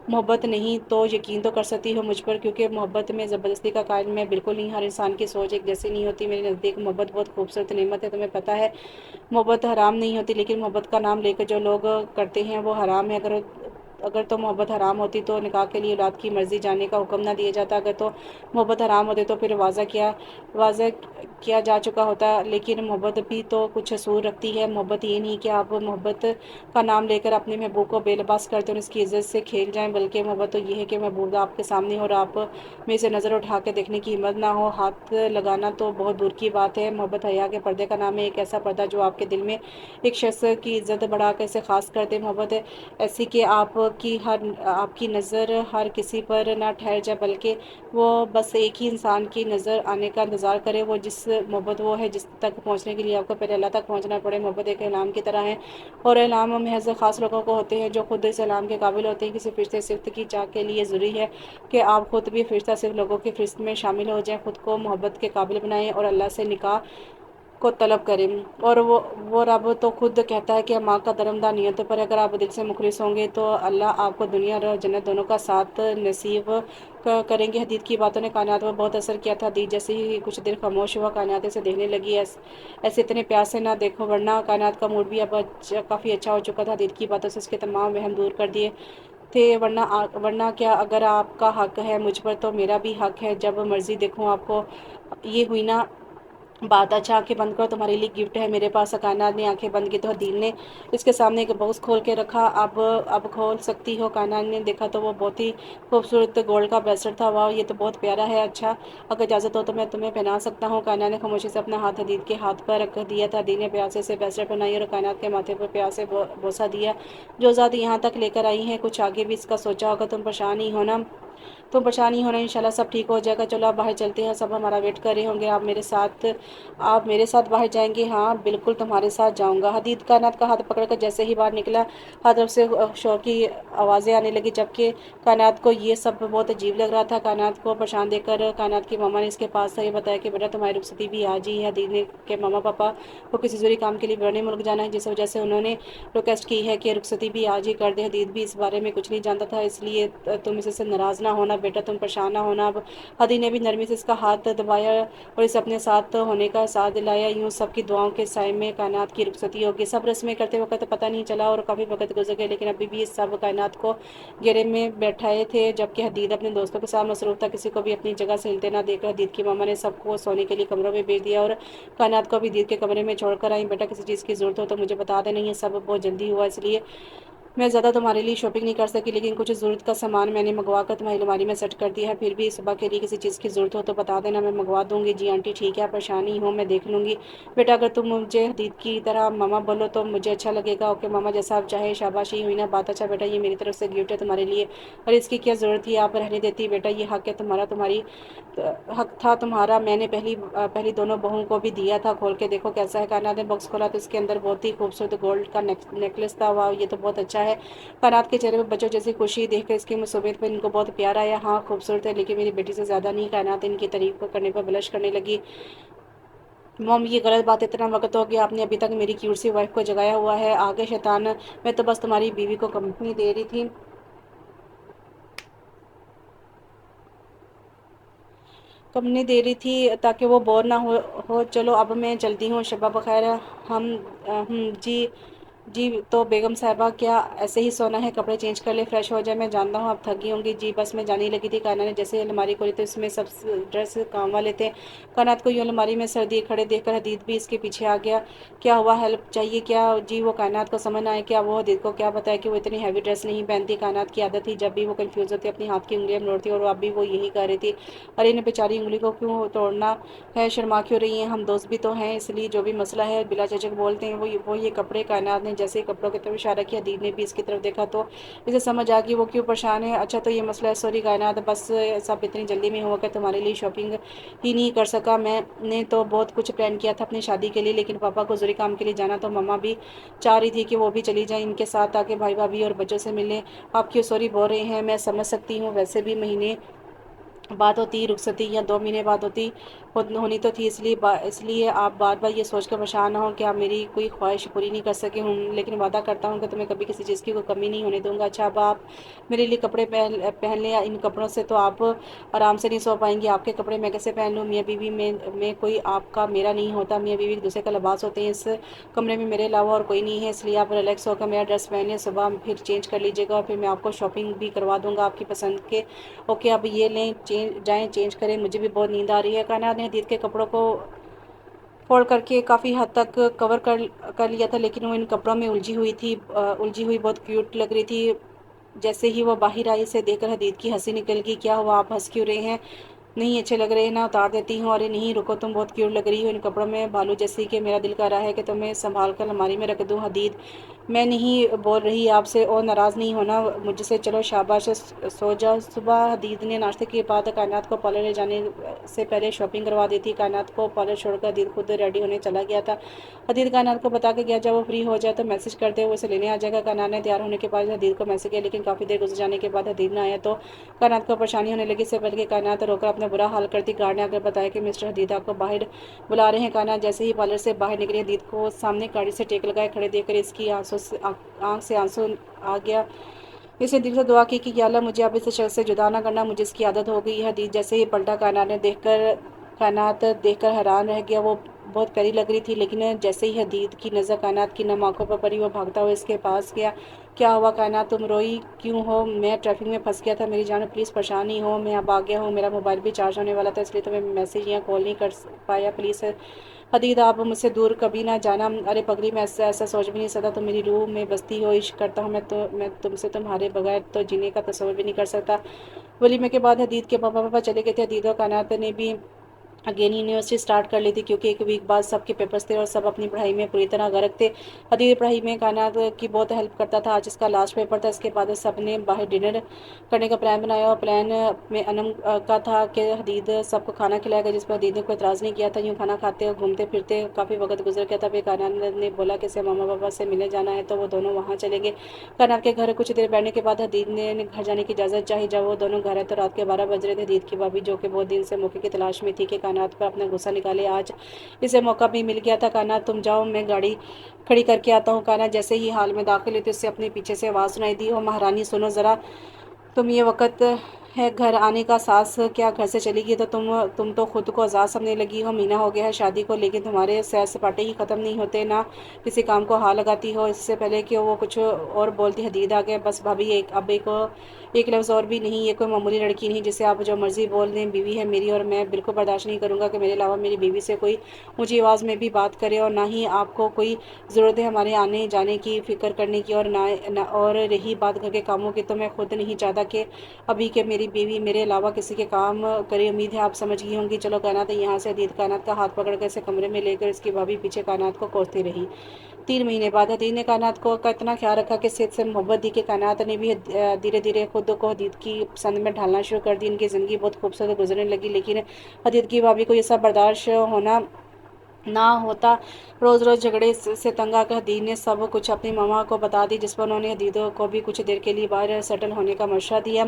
Speaker 1: मोहब्बत नहीं तो यकीन तो कर सकती हो मुझ पर, क्योंकि मोहब्बत में ज़बरदस्ती का कायल मैं बिल्कुल नहीं। हर इंसान की सोच एक जैसी नहीं होती। मेरे नज़दीक मोहब्बत बहुत खूबसूरत नेमत है, तुम्हें पता है। मोहब्बत हराम नहीं होती, लेकिन मोहब्बत का नाम लेकर जो लोग करते हैं वो हराम है। اگر تو محبت حرام ہوتی تو نکاح کے لیے اولاد کی مرضی جاننے کا حکم نہ دیا جاتا، اگر تو محبت حرام ہوتی تو پھر واضح کیا جا چکا ہوتا۔ لیکن محبت بھی تو کچھ اصول رکھتی ہے۔ محبت یہ نہیں کہ آپ محبت کا نام لے کر اپنے محبوب کو بے لباس کرتے اور اس کی عزت سے کھیل جائیں، بلکہ محبت تو یہ ہے کہ محبوب آپ کے سامنے ہو اور آپ میں سے نظر اٹھا کے دیکھنے کی ہمت نہ ہو۔ ہاتھ لگانا تو بہت دور کی بات ہے۔ محبت حیا کے پردے کا نام ہے، ایک ایسا پردہ جو آپ کے دل میں ایک شخص کی عزت بڑھا کر اسے خاص کر دے۔ محبت ایسی کہ آپ کی نظر ہر کسی پر نہ ٹھہر جائے، بلکہ وہ بس ایک ہی انسان کی نظر آنے کا انتظار کرے۔ محبت وہ ہے جس تک پہنچنے کے لیے آپ کو پہلے اللہ تک پہنچنا پڑے۔ محبت ایک اعلام کی طرح ہے، اور اعلام محض خاص لوگوں کو ہوتے ہیں جو خود اس اعلام کے قابل ہوتے ہیں۔ کسی فرشتے صفت کی چاک کے لیے ضروری ہے کہ آپ خود بھی فرشتہ صرف لوگوں کی فہرست میں شامل ہو جائیں، خود کو محبت کے قابل بنائیں اور اللہ سے نکاح کو طلب کریں۔ اور وہ رب تو خود کہتا ہے کہ ماں کا درمدار نیتوں پر اگر آپ دل سے مخلص ہوں گے تو اللہ آپ کو دنیا اور جنت دونوں کا ساتھ نصیب کریں گے۔ حدیث کی باتوں نے کائنات پر بہت اثر کیا تھا۔ حدیث جیسے ہی کچھ دیر خاموش ہوا، کائنات اسے دیکھنے لگی۔ ایسے اتنے پیار سے نہ دیکھو، ورنہ کائنات کا موڈ بھی اب کافی اچھا ہو چکا تھا۔ حدیث کی باتوں سے اس کے تمام وہم دور کر دیے تھے۔ ورنہ کیا، اگر آپ کا حق ہے مجھ پر تو میرا بھی حق ہے، جب مرضی دیکھوں آپ کو۔ یہ ہوئی نا بات؟ اچھا آنکھیں بند کرو، تمہارے لیے گفٹ ہے میرے پاس۔ کائنات نے آنکھیں بند کی تو حدیث نے اس کے سامنے ایک باکس کھول کے رکھا۔ اب کھول سکتی ہو۔ کائنات نے دیکھا تو وہ بہت ہی خوبصورت گولڈ کا بریسلٹ تھا۔ واہ، یہ تو بہت پیارا ہے۔ اچھا اگر اجازت ہو تو میں تمہیں پہنا سکتا ہوں؟ کائنات نے خاموشی سے اپنا ہاتھ حدیث کے ہاتھ پر رکھ دیا تھا۔ حدیث نے پیار سے اسے بریسلٹ پہنائی اور کائنات کے ماتھے پر پیار سے بوسہ دیا۔ جو ذات یہاں تک لے کر آئی ہیں، کچھ آگے بھی اس کا سوچا ہوگا۔ تم پریشان نہیں ہونا انشاءاللہ سب ٹھیک ہو جائے گا۔ چلو آپ باہر چلتے ہیں، سب ہمارا ویٹ کر رہے ہوں گے۔ آپ میرے ساتھ باہر جائیں گے؟ ہاں بالکل، تمہارے ساتھ جاؤں گا۔ حدیث کائنات کا ہاتھ پکڑ کر جیسے ہی باہر نکلا، ہر طرف سے شور کی آوازیں آنے لگی، جبکہ کائنات کو یہ سب بہت عجیب لگ رہا تھا۔ کائنات کو پریشان دیکھ کر کائنات کی ماما نے اس کے پاس یہ بتایا کہ بیٹا تمہاری رخصتی بھی آج ہی ہے۔ حدیث نے کہ ماما پاپا کو کسی ضروری کام کے لیے بیرونی ملک جانا ہے، جس وجہ سے انہوں نے ریکویسٹ کی ہے کہ رخصتی بھی آج ہی کر دیں۔ حدیث بھی اس بارے میں کچھ نہیں جانتا تھا، اس لیے تم اس سے ناراض نہ ہونا بیٹا، تم پریشان نہ ہونا۔ اب حدیث نے بھی نرمی سے اس کا ہاتھ دبایا اور اسے اپنے ساتھ ہونے کا احساس دلایا۔ یوں سب کی دعاؤں کے سائے میں کائنات کی رخصتی ہوگی۔ سب رسمیں کرتے وقت پتہ نہیں چلا اور کافی وقت گزر گیا، لیکن ابھی بھی سب کائنات کو گھیرے میں بیٹھائے تھے، جبکہ حدیث اپنے دوستوں کے ساتھ مصروف تھا۔ کسی کو بھی اپنی جگہ سے ہلتے نہ دیکھ کر حدیث کی ماما نے سب کو سونے کے لیے کمروں میں بھیج دیا اور کائنات کو بھی حدیث کے کمرے میں چھوڑ کر آئیں۔ بیٹا کسی چیز کی ضرورت ہو تو مجھے بتا دینا، یہ سب بہت جلدی ہوا اس لیے میں زیادہ تمہارے لیے شاپنگ نہیں کر سکی، لیکن کچھ ضرورت کا سامان میں نے منگوا کر تمہاری الماری میں سیٹ کر دیا ہے۔ پھر بھی صبح کے لیے کسی چیز کی ضرورت ہو تو بتا دینا، میں منگوا دوں گی۔ جی آنٹی ٹھیک ہے، پریشان نہیں ہو، میں دیکھ لوں گی۔ بیٹا اگر تم مجھے حدیث کی طرح ماما بولو تو مجھے اچھا لگے گا۔ اوکے ماما، جیسا آپ چاہے۔ شاباش، یہ ہوئی نا بات؟ اچھا بیٹا، یہ میری طرف سے گفٹ ہے تمہارے لیے، اور اس کی کیا ضرورت تھی؟ آپ رہنے دیتی بیٹا، یہ حق ہے تمہارا، حق تھا تمہارا، میں نے پہلی دونوں بہوؤں کو بھی دیا تھا۔ کھول کے دیکھو کیسا ہے۔ کائنات نے باکس کھولا تو اس کے اندر بہت ہی خوبصورت گولڈ کا نیکلس تھا۔ واہ، یہ تو بہت اچھا ہے۔ کائنات کے چہرے پہ بچوں جیسی خوشی دیکھ کر اس کی مصروفیت پر ان کو بہت پیار آیا۔ ہاں خوبصورت ہے، لیکن میری بیٹی سے زیادہ نہیں۔ کائنات ان کی تعریف کرنے پر بلش کرنے لگی۔ موم، یہ غلط بات ہے، اتنا وقت ہو گیا، آپ نے ابھی تک میری کیوٹ سی وائف کو جگایا ہوا ہے۔ آگے شیطان، میں تو بس تمہاری بیوی کو کمپنی دے رہی تھی تاکہ وہ بور نہ ہو۔ چلو اب میں چلتی ہوں، شبہ بخیر۔ جی تو بیگم صاحبہ، کیا ایسے ہی سونا ہے؟ کپڑے چینج کر لے، فریش ہو جائے، میں جانتا ہوں آپ تھک گئی ہوں گی۔ جی بس میں جانے لگی تھی۔ کائنات نے جیسے الماری کھولی تو اس میں سب ڈریس کام والے تھے۔ کائنات کو یوں الماری میں سر دیے کھڑے دیکھ کر حدیث بھی اس کے پیچھے آ گیا۔ کیا ہوا، ہیلپ چاہیے کیا؟ جی وہ کائنات کو سمجھ نہ آئے کیا وہ حدیث کو کیا بتائے کہ وہ اتنی ہیوی ڈریس نہیں پہنتی۔ کائنات کی عادت تھی جب بھی وہ کنفیوز ہوتی اپنی ہاتھ کی انگلیاں موڑتی، اور اب بھی وہ یہی کہہ رہی تھی، ارے انہیں بیچاری انگلی کو کیوں توڑنا ہے، شرما کیوں رہی ہیں، ہم دوست بھی تو ہیں، اس لیے جو بھی مسئلہ ہے بلا جھجک بولتے ہیں۔ وہ یہ کپڑے۔ کائنات نے جیسے ہی کپڑوں کی طرف اشارہ کیا، حدیث نے بھی اس کی طرف دیکھا تو اسے سمجھ آ گئی وہ کیوں پریشان ہے۔ اچھا تو یہ مسئلہ ہے، سوری کائنات، بس سب اتنی جلدی میں ہوا کہ تمہارے لیے شاپنگ ہی نہیں کر سکا۔ میں نے تو بہت کچھ پلان کیا تھا اپنی شادی کے لیے، لیکن پاپا کو ضروری کام کے لیے جانا تو ماما بھی چاہ رہی تھی کہ وہ بھی چلی جائیں ان کے ساتھ، تاکہ بھائی بھابھی اور بچوں سے ملیں۔ آپ کیوں سوری بول رہے ہیں؟ میں سمجھ سکتی ہوں، ویسے بھی مہینے بعد ہوتی رخصتی یا 2 مہینے بعد ہوتی ہونی تو تھی، اس لیے آپ بار بار یہ سوچ کر پریشان نہ ہوں کہ آپ میری کوئی خواہش پوری نہیں کر سکے ہوں، لیکن وعدہ کرتا ہوں کہ تمہیں کبھی کسی چیز کی کوئی کمی نہیں ہونے دوں گا۔ اچھا اب آپ میرے لیے کپڑے پہن لیں، ان کپڑوں سے تو آپ آرام سے نہیں سو پائیں گی، آپ کے کپڑے میں کیسے پہن لوں؟ میاں بیوی میں کوئی آپ کا میرا نہیں ہوتا، میاں بیوی ایک دوسرے کا لباس ہوتے ہیں، اس کمرے میں میرے علاوہ اور کوئی نہیں ہے، اس لیے آپ ریلیکس ہو کر میرا ڈریس پہن لیں، صبح پھر چینج کر لیجیے گا اور پھر میں آپ کو شاپنگ بھی کروا دوں گا آپ کی پسند کے۔ اوکے اب یہ لیں، جائیں چینج کریں، مجھے بھی بہت نیند آ رہی ہے۔ کائنات نے حدید کے کپڑوں کو فولڈ کر کے کافی حد تک کور کر لیا تھا، لیکن وہ ان کپڑوں میں الجھی ہوئی بہت کیوٹ لگ رہی تھی۔ جیسے ہی وہ باہر آئی، اسے دیکھ کر حدید کی ہنسی نکل گئی۔ کیا ہوا، آپ ہنس کیوں رہے ہیں؟ نہیں اچھے لگ رہے ہیں نا، اتار دیتی ہوں۔ ارے نہیں رکو، تم بہت کیوٹ لگ رہی ہو ان کپڑوں میں، بھالو جیسی کہ میرا دل کر رہا ہے کہ تمہیں سنبھال کر الماری میں رکھ دوں۔ حدید میں نہیں بول رہی آپ سے، اور ناراض نہیں ہونا مجھ سے، چلو شاباش سو جاؤ۔ صبح حدید نے ناشتے کے بعد کائنات کو پارلر لے جانے سے پہلے شاپنگ کروا دی تھی۔ کائنات کو پارلر چھوڑ کر حدید خود ریڈی ہونے چلا گیا تھا۔ حدید کائنات کو بتا کے گیا جب وہ فری ہو جائے تو میسج کر دے، وہ اسے لینے آ جائے گا۔ کائنات نے تیار ہونے کے بعد حدید کو میسج کیا، لیکن کافی دیر گزر جانے کے بعد حدید نہ آیا تو کائنات کو پریشانی ہونے لگی۔ اس سے پہلے کہ کائنات رو کر اپنا برا حال کرتی، گارڈ نے آ کر بتایا کہ مسٹر حدید آپ کو باہر بلا رہے ہیں۔ کائنات جیسے ہی پارلر سے باہر نکلی، حدید کو سامنے گاڑی سے ٹیک لگائے کھڑے دیکھ کر اس کی آنکھ سے آنسو آ گیا۔ اس نے دل سے دعا کی کہ یا اللہ مجھے اب اس شخص سے جدا نہ کرنا، مجھے اس کی عادت ہو گئی ہے۔ حدید جیسے ہی پلٹا، کائنات دیکھ کر حیران رہ گیا۔ وہ بہت پیاری لگ رہی تھی، لیکن جیسے ہی حدید کی نظر کائنات کی نم آنکھوں پر پڑی، وہ بھاگتا ہوا اس کے پاس گیا۔ کیا ہوا کائنات، تم روئی کیوں ہو؟ میں ٹریفک میں پھنس گیا تھا میری جان، پلیز پریشان نہیں ہو، میں اب آ گیا ہوں، میرا موبائل بھی چارج ہونے والا تھا اس لیے تمہیں میسج یا کال نہیں کر پایا، پلیز حدید آپ مجھ سے دور کبھی نہ جانا۔ ارے پگلی میں ایسا سوچ بھی نہیں سکتا، تم میری روح میں بستی ہو، عشق کرتا ہوں میں تم سے، تمہارے بغیر تو جینے کا تصور بھی نہیں کر سکتا۔ ولیمے کے بعد حدید کے پاپا چلے گئے تھے۔ حدید اور کائنات نے بھی اگین یونیورسٹی سٹارٹ کر لی تھی، کیونکہ ایک ویک بعد سب کے پیپرز تھے اور سب اپنی پڑھائی میں پوری طرح غرق تھے۔ حدید پڑھائی میں کائنات کی بہت ہیلپ کرتا تھا، آج اس کا لاسٹ پیپر تھا۔ اس کے بعد سب نے باہر ڈنر کرنے کا پلان بنایا، اور پلان میں انم کا تھا کہ حدید سب کو کھانا کھلائے گا، جس پر حدید نے کوئی اعتراض نہیں کیا تھا۔ یوں کھانا کھاتے اور گھومتے پھرتے کافی وقت گزر گیا تھا۔ پھر کائنات نے بولا کہ اسے ماما پاپا سے ملنے جانا ہے، تو وہ دونوں وہاں چلے گئے۔ کائنات کے گھر کچھ دیر بیٹھنے کے بعد حدید نے گھر جانے کی اجازت چاہی۔ جب وہ دونوں گھر آئے تو رات کے 12 بج رہے تھے۔ حدید کی بھابھی جو کہ بہت دن سے موقع کی تلاش میں تھی کہ کائنات پر اپنا غصہ نکالے، آج اسے موقع بھی مل گیا تھا۔ کائنات تم جاؤ، میں گاڑی کھڑی کر کے آتا ہوں۔ کائنات جیسے ہی ہال میں داخل ہوئی تو اسے اپنے پیچھے سے آواز سنائی دی، او مہارانی سنو ذرا، تم یہ وقت ہے گھر آنے کا، ساس کیا گھر سے چلی گئی تو تم تو خود کو آزاد سمجھنے لگی ہو، مہینہ ہو گیا ہے شادی کو، لیکن تمہارے سیر سپاٹے ہی ختم نہیں ہوتے، نہ کسی کام کو ہاں لگاتی ہو۔ اس سے پہلے کہ وہ کچھ اور بولتی حدید آ گیا، بس بھابھی ایک لفظ اور بھی نہیں، یہ کوئی معمولی لڑکی نہیں جسے آپ جو مرضی بول دیں، بیوی ہے میری، اور میں بالکل برداشت نہیں کروں گا کہ میرے علاوہ میری بیوی سے کوئی اونچی آواز میں بھی بات کرے، اور نہ ہی آپ کو کوئی ضرورت ہے ہمارے آنے جانے کی فکر کرنے کی، اور رہی بات گھر کے کاموں کی، تو میں خود نہیں چاہتا کہ ابھی کہ میری بیوی میرے علاوہ کسی کے کام کرے، امید ہے آپ سمجھ گئی ہوں گی، چلو کائنات یہاں سے۔ حدید کائنات کا ہاتھ پکڑ کر اسے کمرے میں لے کر اس کی بھابھی پیچھے کائنات کو کوستی رہی۔ 3 مہینے بعد حدید نے کائنات کا اتنا خیال رکھا کہ صحت سے محبت دی کہ کائنات نے بھی دھیرے دھیرے خود کو حدید کی پسند میں ڈھالنا شروع کر دی۔ ان کی زندگی بہت خوبصورت گزرنے لگی، لیکن حدید کی بھابھی کو یہ سب برداشت نہ ہوتا۔ روز جھگڑے سے تنگ آ کر حدید نے سب کچھ اپنی ماما کو بتا دی، جس پر انہوں نے حدید کو بھی کچھ دیر کے لیے باہر سیٹل ہونے کا مشورہ دیا۔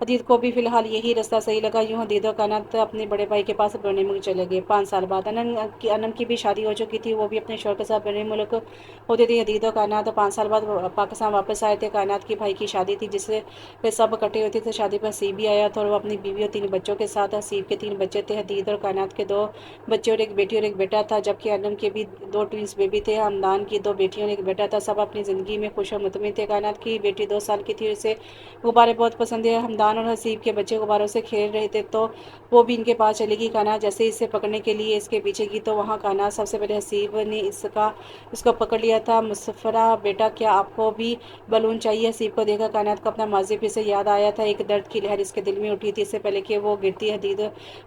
Speaker 1: حدید کو بھی فی الحال یہی راستہ صحیح لگا۔ یوں حدید اور کائنات اپنے بڑے بھائی کے پاس بیرون ملک چلے گئے۔ 5 سال بعد انم کی بھی شادی ہو چکی تھی، وہ بھی اپنے شوہر کے ساتھ بیرون ملک ہوتی تھی۔ حدید اور کائنات 5 سال بعد پاکستان واپس آئے تھے۔ کائنات کی بھائی کی شادی تھی جس پہ سب اکٹھے ہوتے تھے۔ شادی پر حسیب بھی آیا تھا، اور وہ اپنی بیوی اور 3 بچوں کے ساتھ۔ حسیب کے 3 بچے تھے، حدید اور کائنات کے 2 بچے اور ایک بیٹی اور ایک بیٹا تھا، جبکہ انم کے بھی 2 ٹوئنس بیبی تھے۔ ہمدان کی 2 بیٹیاں اور ایک بیٹا تھا۔ سب اپنی زندگی میں خوش و مطمئن تھے۔ کائنات کی بیٹی 2 سال کی تھی اور اسے غبارے بہت پسند تھے۔ ہمدان اور حسیب کے بچے غباروں سے کھیل رہے تھے تو وہ بھی ان کے پاس چلی گئی۔ کائنات جیسے اسے پکڑنے کے لیے اس کے پیچھے گئی تو وہاں کائنات سب سے پہلے حسیب نے اس کو پکڑ لیا تھا۔ مسفرہ بیٹا، کیا آپ کو بھی بلون چاہیے؟ حسیب کو دیکھا کائنات کو اپنا ماضی پھر سے یاد آیا تھا۔ ایک درد کی لہر اس کے دل میں اٹھی تھی۔ اس سے پہلے کہ وہ گرتی، حدید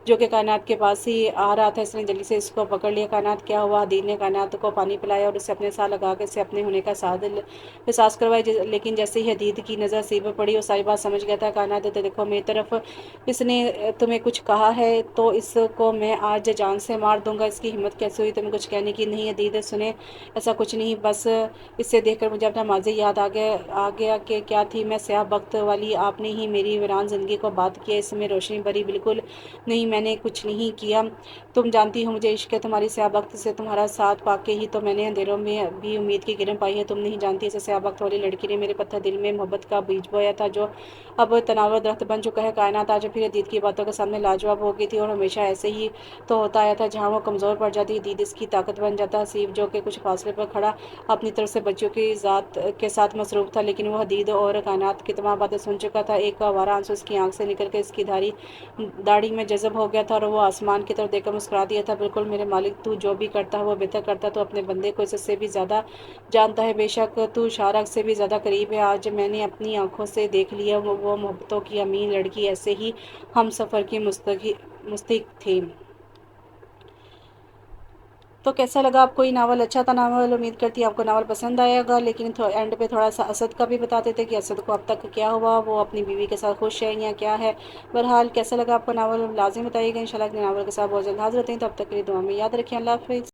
Speaker 1: جو کہ کائنات کے پاس ہی آ رہا تھا، اس نے جلدی سے اس کو پکڑ لیا۔ कायनात क्या हुआ। हदीद ने कायनात को पानी पिलाया और उसे अपने साथ लगा के इसे अपने होने का एहसास करवाया। लेकिन जैसे ही हदीद की नज़र सी पर पड़ी वो सारी बात समझ गया था। कायनात तो देखो मेरी तरफ, इसने तुम्हें कुछ कहा है तो इसको मैं आज जान से मार दूंगा। इसकी हिम्मत कैसे हुई तुम्हें कुछ कहने की। नहीं हदीद सुने, ऐसा कुछ नहीं, बस इसे देखकर मुझे अपना माजी याद आ गया कि क्या थी मैं स्याह बख्त वाली। आपने ही मेरी वीरान ज़िंदगी को बात किया, इसमें रोशनी भरी। बिल्कुल नहीं, मैंने कुछ नहीं किया। तुम जानती हो मुझे इश्क है तुम्हारी। स्याह बख्त से तुम्हारा साथ पाके ही तो मैंने अंधेरों में भी उम्मीद की किरण पाई है। तुम नहीं जानती, इसे स्याह बख्त वाली लड़की ने मेरे पत्थर दिल में मोहब्बत का बीज बोया था, जो अब तनावर दरख्त बन चुका है। कायनात आज फिर दीद की बातों के सामने लाजवाब हो गई थी, और हमेशा ऐसे ही तो होता आया था। जहाँ वो कमज़ोर पड़ जाती दीद इसकी ताकत बन जाता। हसीब जो कि कुछ फासले पर खड़ा अपनी तरफ से बच्चों की ज़ात के साथ मसरूफ़ था, लेकिन वह हदीद और कायनात की तमाम बातें सुन चुका था। एक आवारा आंसू उसकी आंख से निकल कर इसकी दाढ़ी में जज़ब हो गया था, और वो आसमान की तरफ देखकर मुस्कुरा दिया था। बिल्कुल मेरे मालिक, तू जो भी करता है वो बेहतर करता है। तो अपने बंदे को इससे भी ज़्यादा जानता है। बेशक तू शारक से भी ज़्यादा करीब है। आज मैंने अपनी आंखों से देख लिया, वो मोहब्बतों की अमीन लड़की ऐसे ही हम सफ़र की मुस्तक थी। तो कैसा लगा आपको ये नावल? अच्छा था नावल, उम्मीद करती हूँ आपको नावल पसंद आएगा। लेकिन एंड पे थोड़ा सा असद का भी बताते थे कि असद को अब तक क्या हुआ, वो अपनी बीवी के साथ खुश है या क्या है। बहरहाल कैसा लगा आपको नावल लाजिम बताइएगा। इंशाल्लाह अगले नावल के साथ बहुत जल्द हाजिर होते हैं। तब तक के लिए दुआ में याद रखें। अल्लाह हाफिज़।